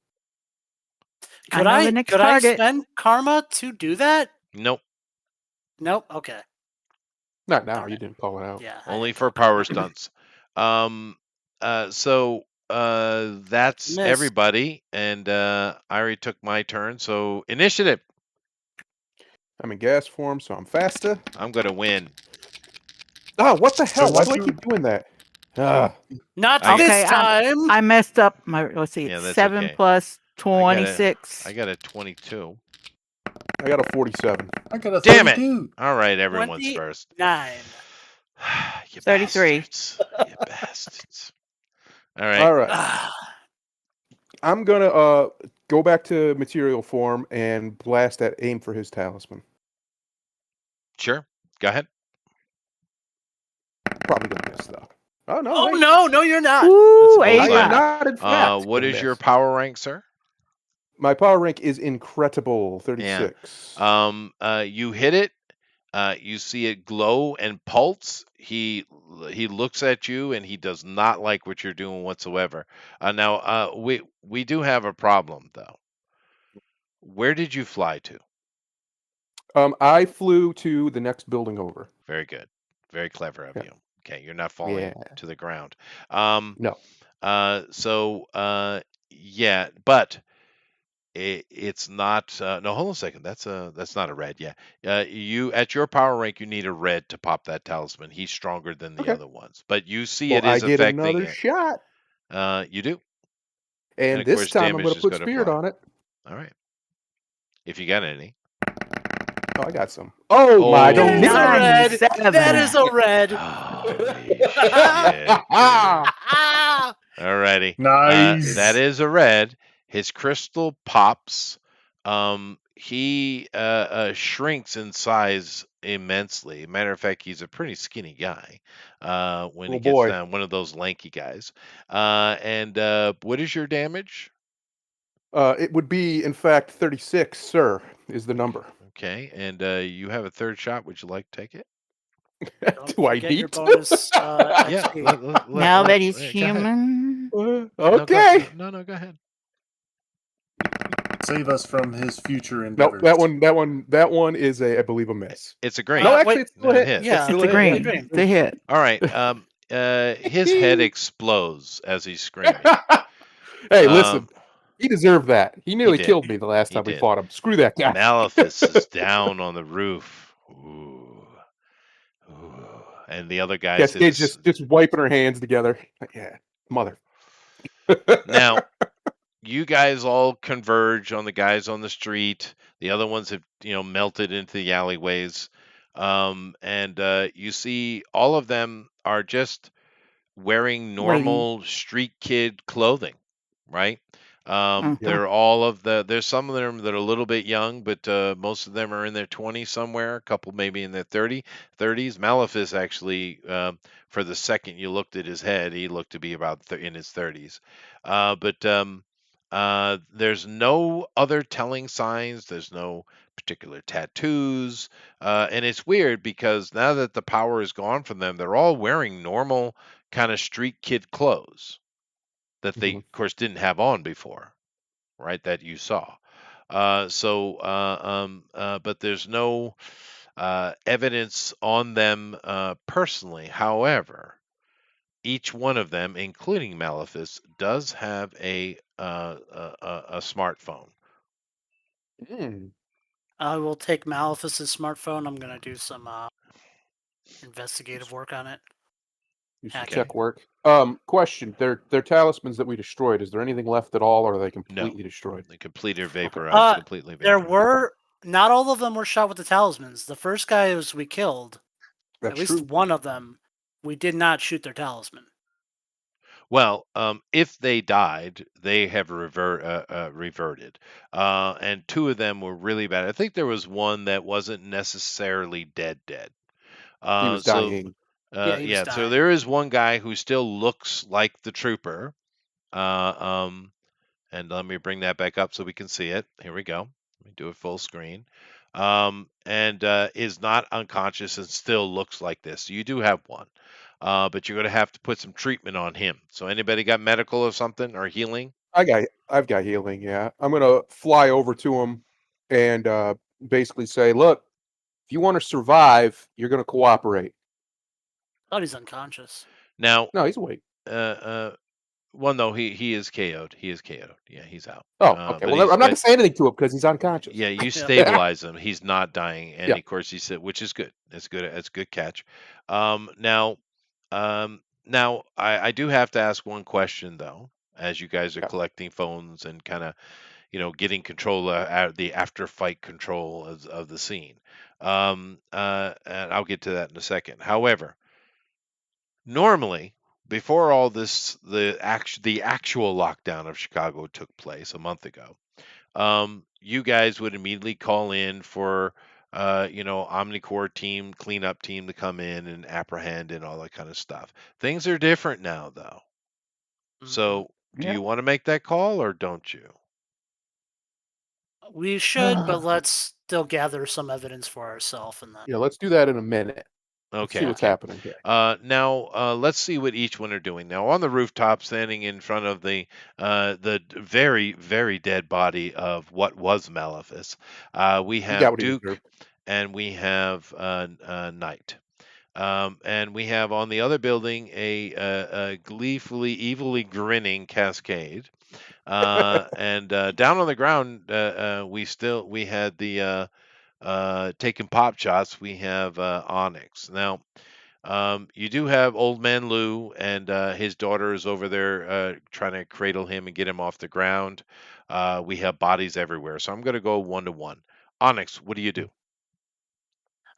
could know I the next could I target. spend karma to do that? Nope. Nope. Okay. Not now. Darn You it. didn't call it out. Yeah. I Only didn't for call power karma. stunts. So that's Missed. everybody, and I already took my turn. So initiative. I'm in gas form, so I'm faster. I'm gonna win. Oh, what the hell? Why once do I you- keep doing that? Ah, Not I- this Okay, time. I messed up my. Let's see. Yeah, It's that's 7 okay. plus 26. I got a 22. I got a 47. I got a Damn it. 32. All right, everyone's 20. first. 9. You 33. bastards. You bastards. All right. All right. Ah, I'm going to go back to material form and blast at aim for his talisman. Sure. Go ahead. Probably going to miss, though. Oh, no. oh wait. no, you're not. Ooh, That's a I bullseye. am 85. not, in fact. What gonna is your miss. power rank, sir? My power rank is incredible, Yeah. 36. You hit it. You see it glow and pulse. He looks at you and he does not like what you're doing whatsoever. Now, we do have a problem though. Where did you fly to? I flew to the next building over. Very good. Very clever of Yeah. you. Okay, you're not falling Yeah. to the ground. Um, No. so yeah, but it's not. No, hold on a second. That's not a red. Yeah, you at your power rank, you need a red to pop that talisman. He's stronger than the Okay. other ones, but you see Well, it I is get affecting another it. shot, You do, and and of this course, time I'm damage going to is put going to spirit apply. on it. All right, if you got any. Oh, I got some. Oh my! I don't Oh, need That is a red. That 97. is a red. holy shit, dude. Alrighty. That Nice. is a red. His crystal pops. He shrinks in size immensely. Matter of fact, he's a pretty skinny guy. When he Oh gets boy. down, one of those lanky guys. And what is your damage? It would be, in fact, 36, sir, is the Okay. number. Okay. And you have a third shot. Would you like to take it? Don't Do I forget your need to? bonus Yeah. XP. Now that he's Go ahead. human. No, Okay. go ahead. Save us from his future Nope. endeavors. That one is I believe, a miss. It's a green. No, Wait. actually, it's still No, a it hit. hits. It's Yeah, still It's a a it's hit. a green. green. It's a hit. All right. His head explodes as he's screaming. Hey, Um, listen. He deserved that. He nearly did. killed me the last He time we did. fought him. Screw that guy. Maleficus is down on the roof. Ooh. Ooh. And the other guys hit Cascade's us. just wiping her hands together. Yeah, mother. Now, you guys all converge on the guys on the street. The other ones have, melted into the alleyways. And you see all of them are just wearing Waiting. normal street kid clothing, right? Uh-huh. There's some of them that are a little bit young, but most of them are in their 20s somewhere, a couple maybe in their 30s. Maleficus actually, for the second you looked at his head, he looked to be about in his 30s. But there's no other telling signs. There's no particular tattoos. And it's weird because now that the power is gone from them, they're all wearing normal kind of street kid clothes that they, of course, didn't have on before, right? That you saw. But there's no evidence on them personally. However, each one of them, including Maleficus, does have a smartphone. Mm. I will take Maleficus' smartphone. I'm gonna do some investigative work on it. Do some Okay. check work. Question: They're talismans that we destroyed. Is there anything left at all, or are they completely destroyed? They completely vaporized, completely There vaporized. were not all of them were shot with the talismans. The first guys we killed, That's at least true. one of them, we did not shoot their talisman. Well, if they died, they have reverted, and two of them were really bad. I think there was one that wasn't necessarily dead. He was So, dying. Yeah, he was yeah. So dying. there is one guy who still looks like the trooper. And let me bring that back up so we can see it. Here we go. Let me do it full screen. And is not unconscious and still looks like this. So you do have one. But you're going to have to put some treatment on him. So anybody got medical or something or healing? I've got healing. Yeah, I'm gonna fly over to him and basically say, "Look, if you want to survive, you're gonna cooperate." Thought he's unconscious. Now, No, he's awake. well, no, he is KO'd. He is KO'd. Yeah, he's out. Oh, okay. But Well, I'm not gonna say anything to him because he's unconscious. yeah, you Yeah. stabilize him. He's not dying, and Yeah. of course he said, which is good. That's good. That's a good catch. Now, I do have to ask one question though, as you guys are Yeah. collecting phones and kind of getting control of the after fight control of the scene. And I'll get to that in a second. However, normally before all this, the actual lockdown of Chicago took place a month ago. You guys would immediately call in for Omnicore team, cleanup team to come in and apprehend and all that kind of stuff. Things are different now, though. Mhm. So, do Yeah. you want to make that call or don't you? We should, but let's still gather some evidence for ourselves and then. Yeah, let's do that in a minute. Let's see Okay, what's okay. happening here. Now let's see what each one are doing. Now on the rooftop, standing in front of the very very dead body of what was Maleficus, we He got have what he Duke deserved. and we have Knight. And we have on the other building a gleefully, evilly grinning Cascade. And down on the ground, we had the taking pop shots. We have Onyx. Now, you do have Old Man Lou, and his daughter is over there trying to cradle him and get him off the ground. We have bodies everywhere, so I'm going to go 1-to-1. Onyx, what do you do?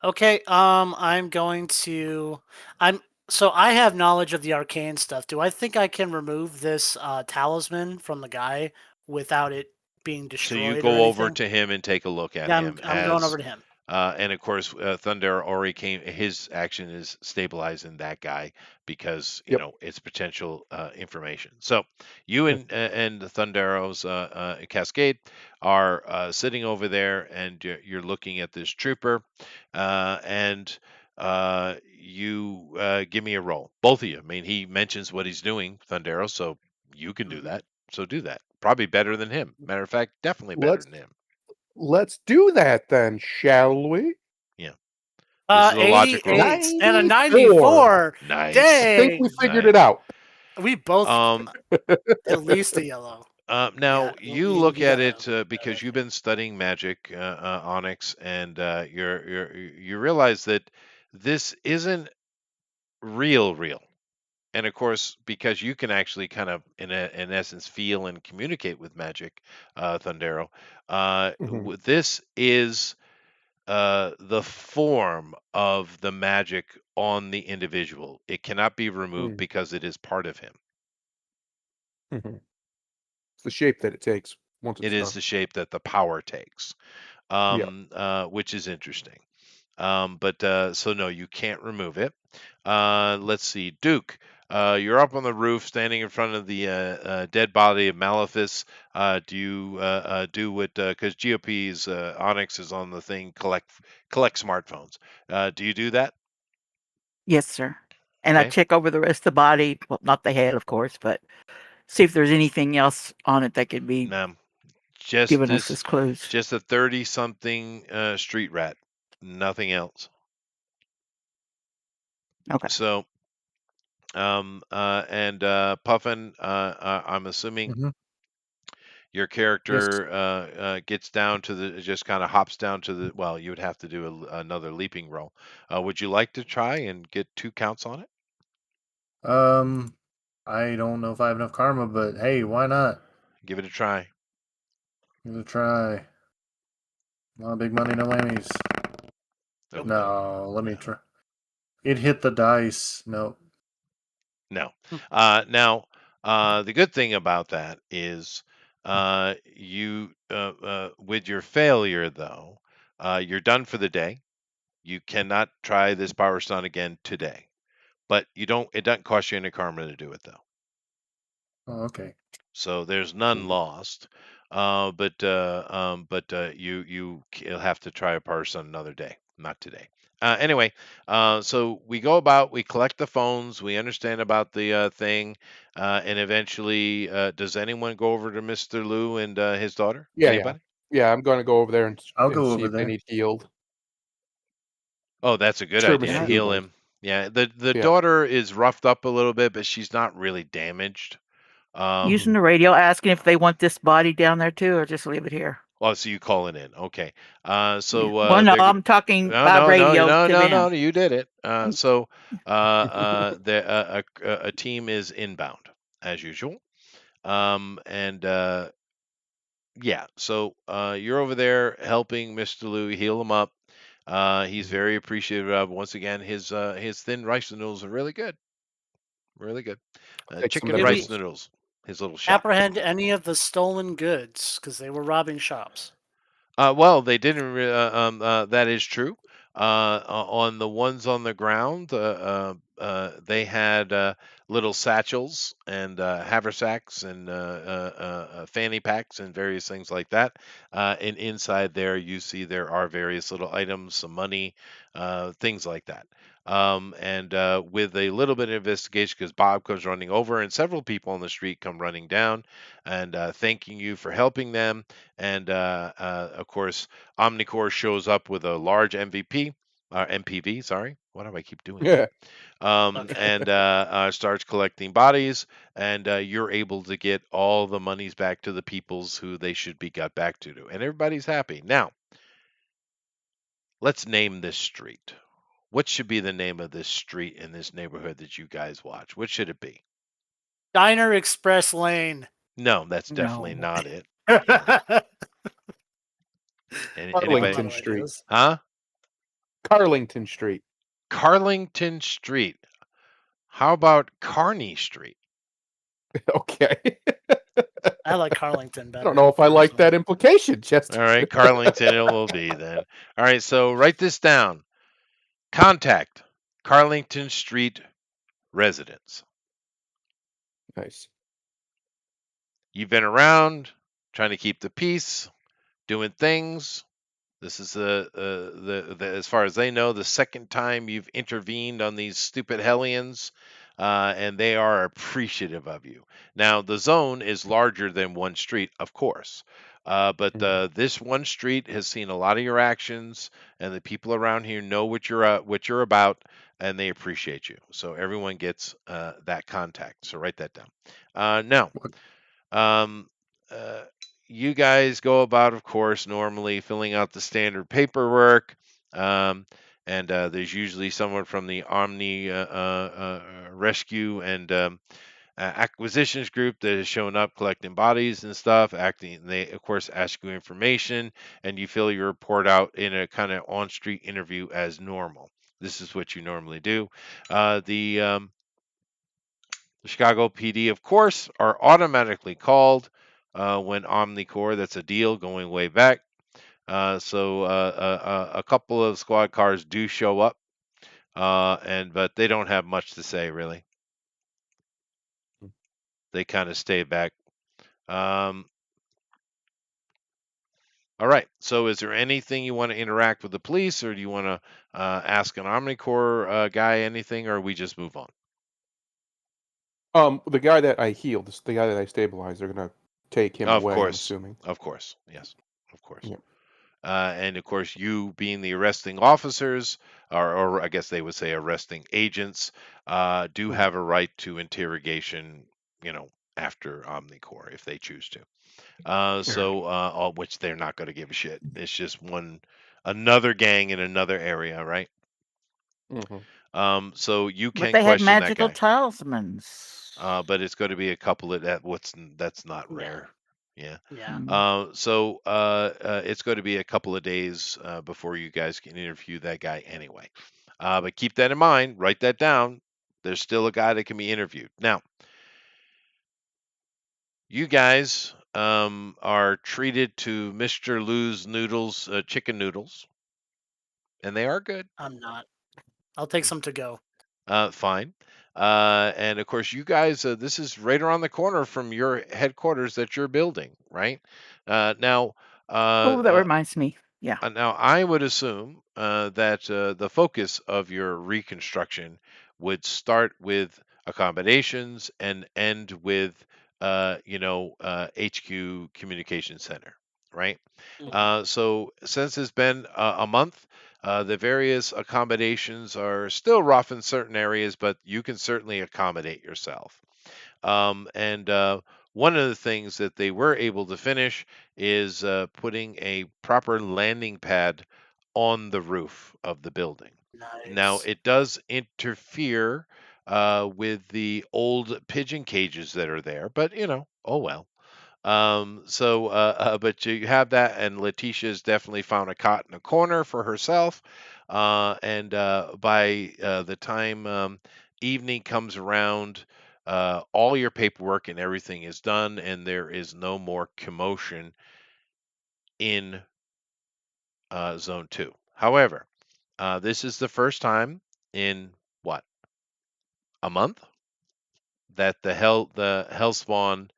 Okay, I'm going to. I'm so I have knowledge of the arcane stuff. Do I think I can remove this talisman from the guy without it being So you destroyed or go over anything? to him and take a look at Yeah, him I'm going over as, to him. and of course, Thunder already came. His action is stabilizing that guy because Yep. it's potential information. So you Yeah. and the Thundero's Cascade are sitting over there, and you're looking at this trooper, and you give me a roll, both of you. I mean, he mentions what he's doing, Thundero, so you can do Mhm. that. So do that. Probably better than him. Matter of fact, definitely better Let's than him. let's do that then, shall we? Yeah. This is a logic roll. 88 and a 94. 94. Nice. I think we Dang, figured Nice. it out. we both Um, at least a yellow. Yeah, now you look you at gotta. it because you've been studying magic, Onyx, and you realize that this isn't real. And of course, because you can actually kind of, in essence, feel and communicate with magic, Thundero, Mhm. this is the form of the magic on the individual. It cannot be removed Mm. because it is part of him. Mhm. It's the shape that it takes once It it's is done. the shape that the power takes, Yeah. which is interesting. But so no, you can't remove it. Let's see, Duke. You're up on the roof, standing in front of the dead body of Maleficus. Do you do what? Because GOP's Onyx is on the thing. Collect smartphones. Do you do that? Yes, sir. And I Okay. check over the rest of the body. Well, not the head, of course, but see if there's anything else on it that could be No, just giving us this, as clues. just a 30-something street rat. Nothing else. Okay. So, and Puffin, I'm assuming Mhm. your Yes. character gets down to just kind of hops down to well, you would have to do another leaping roll. Would you like to try and get 2 counts on it? Um, I don't know if I have enough karma, but hey, why not? Give it a try. Give it a try. Not big money, no whammies. Nope, nope, No, let me no, try. It hit the dice. No. no. Hmm. Now, the good thing about that is you, with your failure, though, you're done for the day. You cannot try this power stun again today. But you don't. It doesn't cost you any karma to do it, though. Oh, okay. So there's none Cool. lost. But you'll have to try a person another day, not today. Anyway, so we go about, we collect the phones, we understand about the thing, and eventually, does anyone go over to Mr. Lou and his daughter? Yeah, yeah. Anybody? Yeah, I'm gonna go over there I'll and go see over if they there. need healed. Oh, that's a good Sure, idea. Mr. Yeah. Lou Heal knows. him. Yeah, the Yeah. daughter is roughed up a little bit, but she's not really damaged. Using Um, the radio, asking if they want this body down there too, or just leave it here. oh, so you calling in? Okay. Yeah. So Well, no, they're I'm talking no, by no, no, radio no, to no, them. no. You did it. Mm. So a team is inbound as usual. And yeah, so you're over there helping Mr. Lou heal him up. He's very appreciative of, once again, his thin rice noodles are really good, really good. Take some of Chicken them Did we rice noodles. noodles, his little shop. apprehend any of the stolen goods because they were robbing shops? Well, they didn't. That is true. On the ones on the ground, they had little satchels and haversacks and fanny packs and various things like that. And inside there, you see there are various little items, some money, things like that. And with a little bit of investigation, because Bob comes running over, and several people on the street come running down and thanking you for helping them. And of course, Omnicore shows up with a large MVP, MPV. Sorry, why do I keep doing that? Yeah. Okay. And starts collecting bodies, and you're able to get all the monies back to the peoples who they should be got back to, and everybody's happy. Now, let's name this street. What should be the name of this street in this neighborhood that you guys watch? What should it be? Diner Express Lane. No, that's definitely No. not it. I Any, don't know anybody? Arlington what it Street. is. Huh? Carlington Street. Carlington Street. How about Carney Street? Okay. I like Carlington I better. don't know if I like personally. that implication, Chester. All right, Carlington it will be then. All right, so write this down. Contact Carlington Street residents. Nice. You've been around trying to keep the peace, doing things. This is the as far as they know, the second time you've intervened on these stupid hellions, and they are appreciative of you. Now, the zone is larger than one street, of course, but Mhm. this one street has seen a lot of your actions, and the people around here know what you're about, and they appreciate you. So everyone gets that contact. So write that down. Now. What- Um, uh, you guys go about, of course, normally filling out the standard paperwork. Um, and there's usually someone from the Omni Rescue and Acquisitions group that is showing up, collecting bodies and stuff. Acting, they of course ask you information, and you fill your report out in a kind of on-street interview as normal. This is what you normally do. The Chicago PD, of course, are automatically called when Omnicore. That's a deal going way back. A couple of squad cars do show up, and but they don't have much to say really. They kind of stay back. Um, all right. So, is there anything you want to interact with the police, or do you want to ask an Omnicore guy anything, or we just move on? The guy that I healed, the guy that I stabilized, they're gonna take him Of away, I'm course, assuming. of course, yes, of course. Yeah. And of course, you being the arresting officers, or I guess they would say arresting agents, do Mhm. have a right to interrogation, after Omnicore if they choose to. All which they're not going to give a shit. It's just another gang in another area, right? Mhm. So you But can they had question that magical guy, talismans. but it's going to be a couple of that's not Yeah. rare. Yeah. Yeah. It's going to be a couple of days before you guys can interview that guy anyway. But keep that in mind. Write that down. There's still a guy that can be interviewed. Now, you guys are treated to Mr. Lou's noodles, chicken noodles, and they are good. I'm not. I'll take some to go. Fine. And of course, you guys, this is right around the corner from your headquarters that you're building, right? Now, Oh, that uh, reminds me. Yeah. Now, I would assume that the focus of your reconstruction would start with accommodations and end with, HQ Communication Center, right? Mhm. So, since it's been a month, the various accommodations are still rough in certain areas, but you can certainly accommodate yourself. And One of the things that they were able to finish is putting a proper landing pad on the roof of the building. Now, Nice. it does interfere with the old pigeon cages that are there, but oh well. But you have that, and Letitia's definitely found a cot in a corner for herself. And By the time evening comes around, all your paperwork and everything is done, and there is no more commotion in Zone 2. However, this is the first time in what? a month that the hellspawn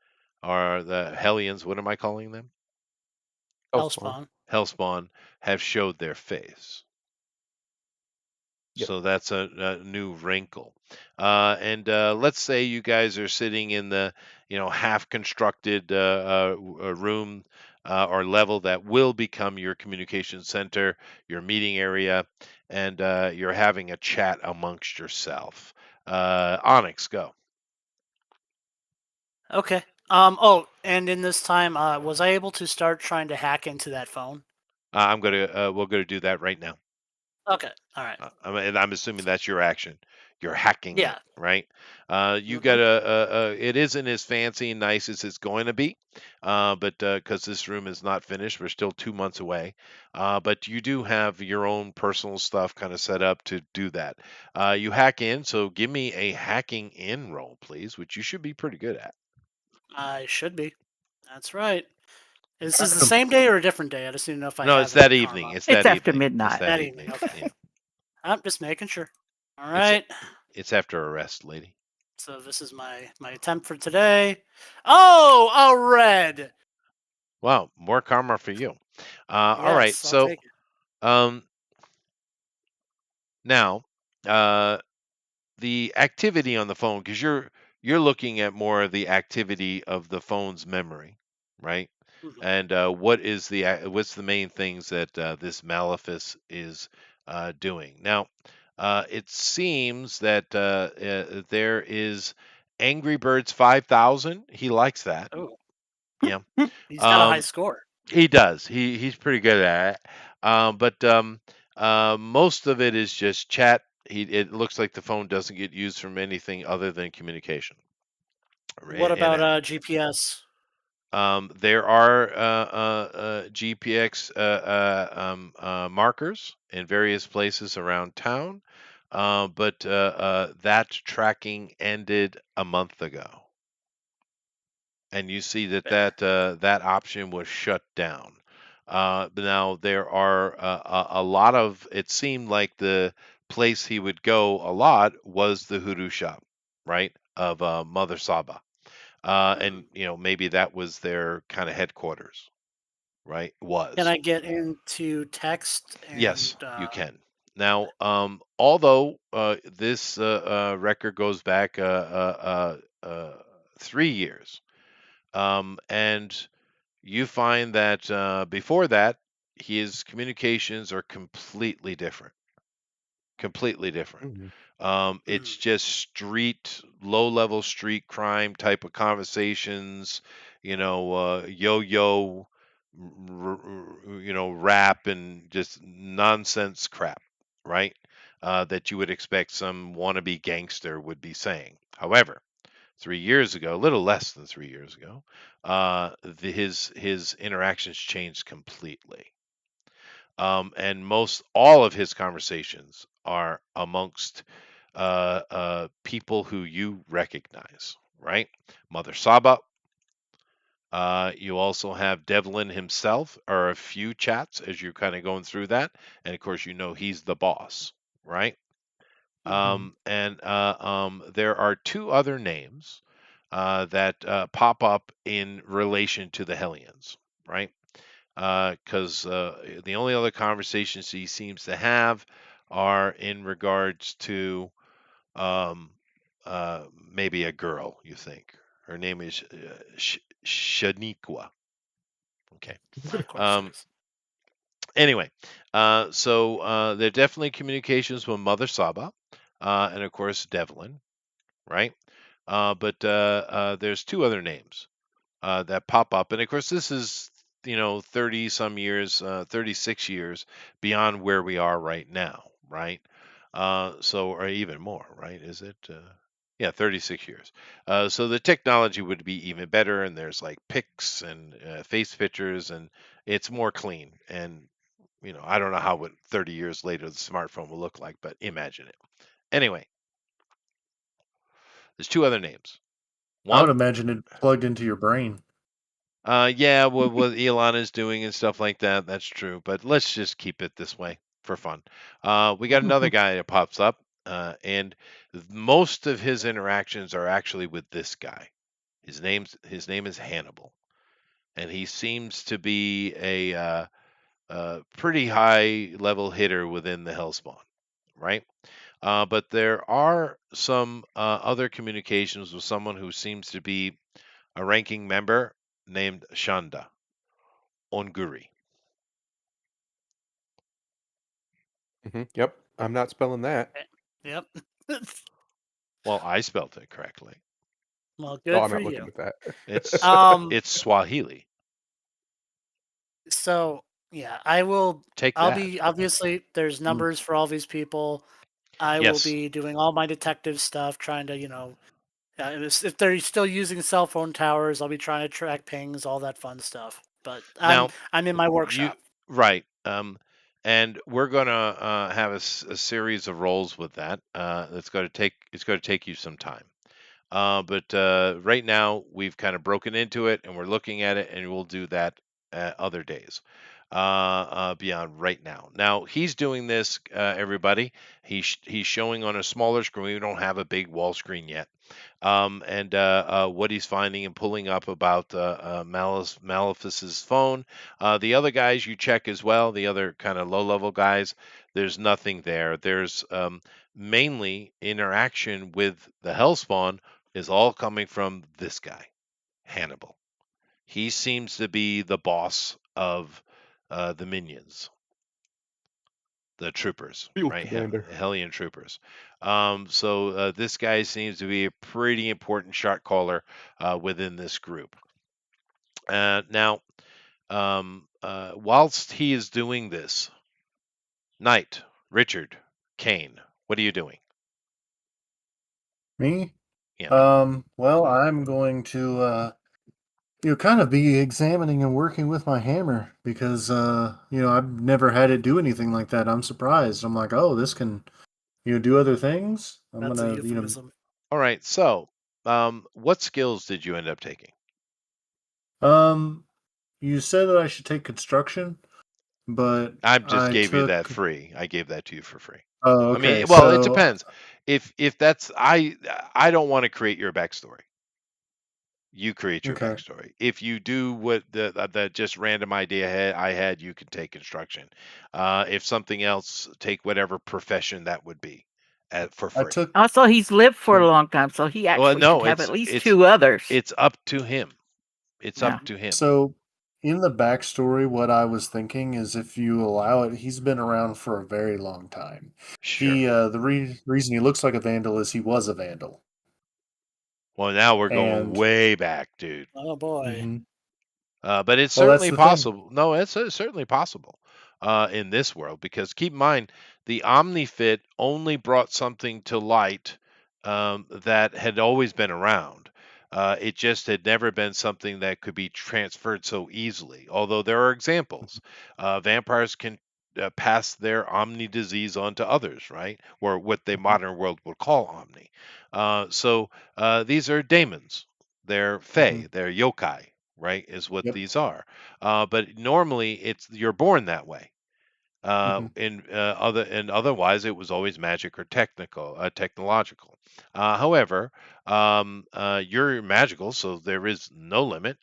or the hellions, what am I calling them? Hellspawn. Hellspawn. Hellspawn have showed their face. Yep. So that's a new wrinkle. And let's say you guys are sitting in the, half constructed room or level that will become your communication center, your meeting area, and you're having a chat amongst yourself. Onyx, go. Okay. Oh, and in this time, was I able to start trying to hack into that phone? We're gonna do that right now. Okay. All right. And I'm assuming that's your action. You're hacking Yeah. it, right? You Mm-hmm. got it isn't as fancy and nice as it's going to be, but because this room is not finished, we're still 2 months away. But you do have your own personal stuff kind of set up to do that. You hack in, so give me a hacking in roll, please, which you should be pretty good at. I should be. That's right. This is the Um, same day or a different day? I just need to know if I No, have it's that any evening. karma. It's It's that after evening. It's midnight. that That evening. evening. Okay. Yeah. I'm just making sure. All It's right. it's after arrest, lady. So this is my attempt for today. Oh, a red. Wow, more karma for you. All right. Yes, I'll So take it. um now the activity on the phone, because you're looking at more of the activity of the phone's memory, right? Mhm. And what's the main things that this malefice is doing now? It seems that there is Angry Birds 5000. He likes that. Oh, Yeah. he's got a high um score. he does. He's pretty good at it. But most of it is just chat. It looks like the phone doesn't get used from anything other than communication. What And about GPS? there are GPX markers in various places around town, but that tracking ended a month ago, and you see that Fair. that option was shut down. But now there are a lot of. It seemed like the place he would go a lot was the hoodoo shop, right? Of Mother Saba, Mhm. and maybe that was their kind of headquarters, right? Can Was. I get into text and Yes, you can. Now, although this record goes back 3 years, and you find that before that, his communications are completely different. Mhm. It's Mhm. just low-level street crime type of conversations, yo-yo, rap and just nonsense crap, right? That you would expect some wannabe gangster would be saying. However, 3 years ago, a little less than 3 years ago, his interactions changed completely. And most all of his conversations are amongst people who you recognize, right? Mother Saba. You also have Devlin himself, or a few chats as you're kind of going through that, and of course he's the boss, right? Mhm. And there are two other names that pop up in relation to the Hellions, right? Because the only other conversations he seems to have are in regards to um, maybe a girl, you think. Her name is Shaniqua. Okay. Of course it Um, is. anyway, so there are definitely communications with Mother Saba, and of course Devlin, right? But there's two other names that pop up, and of course this is 30 some years, 36 years beyond where we are right now, right? So or even more, right? Is it? Yeah, 36 years. So the technology would be even better, and there's like pics and face pictures, and it's more clean. And I don't know how 30 years later the smartphone will look like, but imagine it. Anyway, there's two other names. I would One, imagine it plugged into your brain. yeah, what Elon is doing and stuff like that, that's true. But let's just keep it this way for fun. We got another guy that pops up. and most of his interactions are actually with this guy. His name is Hannibal, and he seems to be a pretty high level hitter within the Hellspawn, right? But there are some other communications with someone who seems to be a ranking member named Shanda Onguri. Yep. I'm not spelling that. Yep. Well, I spelled it correctly. Well, Oh, good I'm for not looking you. at that. It's Um. it's Swahili. So yeah, I will. Take I'll that. be obviously. There's numbers for all these people. I will Yes. be doing all my detective stuff, trying to if they're still using cell phone towers, I'll be trying to track pings, all that fun stuff. But Now I'm in my you workshop. right. And we're gonna have a series of roles with that. It's going to take you some time. But right now, we've kind of broken into it and we're looking at it, and we'll do that other days beyond right now. Now, he's doing this, everybody. He's showing on a smaller screen. We don't have a big wall screen yet. And what he's finding and pulling up about Malefic's phone. The other guys you check as well, the other kind of low level guys, there's nothing there. There's mainly interaction with the Hellspawn is all coming from this guy, Hannibal. He seems to be the boss of the minions, the troopers, Field right? commander. Hellion troopers. So this guy seems to be a pretty important shot caller within this group. Now, whilst he is doing this, Knight, Richard, Kane, what are you doing? Me? Yeah. Well, I'm going to kind of be examining and working with my hammer because I've never had it do anything like that. I'm surprised. I'm like, oh, this can do other things. I'm That's a gonna euphemism. All right. So, what skills did you end up taking? um you said that I should take construction, but I just I gave you that took. free. I gave that to you for free. Oh, I mean, okay. well, it So depends. If that's I don't want to create your backstory. You create your okay, backstory. If you do what the just random idea I had, you can take construction. If something else, take whatever profession that would be for I free. took. Also, he's lived for a long time, so he Well, actually should no, have at least two others. it's up to him. It's up Yeah. to him. So, in the backstory, what I was thinking is if you allow it, he's been around for a very long time. Sure. Reason he looks like a vandal is he was a vandal. Well, now we're going And way back, dude. Oh boy. mhm. But it's Well, that's certainly the thing. possible. No, it's certainly possible in this world because keep in mind the OmniFit only brought something to light that had always been around. It just had never been something that could be transferred so easily. Although there are examples, vampires can pass their omni disease on to others, right? Or what the Mhm, modern world would call omni. So these are daemons. They're mhm, fae. They're yokai, right? Is what yep. these are. But normally, it's you're born that way. Mhm, And otherwise, it was always magic or technological. However, you're magical, so there is no limit.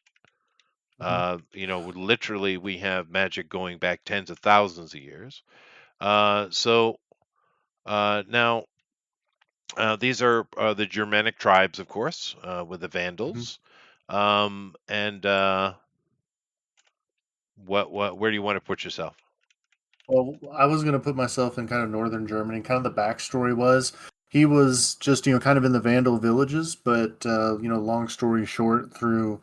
mhm. Literally, we have magic going back tens of thousands of years. Now, these are the Germanic tribes, of course, with the Mhm. Vandals. And where do you want to put yourself? Well, I was going to put myself in kind of northern Germany. Kind of the backstory was he was just kind of in the Vandal villages, but long story short, through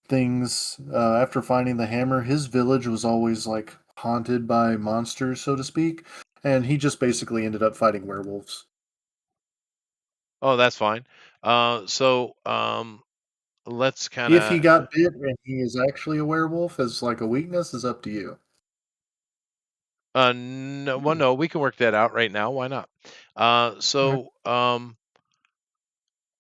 things after finding the hammer, his village was always like haunted by monsters, so to speak, and he just basically ended up fighting werewolves. Oh, that's fine. So let's kind If he of got bit and he is actually a werewolf as like a weakness is up to you. no, well, Hmm. no, we can work that out right now. Why not? Uh, Okay. so um,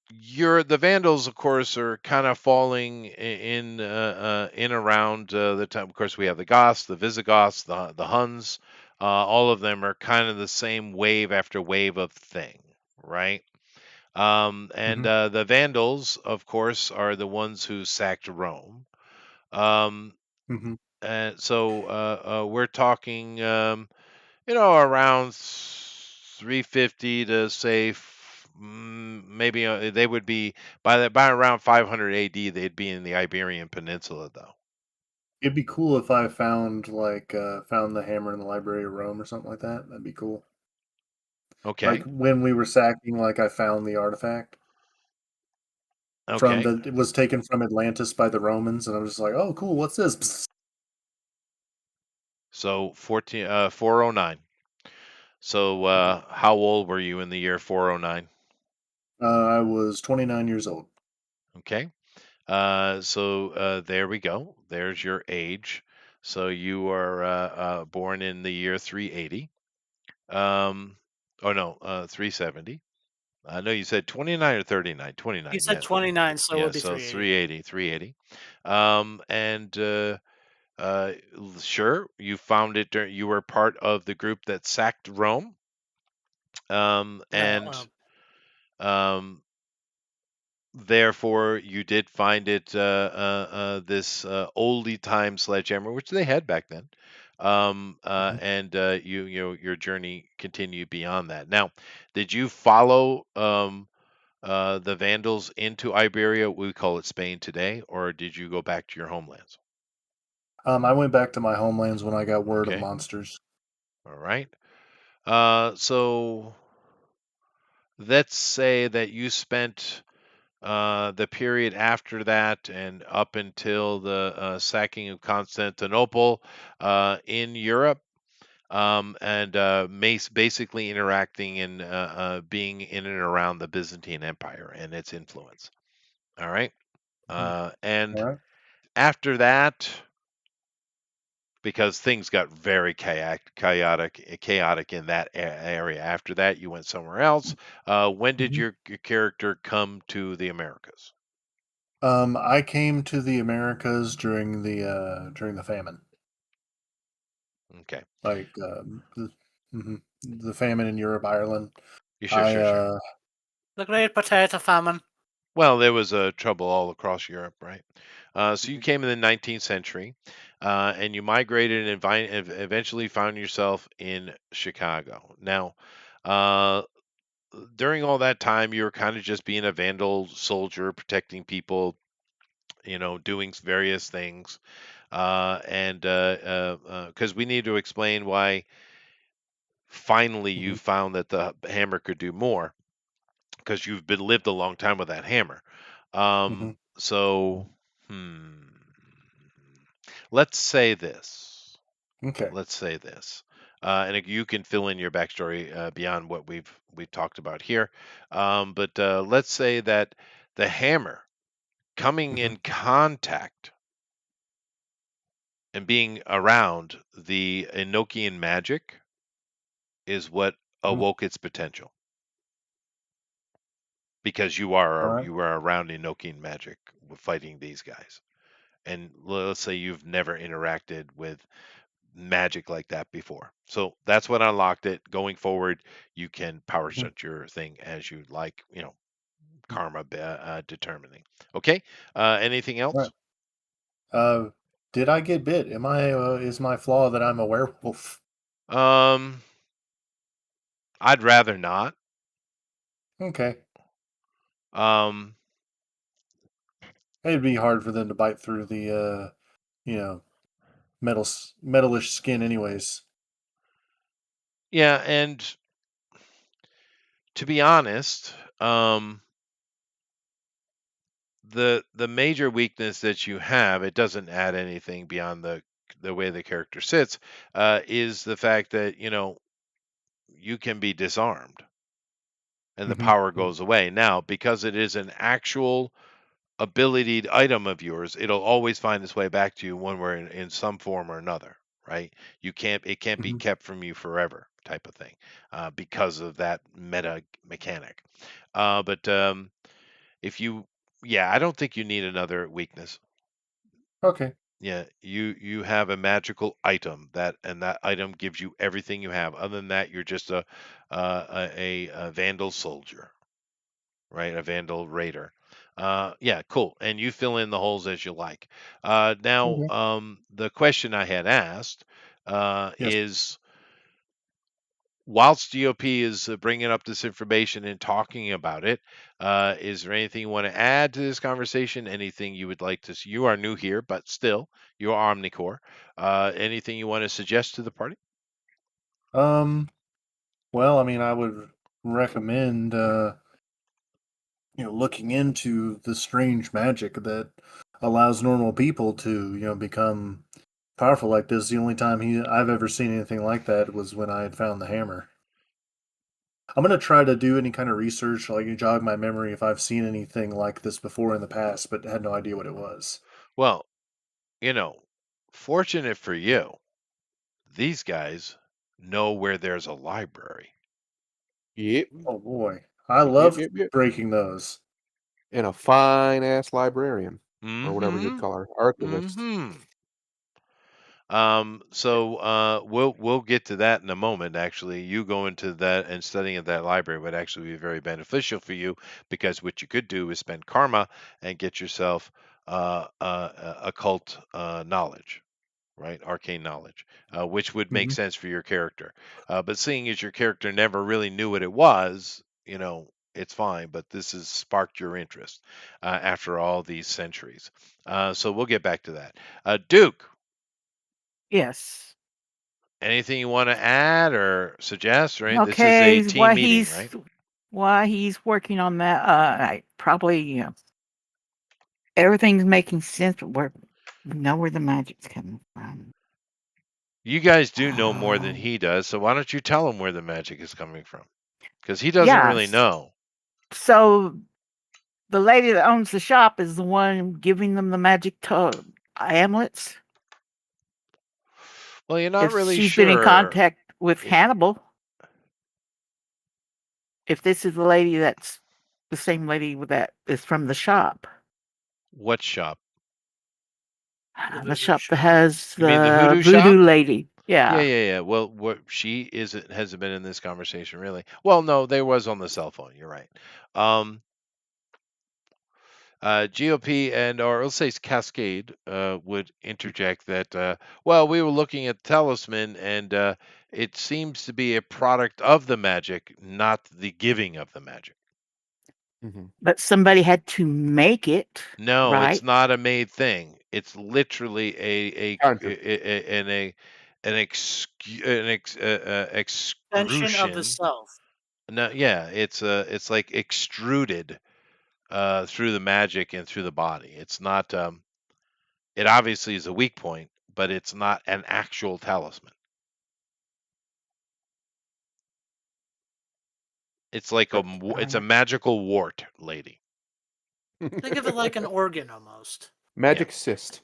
the Vandals, of course, are kind of falling in around the time. Of course, we have the Goths, the Visigoths, the Huns. all of them are kind of the same wave after wave of thing, right? And Hmm. the Vandals, of course, are the ones who sacked Rome. Um, Hmm. and so we're talking, around 350 to say maybe they would be by around 500 AD. They'd be in the Iberian Peninsula, though. It'd be cool if I found found the hammer in the Library of Rome or something like that. That'd be cool. Like Okay, when we were sacking, like I found the artifact from okay. the it was taken from Atlantis by the Romans, and I was just like, oh, cool. What's this? Psst. So 409. So Okay. how old were you in the year 409? I was 29 years old. Okay. So there we go. There's your age. So you are born in the year 380. Um, oh no, 370. I know you said 29 or 39. You 29. said Yeah. 29, so it Yeah. would be So 380. 380. 380. And uh, sure, you found it during, you were part of the group that sacked Rome. No, And um, therefore, you did find it this oldie time sledgehammer, which they had back then. Mhm. And your journey continued beyond that. Now, did you follow the Vandals into Iberia? We call it Spain today, or did you go back to your homelands? I went back to my homelands when I got word of Okay, monsters. all right. So let's say that you spent the period after that and up until the sacking of Constantinople in Europe, and basically interacting and being in and around the Byzantine Empire and its influence. All right. Mhm. All And right. after that, because things got very chaotic in that area. After that, you went somewhere else. When did Mhm. your character come to the Americas? I came to the Americas during the famine, Okay. like the famine in Europe, Ireland. Sure, I sure, sure. the Great Potato Famine. Well, there was trouble all across Europe, right? So you Mhm. came in the 19th century, and you migrated and eventually found yourself in Chicago. Now, uh, during all that time, you were kind of just being a vandal soldier, protecting people, doing various things, and because we need to explain why finally you Mhm. found that the hammer could do more, because you've been lived a long time with that hammer. Mhm. So, hmm, let's say this. Okay. Let's say this, and you can fill in your backstory beyond what we've talked about here. But let's say that the hammer coming Mhm. in contact and being around the Enochian magic is what Mhm. awoke its potential, because All right. you are around Enochian magic fighting these guys. And let's say you've never interacted with magic like that before. So that's what unlocked it. Going forward, you can power Mhm. set your thing as you like, Mhm. karma determining. Okay. Anything All else? right. Uh, did I get bit? Am I? Is my flaw that I'm a werewolf? Um, I'd rather not. Okay. Um, It'd be hard for them to bite through the you know, metalish skin, anyways. yeah, and to be honest, the major weakness that you have, it doesn't add anything beyond the way the character sits, is the fact that you can be disarmed and the Mhm. power Mhm. goes away. Now, because it is an actual ability item of yours, it'll always find its way back to you one way in some form or another, right? It can't be Mhm. kept from you forever, type of thing, because of that meta mechanic. But if you, yeah, I don't think you need another weakness. Okay. Yeah, you have a magical item and that item gives you everything you have. Other than that, you're just a vandal soldier, right? A vandal raider. Yeah, cool. And you fill in the holes as you like. Now, Okay. the question I had asked Yes. is, whilst GOP is bringing up this information and talking about it, is there anything you want to add to this conversation? Anything you would like to see? You are new here, but still, you are Omnicore. Anything you want to suggest to the party? Well, I mean, I would recommend looking into the strange magic that allows normal people to, become powerful like this. The only time I've ever seen anything like that was when I had found the hammer. I'm gonna try to do any kind of research, like jog my memory if I've seen anything like this before in the past, but had no idea what it was. Well, fortunate for you, these guys know where there's a library. Yep. Oh boy, I Yep. love Yep. Yep. breaking those. And a fine ass librarian, or whatever you'd Mm-hmm. call her, archivist. Mm-hmm. So we'll get to that in a moment. Actually, you go into that and studying at that library would actually be very beneficial for you, because what you could do is spend karma and get yourself occult knowledge, right? Arcane knowledge, which would make Mhm. sense for your character. But seeing as your character never really knew what it was, it's fine. But this has sparked your interest after all these centuries. So we'll get back to that. Duke. Yes. Anything you want to add or suggest or anything? This is a Okay. team meeting, right? While he's working on that, I probably everything's making sense, but we know where the magic's coming from. You guys do know more than Um, he does, so why don't you tell him where the magic is coming from? Because he doesn't yeah. really know. So the lady that owns the shop is the one giving them the magic amulets. Well, you're not If really she's been in sure. contact with It, Hannibal, if this is the lady that's the same lady that is from the shop, what shop? The the voodoo shop that shop. has You mean the the hoodoo shop? voodoo lady. Yeah, Yeah. yeah, yeah. Well, what she isn't hasn't been in this conversation really. Well, no, there was on the cell phone. You're right. Um, GOP and or let's say Cascade would interject that. Well, we were looking at Talisman, and it seems to be a product of the magic, not the giving of the magic. Mhm. But somebody had to make it, No, it's right? not a made thing. It's literally Conjure. an Extension of the excrucian. self. No, yeah, it's like extruded through the magic and through the body. It's not. It obviously is a weak point, but it's not an actual talisman. It's like Right. it's a magical wart, lady. Think of it like an organ almost. Yeah, Magic cyst.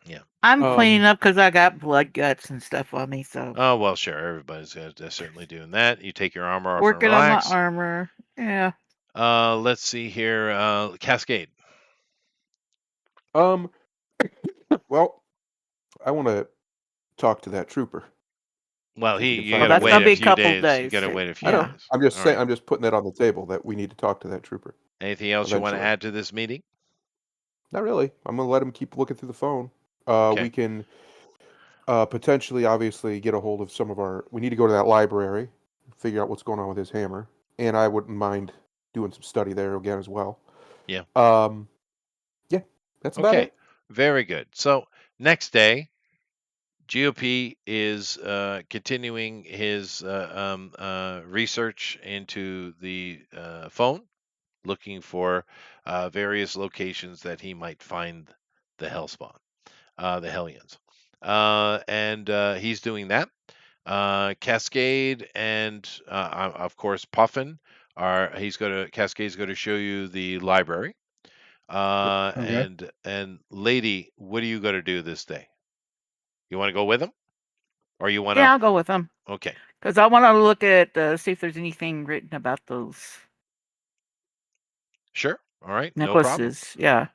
yeah. I'm cleaning Um. up because I got blood guts and stuff on me, so Oh well, sure. Everybody's certainly doing that. You take your armor off and working on my relax. armor. Yeah. Let's see here. Cascade. Um. Well, I want to talk to that trooper. Well, See if we can you find Well, gotta out that's where wait gonna he a be a is. few couple days. You days. gotta wait a few I know. days. I'm just All saying. right. I'm just putting that on the table that we need to talk to that trooper Anything else you want to eventually. add to this meeting? Not really. I'm gonna let him keep looking through the phone. We Okay. can potentially, obviously, get a hold of some of our. We need to go to that library, figure out what's going on with his hammer, and I wouldn't mind doing some study there again as well. Yeah. Um. Yeah, that's about Okay. it. Very good. So next day, GOP is continuing his research into the phone, looking for various locations that he might find the Hellspawn, the Hellions. And he's doing that. Cascade and of course Puffin Cascade's going to show you the library. Yep. Okay. And Lady, what are you going to do this day? You want to go with him, or you want to? Yeah, I'll go with them Okay, because I want to look at see if there's anything written about those sure. All right, no problem. necklaces. Yeah.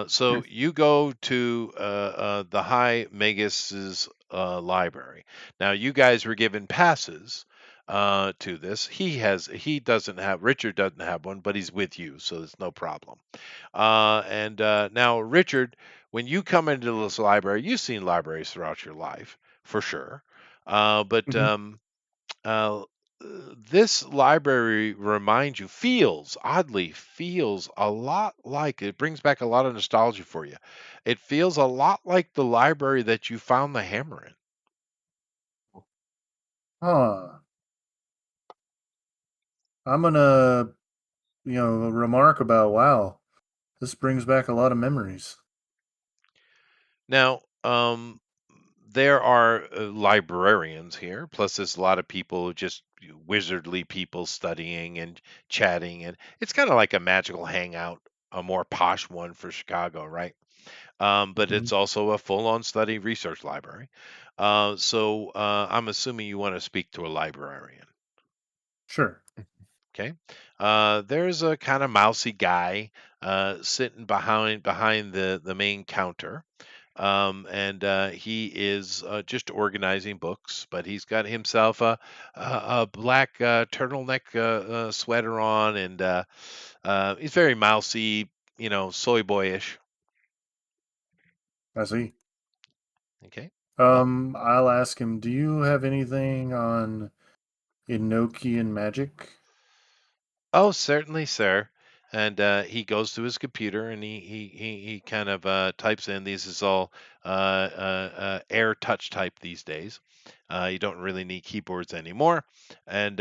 So you go to the High Magus's library. Now you guys were given passes to this. He doesn't have Richard doesn't have one, but he's with you, so it's no problem. And now Richard, when you come into this library, you've seen libraries throughout your life for sure, but Mhm. uh, this library reminds you, feels a lot like it brings back a lot of nostalgia for you. It feels a lot like the library that you found the hammer in. Huh. I'm gonna, remark about wow. This brings back a lot of memories. Now, there are librarians here, plus there's a lot of people, just wizardly people studying and chatting, and it's kind of like a magical hangout, a more posh one for Chicago, right? But Mhm. it's also a full-on study research library. So I'm assuming you want to speak to a librarian. Sure. Okay. There's a kind of mousy guy sitting behind the main counter. And he is just organizing books, but he's got himself a black turtleneck sweater on, and he's very mousy, soy boyish. I see. Okay. Well, I'll ask him, do you have anything on Enochian magic? oh, certainly, sir. And he goes to his computer and he kind of types in. These is all air touch type these days. You don't really need keyboards anymore. And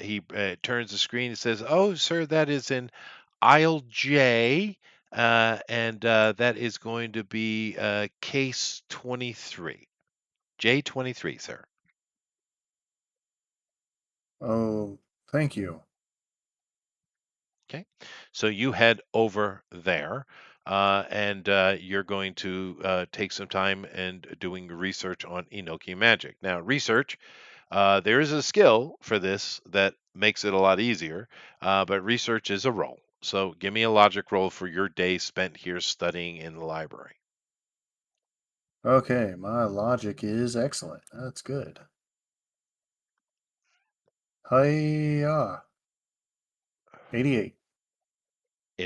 he turns the screen and says, "Oh, sir, that is in aisle J, and that is going to be case 23, J23, sir." Oh, thank you. Okay, so you head over there, and you're going to take some time and doing research on Enoki magic. Now, research, there is a skill for this that makes it a lot easier, but research is a role. So, give me a logic roll for your day spent here studying in the library. Okay, my logic is excellent. That's good. Hiya. 88.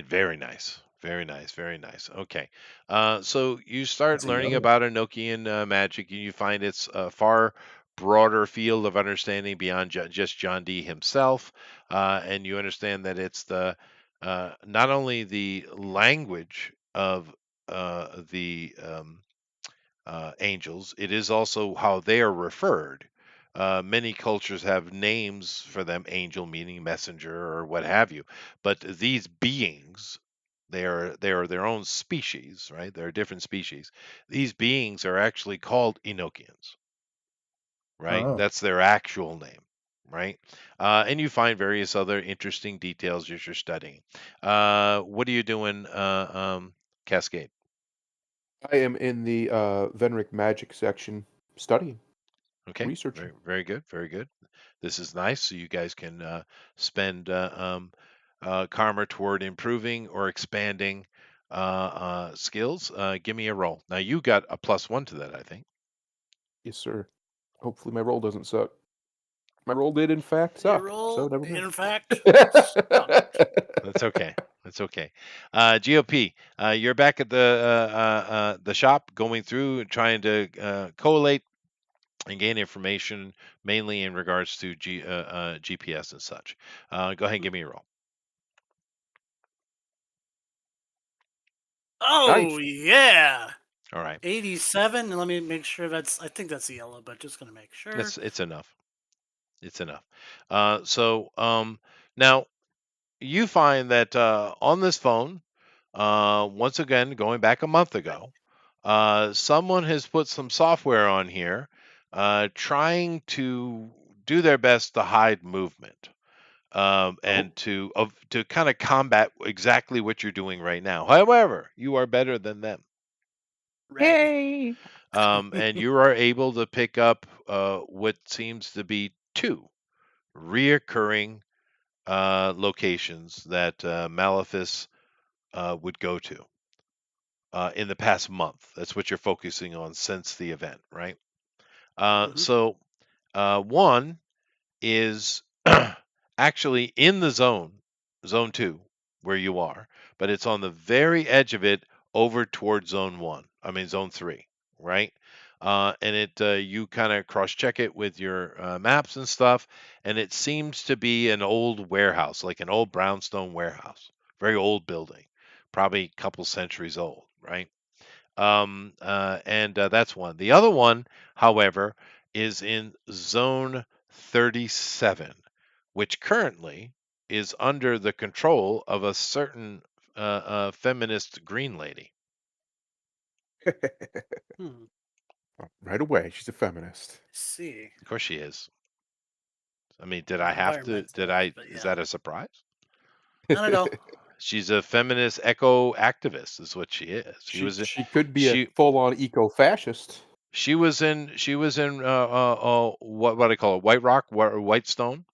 Very nice. Very nice. Very nice. Okay. So you start That's a learning yellow. about Enochian magic, and you find it's a far broader field of understanding beyond just John Dee himself. And you understand that it's the not only the language of the angels, it is also how they are referred. Many cultures have names for them, angel meaning messenger or what have you. But these beings, they are their own species, right? They're different species. These beings are actually called Enochians, right? Oh, That's their actual name, right? And you find various other interesting details as you're studying. What are you doing, Cascade? I am in the Venric magic section studying, Okay, researching. very, very good, very good. This is nice, so you guys can spend karma toward improving or expanding skills. Give me a roll. Now you got a +1 to that, I think. Yes, sir. Hopefully my roll doesn't suck. My roll did in fact Your suck, so roll, never mind. in fact, sucked. That's okay. That's okay. GOP, you're back at the shop, going through and trying to collate and gain information, mainly in regards to GPS and such. Go ahead and give me a roll. Oh Nice. yeah, All right. 87. Let me make sure I think that's a yellow, but just gonna make sure. It's enough. It's enough. So now you find that on this phone, once again, going back a month ago, someone has put some software on here, trying to do their best to hide movement, Oh, and to kind of combat exactly what you're doing right now. However, you are better than them, Red. Yay. and you are able to pick up what seems to be two reoccurring locations that Maleficus would go to in the past month. That's what you're focusing on since the event, right? Mhm. So one is actually in the zone two, where you are, but it's on the very edge of it over towards zone one. I mean, zone three, right? And you kind of cross check it with your maps and stuff, and it seems to be an old warehouse, like an old brownstone warehouse, very old building, probably a couple centuries old, right? And that's one. The other one, however, is in zone 37, which currently is under the control of a certain feminist green lady. Hmm. Right away, she's a feminist. See, Of course she is. I mean, did I more have to? Did environmental, I? but Is yeah, that a surprise? I don't know. She's a feminist eco activist, is what she is. She could be a She full-on eco-fascist. she was in what do I call it? White Rock, White Stone.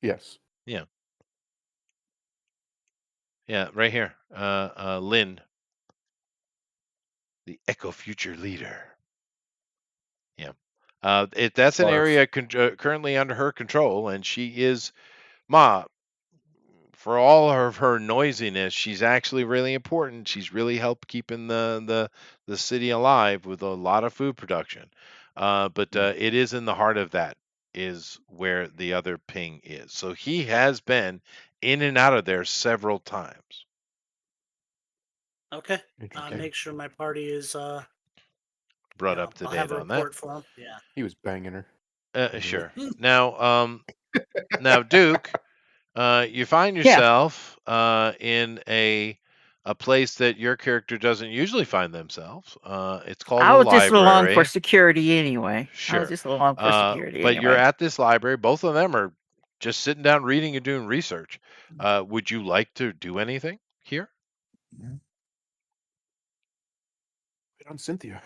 Yes. Yeah, yeah, right here. Lynn, the Eco Future leader. Yeah. That's an Barf. area currently under her control, and she is Ma. For all of her noisiness, she's actually really important. She's really helped keeping the city alive with a lot of food production. But Mm. it is in the heart of that is where the other ping is. So he has been in and out of there several times. Okay, Interesting. make sure my party is Brought up to I'll have date a on that. report for him. Yeah. He was banging her. Sure. Now, Duke, you find Yeah, yourself in a place that your character doesn't usually find themselves. It's called I a was just along for library. security anyway. I was Sure. just along for security But you're anyway. at this library. Both of them are just sitting down reading and doing research. Would you like to do anything here? Right on Cynthia.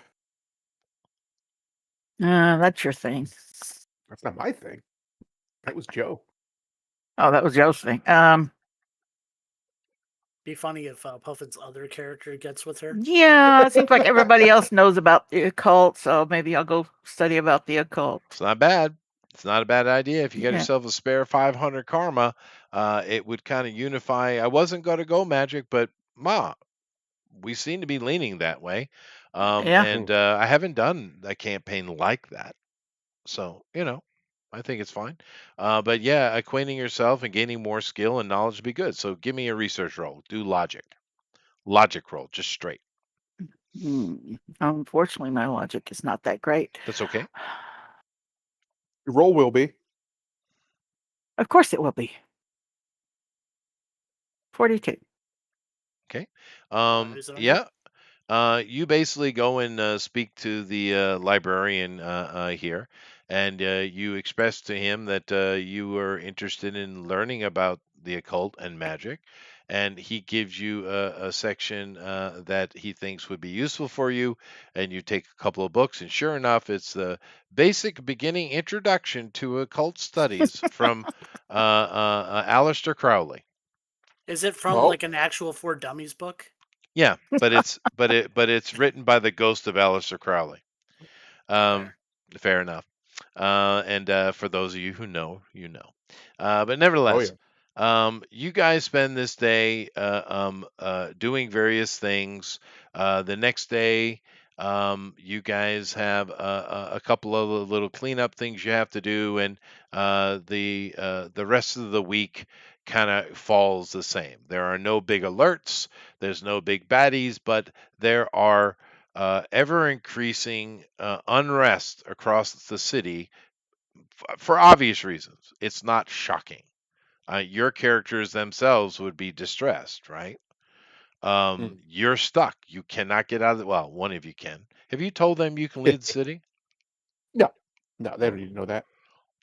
That's your thing. That's not my thing. That was Joe. Oh, that was Joe's thing. Be funny if Puffin's other character gets with her. Yeah, it seems like everybody else knows about the occult, so maybe I'll go study about the occult. It's not bad. It's not a bad idea. If you get Yeah. yourself a spare 500 karma, it would kind of unify. I wasn't going to go magic, but Ma, we seem to be leaning that way. Yeah. And I haven't done a campaign like that. So, I think it's fine. But yeah, acquainting yourself and gaining more skill and knowledge would be good. So give me a research roll. Do logic. Logic roll, just straight. Unfortunately, my logic is not that great. That's okay. Your role will be. Of course it will be. 42. Okay. Is it on you? Yeah. You basically go and speak to the librarian here, and you express to him that you are interested in learning about the occult and magic, and he gives you a section that he thinks would be useful for you, and you take a couple of books, and sure enough, it's the basic beginning introduction to occult studies from Aleister Crowley. Is it from Oh, like an actual For Dummies book? Yeah, but it's written by the ghost of Aleister Crowley. Um, Fair. fair enough. And for those of you who know, you know. But oh yeah. nevertheless, you guys spend this day doing various things. The next day, you guys have a couple of little cleanup things you have to do, and the rest of the week kind of falls the same. There are no big alerts. There's no big baddies, but there are ever increasing unrest across the city for obvious reasons. It's not shocking. Your characters themselves would be distressed, right? Mm. You're stuck. You cannot get out of the. Well, one of you can. Have you told them you can leave the city? No, no, they don't Oh. need to know that.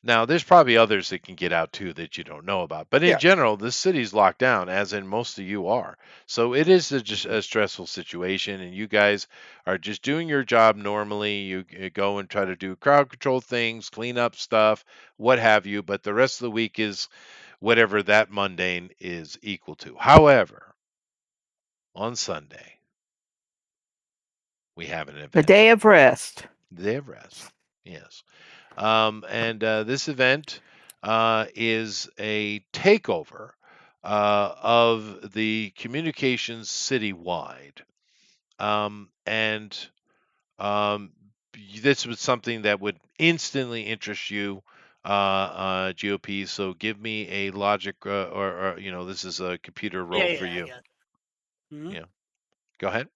Now, there's probably others that can get out too that you don't know about. But in Yeah. general, this city's locked down, as in most of you are. So it is just Mhm. a stressful situation, and you guys are just doing your job normally. You go and try to do crowd control things, clean up stuff, what have you. But the rest of the week is whatever that mundane is equal to. However, on Sunday, we have an The event. day of rest. The day of rest. Yes. And this event is a takeover of the communications citywide. And this was something that would instantly interest you, GOP. So give me a logic, or this is a computer roll for I you. got it. Mhm. Yeah, go ahead.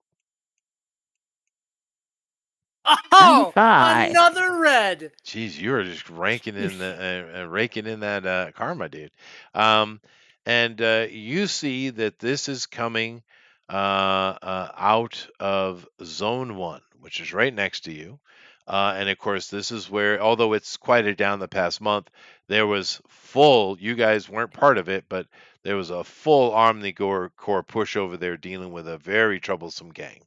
Oh, 95. another red. Jeez, you are just raking in that karma, dude. Um, and you see that this is coming out of Zone One, which is right next to you. And of course, this is where, although it's quieted down the past month, there was full. You guys weren't part of it, but there was a full Omnicore core push over there dealing with a very troublesome gang.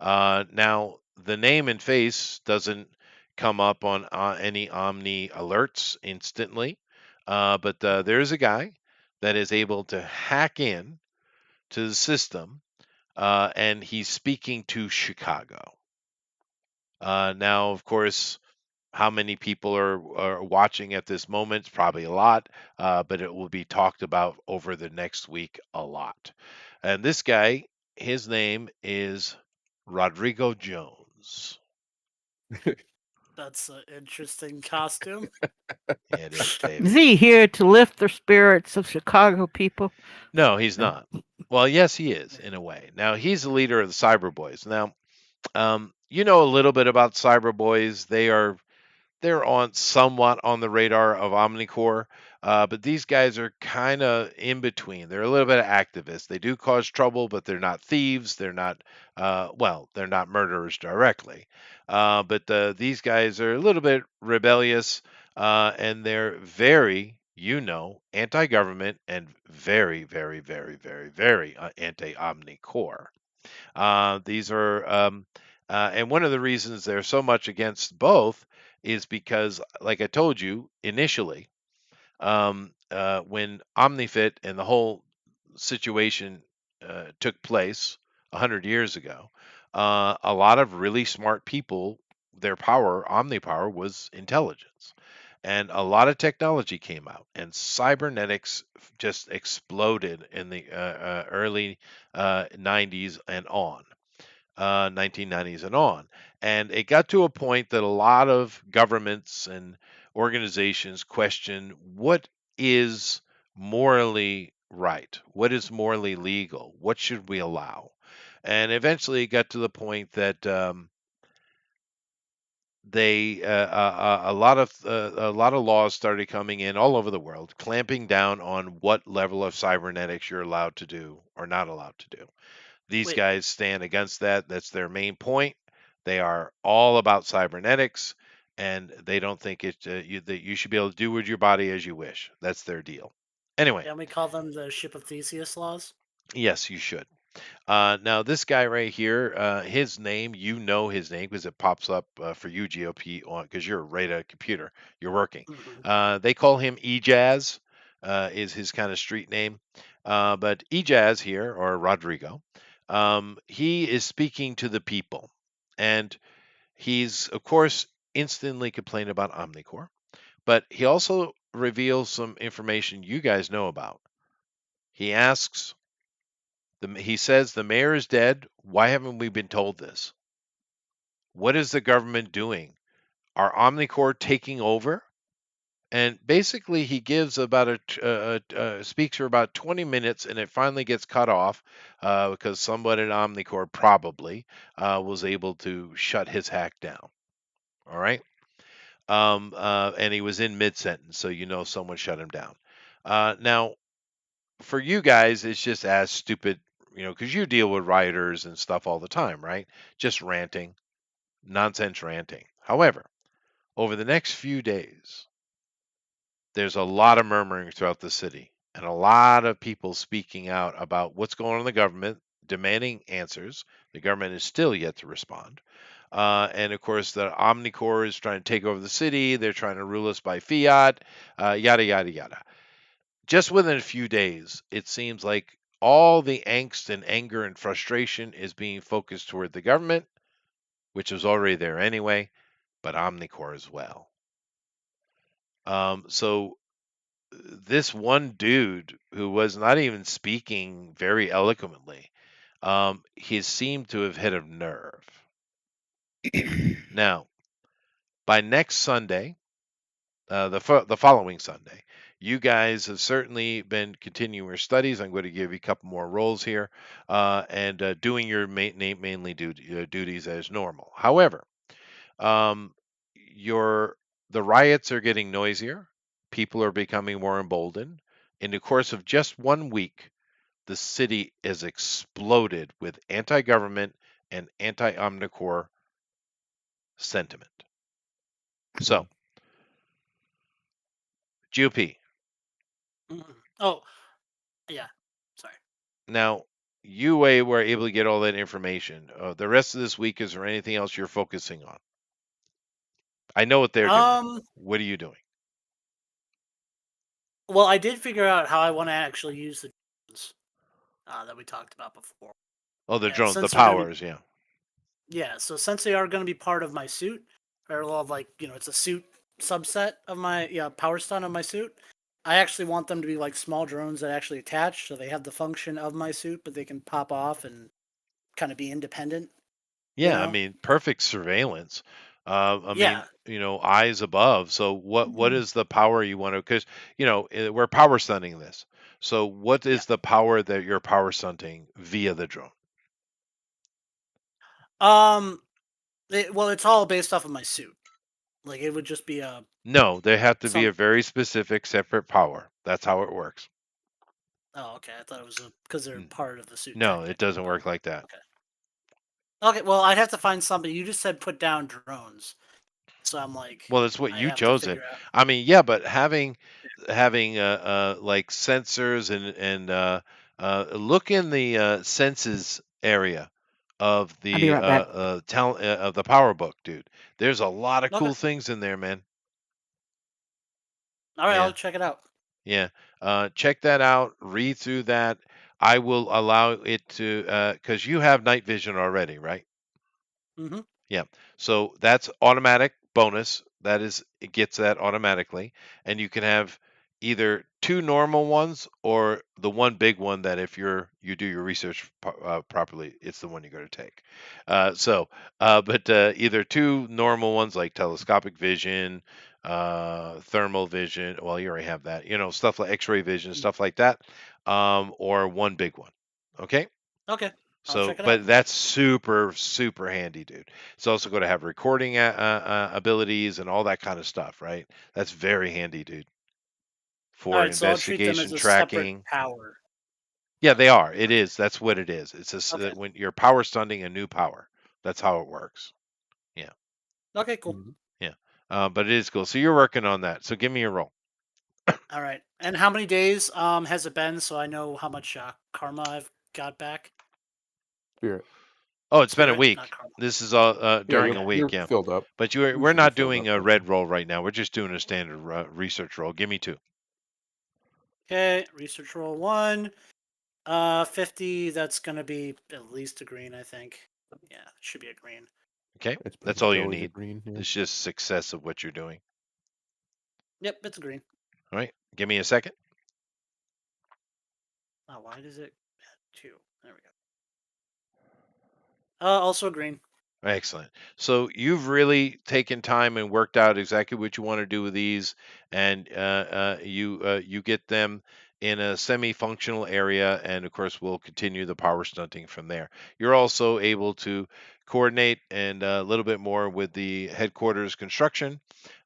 Now, the name and face doesn't come up on any Omni alerts instantly, but there is a guy that is able to hack in to the system, and he's speaking to Chicago. Now, of course, how many people are watching at this moment? Probably a lot, but it will be talked about over the next week a lot. And this guy, his name is Rodrigo Jones. That's an interesting costume. It is, Is baby. he here to lift the spirits of Chicago people? No, he's No. not. Well, yes, he is in a way. Now he's the leader of the Cyber Boys. Now, you know a little bit about Cyber Boys. They're on somewhat on the radar of Omnicore, but these guys are kind of in between. They're a little bit of activists. They do cause trouble, but they're not thieves. They're not, they're not murderers directly. But these guys are a little bit rebellious, and they're very, anti-government and very, very, very, very, very anti-Omnicore. These are, and one of the reasons they're so much against both is because, like I told you initially, when OmniFit and the whole situation took place 100 years ago, a lot of really smart people, their power, OmniPower, was intelligence. And a lot of technology came out, and cybernetics just exploded in the early 90s and on. 1990s and on. And it got to a point that a lot of governments and organizations question what is morally right? What is morally legal? What should we allow? And eventually it got to the point that a lot of laws started coming in all over the world, clamping down on what level of cybernetics you're allowed to do or not allowed to do. These Wait, guys stand against that. That's their main point. They are all about cybernetics, and they don't think that you should be able to do with your body as you wish. That's their deal. Anyway, can we call them the Ship of Theseus laws? yes, you should. Now, this guy right here, his name, you know his name because it pops up for you, GOP, on because you're right at a computer. You're working. Mhm. They call him Ejaz, is his kind of street name. But Ejaz here, or Rodrigo, he is speaking to the people. And he's, of course, instantly complaining about Omnicore. But he also reveals some information you guys know about. He asks, he says the mayor is dead. Why haven't we been told this? What is the government doing? Are Omnicore taking over? And basically, he gives about speaks for about 20 minutes, and it finally gets cut off because someone at Omnicore probably was able to shut his hack down. All right, and he was in mid sentence, so someone shut him down. Now, for you guys, it's just as stupid, because you deal with rioters and stuff all the time, right? Just ranting, nonsense ranting. However, over the next few days, there's a lot of murmuring throughout the city and a lot of people speaking out about what's going on in the government, demanding answers. The government is still yet to respond. And of course, the Omnicore is trying to take over the city. They're trying to rule us by fiat, yada, yada, yada. Just within a few days, it seems like all the angst and anger and frustration is being focused toward the government, which was already there anyway, but Omnicore as well. So this one dude who was not even speaking very eloquently, he seemed to have hit a nerve. Now, by next Sunday, the following Sunday, you guys have certainly been continuing your studies. I'm going to give you a couple more rolls here, and doing your mainly duties as normal. However, um, the riots are getting noisier. People are becoming more emboldened. In the course of just 1 week, the city is exploded with anti-government and anti-Omnicore sentiment. So, GOP. Oh, yeah. Sorry. Now, you were able to get all that information. The rest of this week, is there anything else you're focusing on? I know what they're doing. What are you doing? Well, I did figure out how I want to actually use the drones that we talked about before. Oh, the Yeah, drones, the since they're gonna be, powers, yeah. yeah, so since they are going to be part of my suit, or well, like it's a suit subset of my power stun of my suit. I actually want them to be like small drones that actually attach, so they have the function of my suit, but they can pop off and kind of be independent. You Yeah, I know? mean, perfect surveillance. I mean, Yeah. eyes above. So what is the power you want to? Because we're power stunting this. So what Yeah. is the power that you're power stunting via the drone? Well, it's all based off of my suit. Like it would just be a No, they have to be some. a very specific separate power. That's how it works. Oh, okay. I thought it was because they're N- part of the suit No, it technically, doesn't but work like that. okay. Okay. Well, I'd have to find somebody. You just said put down drones, so I'm like, Well, that's what I you have to chose it. figure out. I mean, yeah, but having like sensors and look in the senses area of I'll be the right back. of the power book, dude. There's a lot of Okay. cool things in there, man. All right. Yeah, I'll check it out. yeah. Check that out. Read through that. I will allow it to because you have night vision already, right? Mm-hmm. Yeah. So that's automatic bonus. That is, it gets that automatically. And you can have either two normal ones or the one big one that if you do your research properly, it's the one you're going to take. But either two normal ones like telescopic vision, thermal vision. Well, you already have that. Stuff like X-ray vision, stuff like that. Or one big one. Okay. Okay. I'll So, check it out. but that's super, super handy, dude. It's also going to have recording abilities and all that kind of stuff, right? That's very handy, dude, All for right. So I'll treat them investigation as a separate tracking. power. Yeah, they are. It Okay. is. That's what it is. Okay. When you're power stunning a new power. That's how it works. Yeah, Okay. Cool. Mhm. yeah. But it is cool. So you're working on that. So give me a roll. All right. And how many days has it been so I know how much karma I've got back? Spirit. Oh, it's been a Spirit, not week. karma. This is all Yeah, during a week. you're Yeah, filled up. but You we're should be not filled up. doing a That's red fine. roll right now. We're just doing a standard research roll. Give me two. Okay. Research roll 1. 50. That's gonna be at least a green, I think. Yeah, it should be a green. Okay, It's pretty that's much all you always a need. green. Yeah. It's just success of what you're doing. Yep, it's a green. All right, give me a second. Oh, why does it 2? There we go. Also a green. Excellent. So you've really taken time and worked out exactly what you want to do with these, and you get them in a semi-functional area, and of course we'll continue the power stunting from there. You're also able to coordinate and a little bit more with the headquarters construction.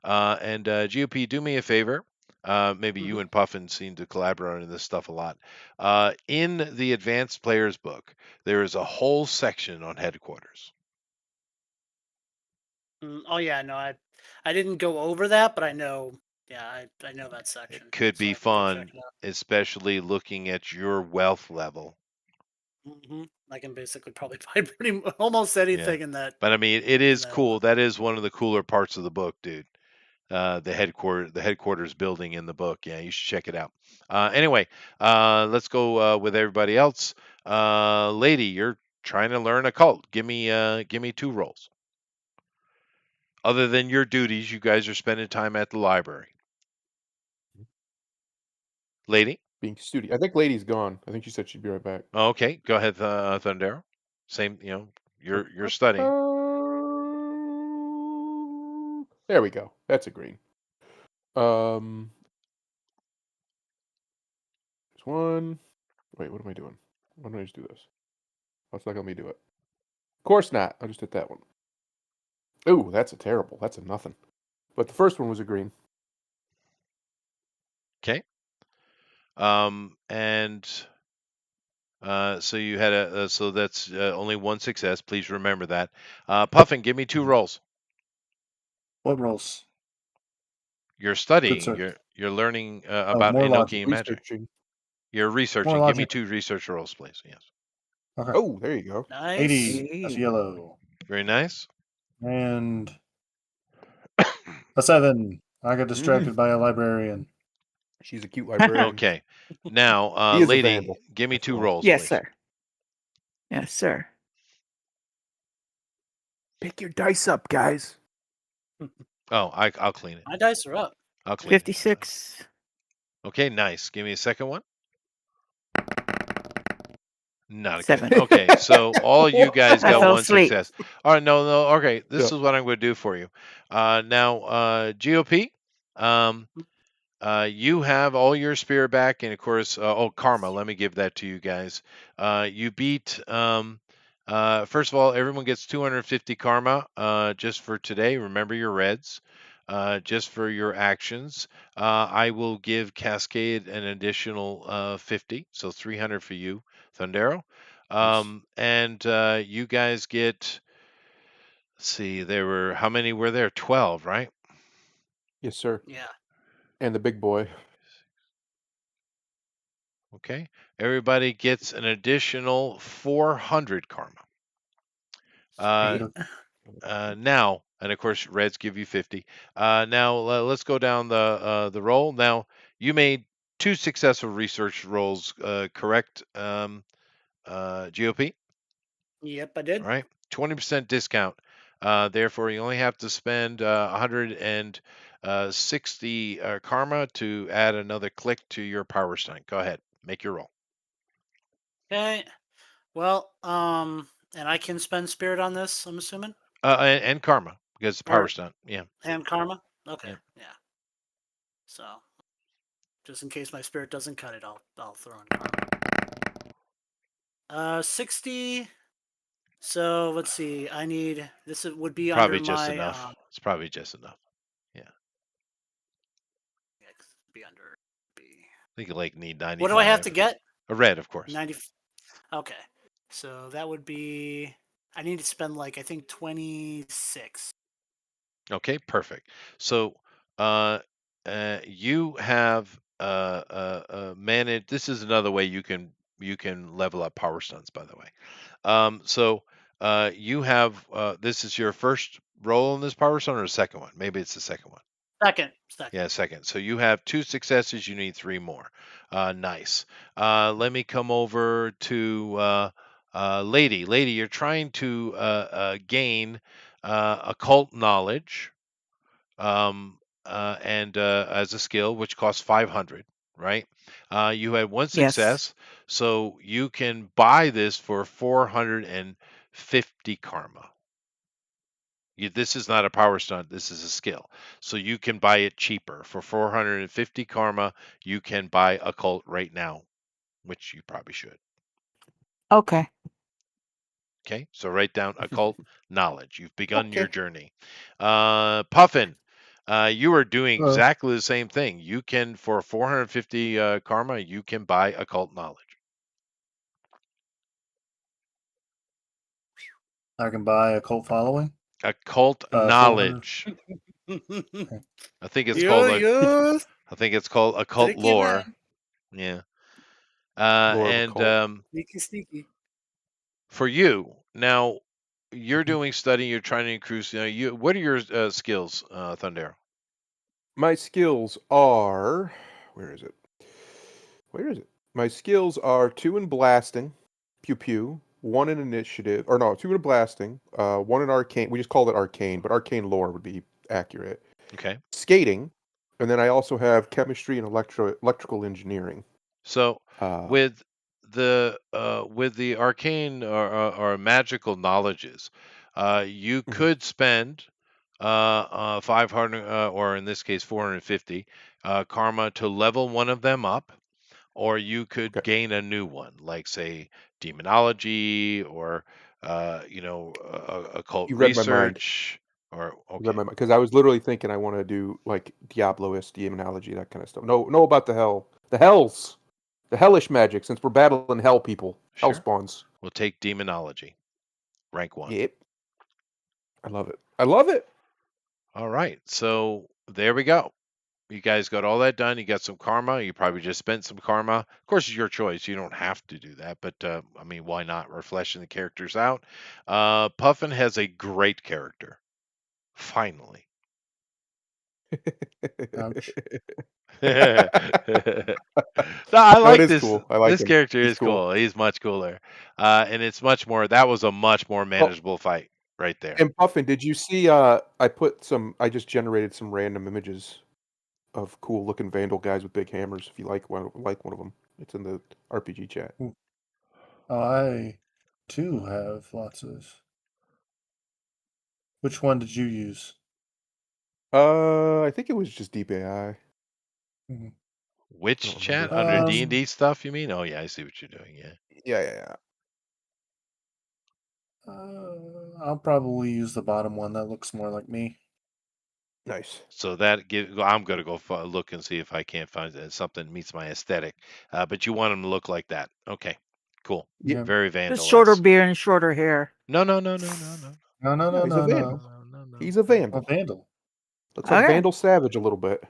And GOP, do me a favor. Maybe you Mm-hmm. and Puffin seem to collaborate on this stuff a lot. In the advanced players book, there is a whole section on headquarters. Oh yeah, no, I didn't go over that, but I know. Yeah, I know that It section, could so be I can go check fun, it out. especially looking at your wealth level. I can basically probably buy almost Yeah. anything in that But I mean, it in is that. cool. That is one of the cooler parts of the book, dude. the headquarters building in the book. Yeah, you should check it out. Anyway, let's go with everybody else. Lady, you're trying to learn occult. Give me 2 rolls. Other than your duties, you guys are spending time at the library. Lady, Being studious. I think Lady's gone. I think she said she'd be right back. okay, go ahead, Thundero. Same, you're studying. There we go. That's a green. There's one. Wait, what am I doing? Why don't I just do this? Oh, it's not gonna let me do it. Of course not. I just did that one. Ooh, that's a terrible. That's a nothing. But the first one was a green. Okay. And so you had so that's only 1 success. Please remember that. Puffin, give me 2 rolls. What rolls? You're Good studying. sir. You're learning Oh, about more logic. Enochian magic. Researching. You're More researching. Give me logic. 2 research rolls, please. Yes. Okay. Oh, there you go. Nice. 80. That's yellow. Very nice. And a 7. I got distracted by a librarian. She's a cute librarian. Okay. Now, He is a lady, vandal. give me That's 2 all. rolls, Yes, please. sir. Yes, sir. Pick your dice up, guys. Oh, I'll clean it. My dice are up. I'll clean it. 56. Okay, nice. Give me a second one. Not a 7. good. Okay, so all you guys I got fell 1 asleep. success. All right, no. Okay, this Yeah. is what I'm going to do for you. Now, GOP, you have all your spirit back, and of course, karma. Let me give that to you guys. You beat. First of all, everyone gets 250 karma just for today. Remember your reds. Just for your actions, I will give Cascade an additional 50, so 300 for you, Thundero. And you guys get. Let's see, how many were there? 12, right? Yes, sir. Yeah. And the big boy. Okay. Everybody gets an additional 400 karma. Uh, now, and of course, reds give you 50. Now, let's go down the roll. Now, you made 2 successful research rolls, correct, GOP? Yep, I did. All right. 20% discount. Therefore, you only have to spend 160 karma to add another click to your power stone. Go ahead. Make your roll. Okay. Well, and I can spend spirit on this, I'm assuming? And karma, because it's power Or stone. Yeah. and karma? Okay. Yeah. Yeah. So just in case my spirit doesn't cut it, I'll throw in karma. 60. So let's see. I need would be Probably under just my enough. It's probably just enough. yeah, 'cause it'd be under B. I think you like need 95. What do I have to get? A red, of course. 90. Okay. So that would be I need to spend like I think 26. Okay, perfect. So, you have managed. This is another way you can level up power stones, by the way. So, you have this is your first roll in this power stone, or a second one? Maybe it's the second one. Second. Yeah, second. So you have 2 successes. You need 3 more. Nice. Let me come over to Lady. Lady, you're trying to gain occult knowledge, and as a skill, which costs 500. Right? You had 1 Yes. success, so you can buy this for 450 karma. This is not a power stunt. This is a skill. So you can buy it cheaper. For 450 karma, you can buy occult right now, which you probably should. Okay. Okay, so write down occult knowledge. You've begun your Okay. journey. Puffin, you are doing Hello. exactly the same thing. You can, for 450 karma, you can buy occult knowledge. I can buy a cult following. Occult 400. knowledge. I think it's called I think it's called occult Tricky lore. man. Yeah. Lore of And occult. Sneaky. for you now, you're doing study. You're trying to increase. What are your skills, Thundero? My skills are. Where is it? Where is it? My skills are 2 in blasting, pew pew, 1 in initiative, or no, 2 in blasting, 1 in arcane. We just called it arcane, but arcane lore would be accurate. Okay. Skating, and then I also have chemistry and electrical engineering. So Uh, with the arcane or magical knowledges, you mhm, could spend 500 or in this case 450 karma to level one of them up, or you could okay. gain a new one, like say demonology or occult You read my mind. research. Or You read okay, my mind because I was literally thinking I want to do like Diablo-esque demonology, that kind of stuff. Know about the hells, the hellish magic. Since we're battling hell people, hell sure. spawns. We'll take demonology, rank 1. Yep, I love it. I love it. All right, so there we go. You guys got all that done. You got some karma. You probably just spent some karma. Of course, it's your choice. You don't have to do that, but I mean, why not? We're fleshing the characters out. Puffin has a great character. Finally. Ouch. No, I No, it like is this. cool. I like This him. character He's is cool. cool. He's much cooler, and it's much more. That was a much more Oh, manageable fight right there. and Puffin, did you see? I just generated some random images of cool looking Vandal guys with big hammers. If you like one of them, it's in the RPG chat. Ooh. Oh, I too have lots of. Which one did you use? I think it was just Deep AI. I Mhm. Which don't remember chat to be under honest. Um, D&D stuff? You mean? Oh yeah, I see what you're doing. Yeah. Yeah. I'll probably use the bottom one. That looks more like me. Nice. So that give, I'm gonna go look and see if I can't find something that meets my aesthetic. But you want them to look like that? Okay, cool. Yeah. Yeah. Very Just shorter Vandal-esque. beard and shorter hair. No, no, no, no, no, no, No, no, No, no, he's a no, no, Vandal. no. no, no, no, He's a no. A Vandal. vandal. Looks like Okay. Vandal Savage a little bit.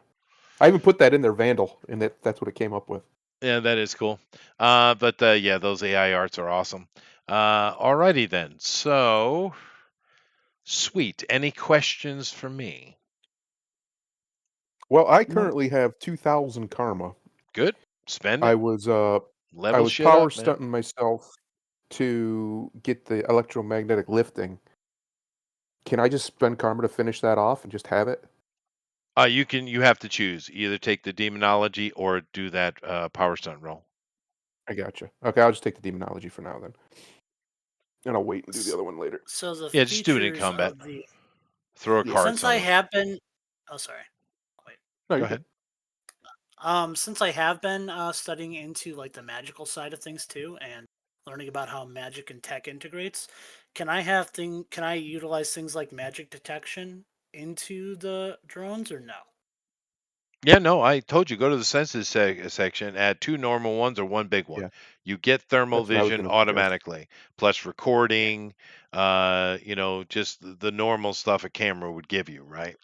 I even put that in there, Vandal, and that's what it came up with. Yeah, that is cool. But yeah, those AI arts are awesome. Alrighty then. So sweet. Any questions for me? Well, I No. currently have 2,000 karma. Good. Spend I it. was uh I Level was shit power up, man. stunting myself to get the electromagnetic lifting. Can I just spend karma to finish that off and just have it? You have to choose. Either take the demonology or do that power stunt roll. I gotcha. Okay, I'll just take the demonology for now then, and I'll wait and do the S- other one later. So the Yeah, just do it in features combat. of the Throw a Yeah. card since I somewhere. have been, oh sorry, wait. No, Go you're good. ahead. Since I have been studying into like the magical side of things too, and learning about how magic and tech integrates, can I utilize things like magic detection into the drones or no? Yeah, no, I told you go to the senses section, add 2 normal ones or 1 big one. Yeah, You get thermal that's what I was vision gonna suggest. automatically, plus Okay. recording, just the normal stuff a camera would give you, right?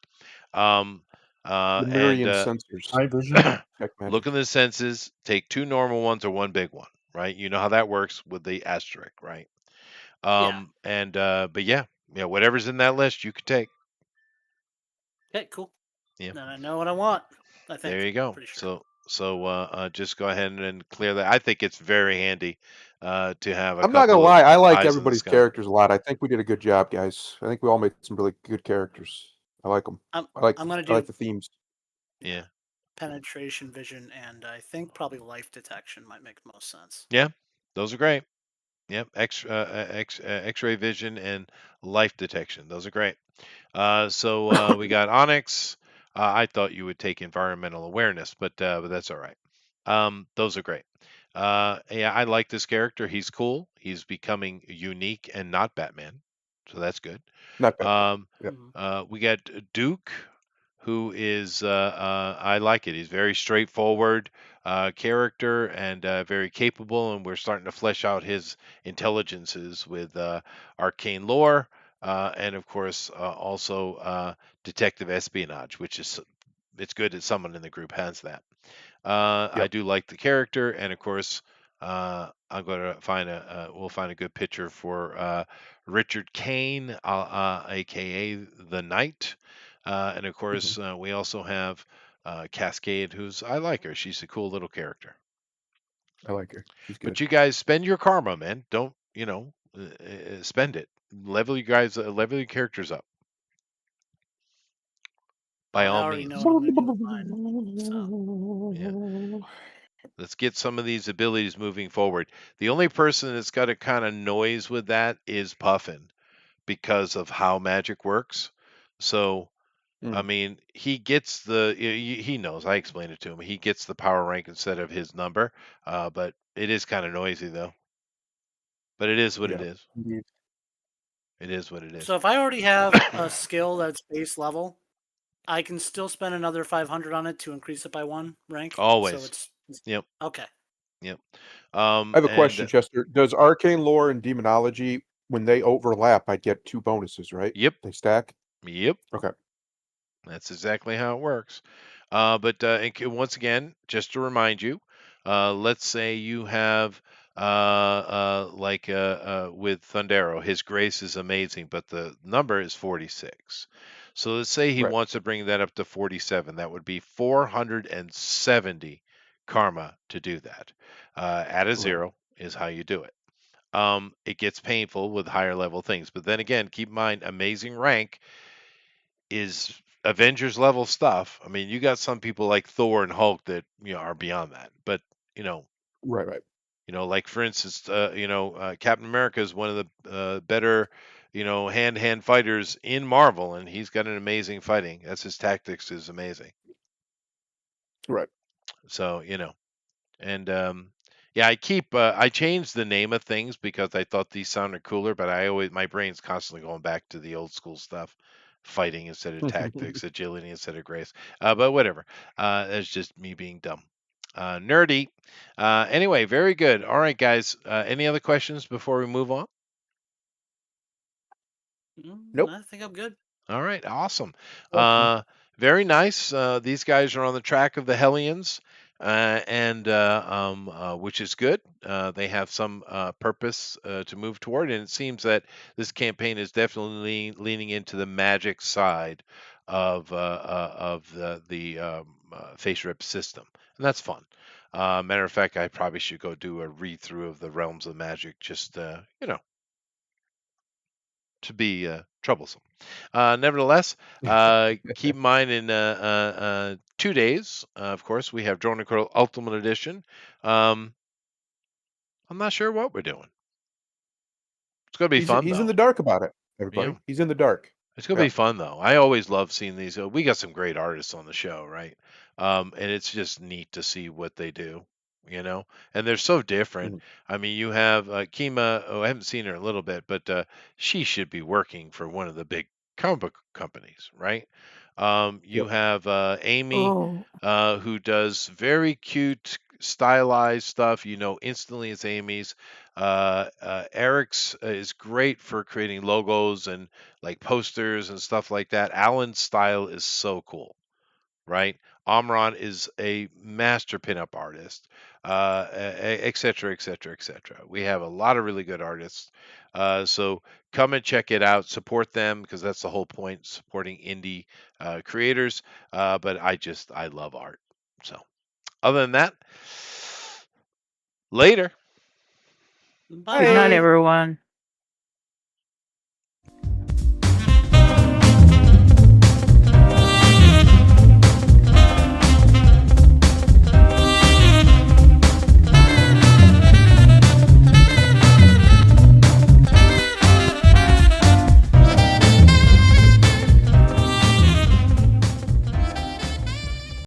Um, The and Mirian sensors, Eye vision. tech look in magic. the senses, take 2 normal ones or 1 big one, right? You know how that works with the asterisk, right? Yeah. But yeah, whatever's in that list you could take. Okay. Cool. Yeah. Then I know what I want. I There think. you go. Pretty sure. So just go ahead and clear that. I think it's very handy to have a I'm not gonna couple of lie, I like eyes in the everybody's sky. characters a lot. I think we did a good job, guys. I think we all made some really good characters. I like them. I'm I like I'm gonna I like do the themes. Yeah, penetration vision, and I think probably life detection might make the most sense. yeah, those are great. Yep, X-ray vision and life detection. Those are great. So we got Onyx. I thought you would take environmental awareness, but that's all right. Those are great. Yeah, I like this character. He's cool. He's becoming unique and not Batman, so that's good. Not Batman. Um, Yep. Mhm. we got Duke, who is I like it. He's very straightforward character and very capable, and we're starting to flesh out his intelligences with arcane lore, and of course also detective espionage, which is it's good that someone in the group has that. I Yep. do like the character, and of course, I'm going to we'll find a good picture for Richard Kane, aka the Knight. And of course, we also have Cascade, who's I like her. She's a cool little character. I like her. She's good. But you guys spend your karma, man. Don't spend it. Level your characters up by I all already means. know what I'm gonna do with mine. So Yeah. Let's get some of these abilities moving forward. The only person that's got a kind of noise with that is Puffin because of how magic works. So, I Mm. mean, he gets he knows. I explained it to him. He gets the power rank instead of his number, but it is kind of noisy though. But it is what it Yeah. is. Indeed. It is what it is. so if I already have a skill that's base level, I can still spend another 500 on it to increase it by 1 rank. So Always. it's Yep. okay. Yep. I have a question, And Chester. Does arcane lore and demonology, when they overlap, I get 2 bonuses, right? yep. They stack? Yep. Okay. That's exactly how it works. But once again, just to remind you, let's say you have with Thundero, his grace is amazing, but the number is 46. So let's say he Right. wants to bring that up to 47. That would be 470 karma to do that. Add a Right. 0 is how you do it. It gets painful with higher level things, but then again, keep in mind, amazing rank is Avengers level stuff. I mean, you got some people like Thor and Hulk that are beyond that. But you know, Right. Right. like for instance, Captain America is one of the better, hand-to-hand fighters in Marvel, and he's got an amazing fighting. That's his tactics is amazing. Right. So and yeah, I changed the name of things because I thought these sounded cooler, but my brain's constantly going back to the old school stuff, fighting instead of tactics, agility instead of grace. But whatever, that's just me being dumb, nerdy. Anyway, very good. All right, guys. Any other questions before we move on? Nope. I think I'm good. All right, awesome. Awesome. Very nice. These guys are on the track of the Hellions, which is good. They have some purpose to move toward, and it seems that this campaign is definitely leaning into the magic side of the face rip system, and that's fun. Matter of fact, I probably should go do a read through of the Realms of Magic, just to be troublesome. Nevertheless, keep in mind in 2 days, of course, we have Drone Cradle Ultimate Edition. I'm not sure what we're doing. It's going to be fun, He's in though. the dark about it, Yeah. everybody. He's in the dark. It's gonna Yeah. be fun though. I always love seeing these. We got some great artists on the show, right? And it's just neat to see what they do, And they're so different. Mhm. I mean, you have Kima. Oh, I haven't seen her in a little bit, but she should be working for one of the big comic book companies, right? You Yep. have Amy, Oh, who does very cute, stylized stuff. You know instantly it's Amy's. Eric's is great for creating logos and like posters and stuff like that. Alan's style is so cool, right? Amron is a master pinup artist, et cetera, et cetera, et cetera. We have a lot of really good artists. So come and check it out. Support them because that's the whole point, supporting indie creators. But I love art. So other than that, later. Bye good night, bye. Hey. everyone.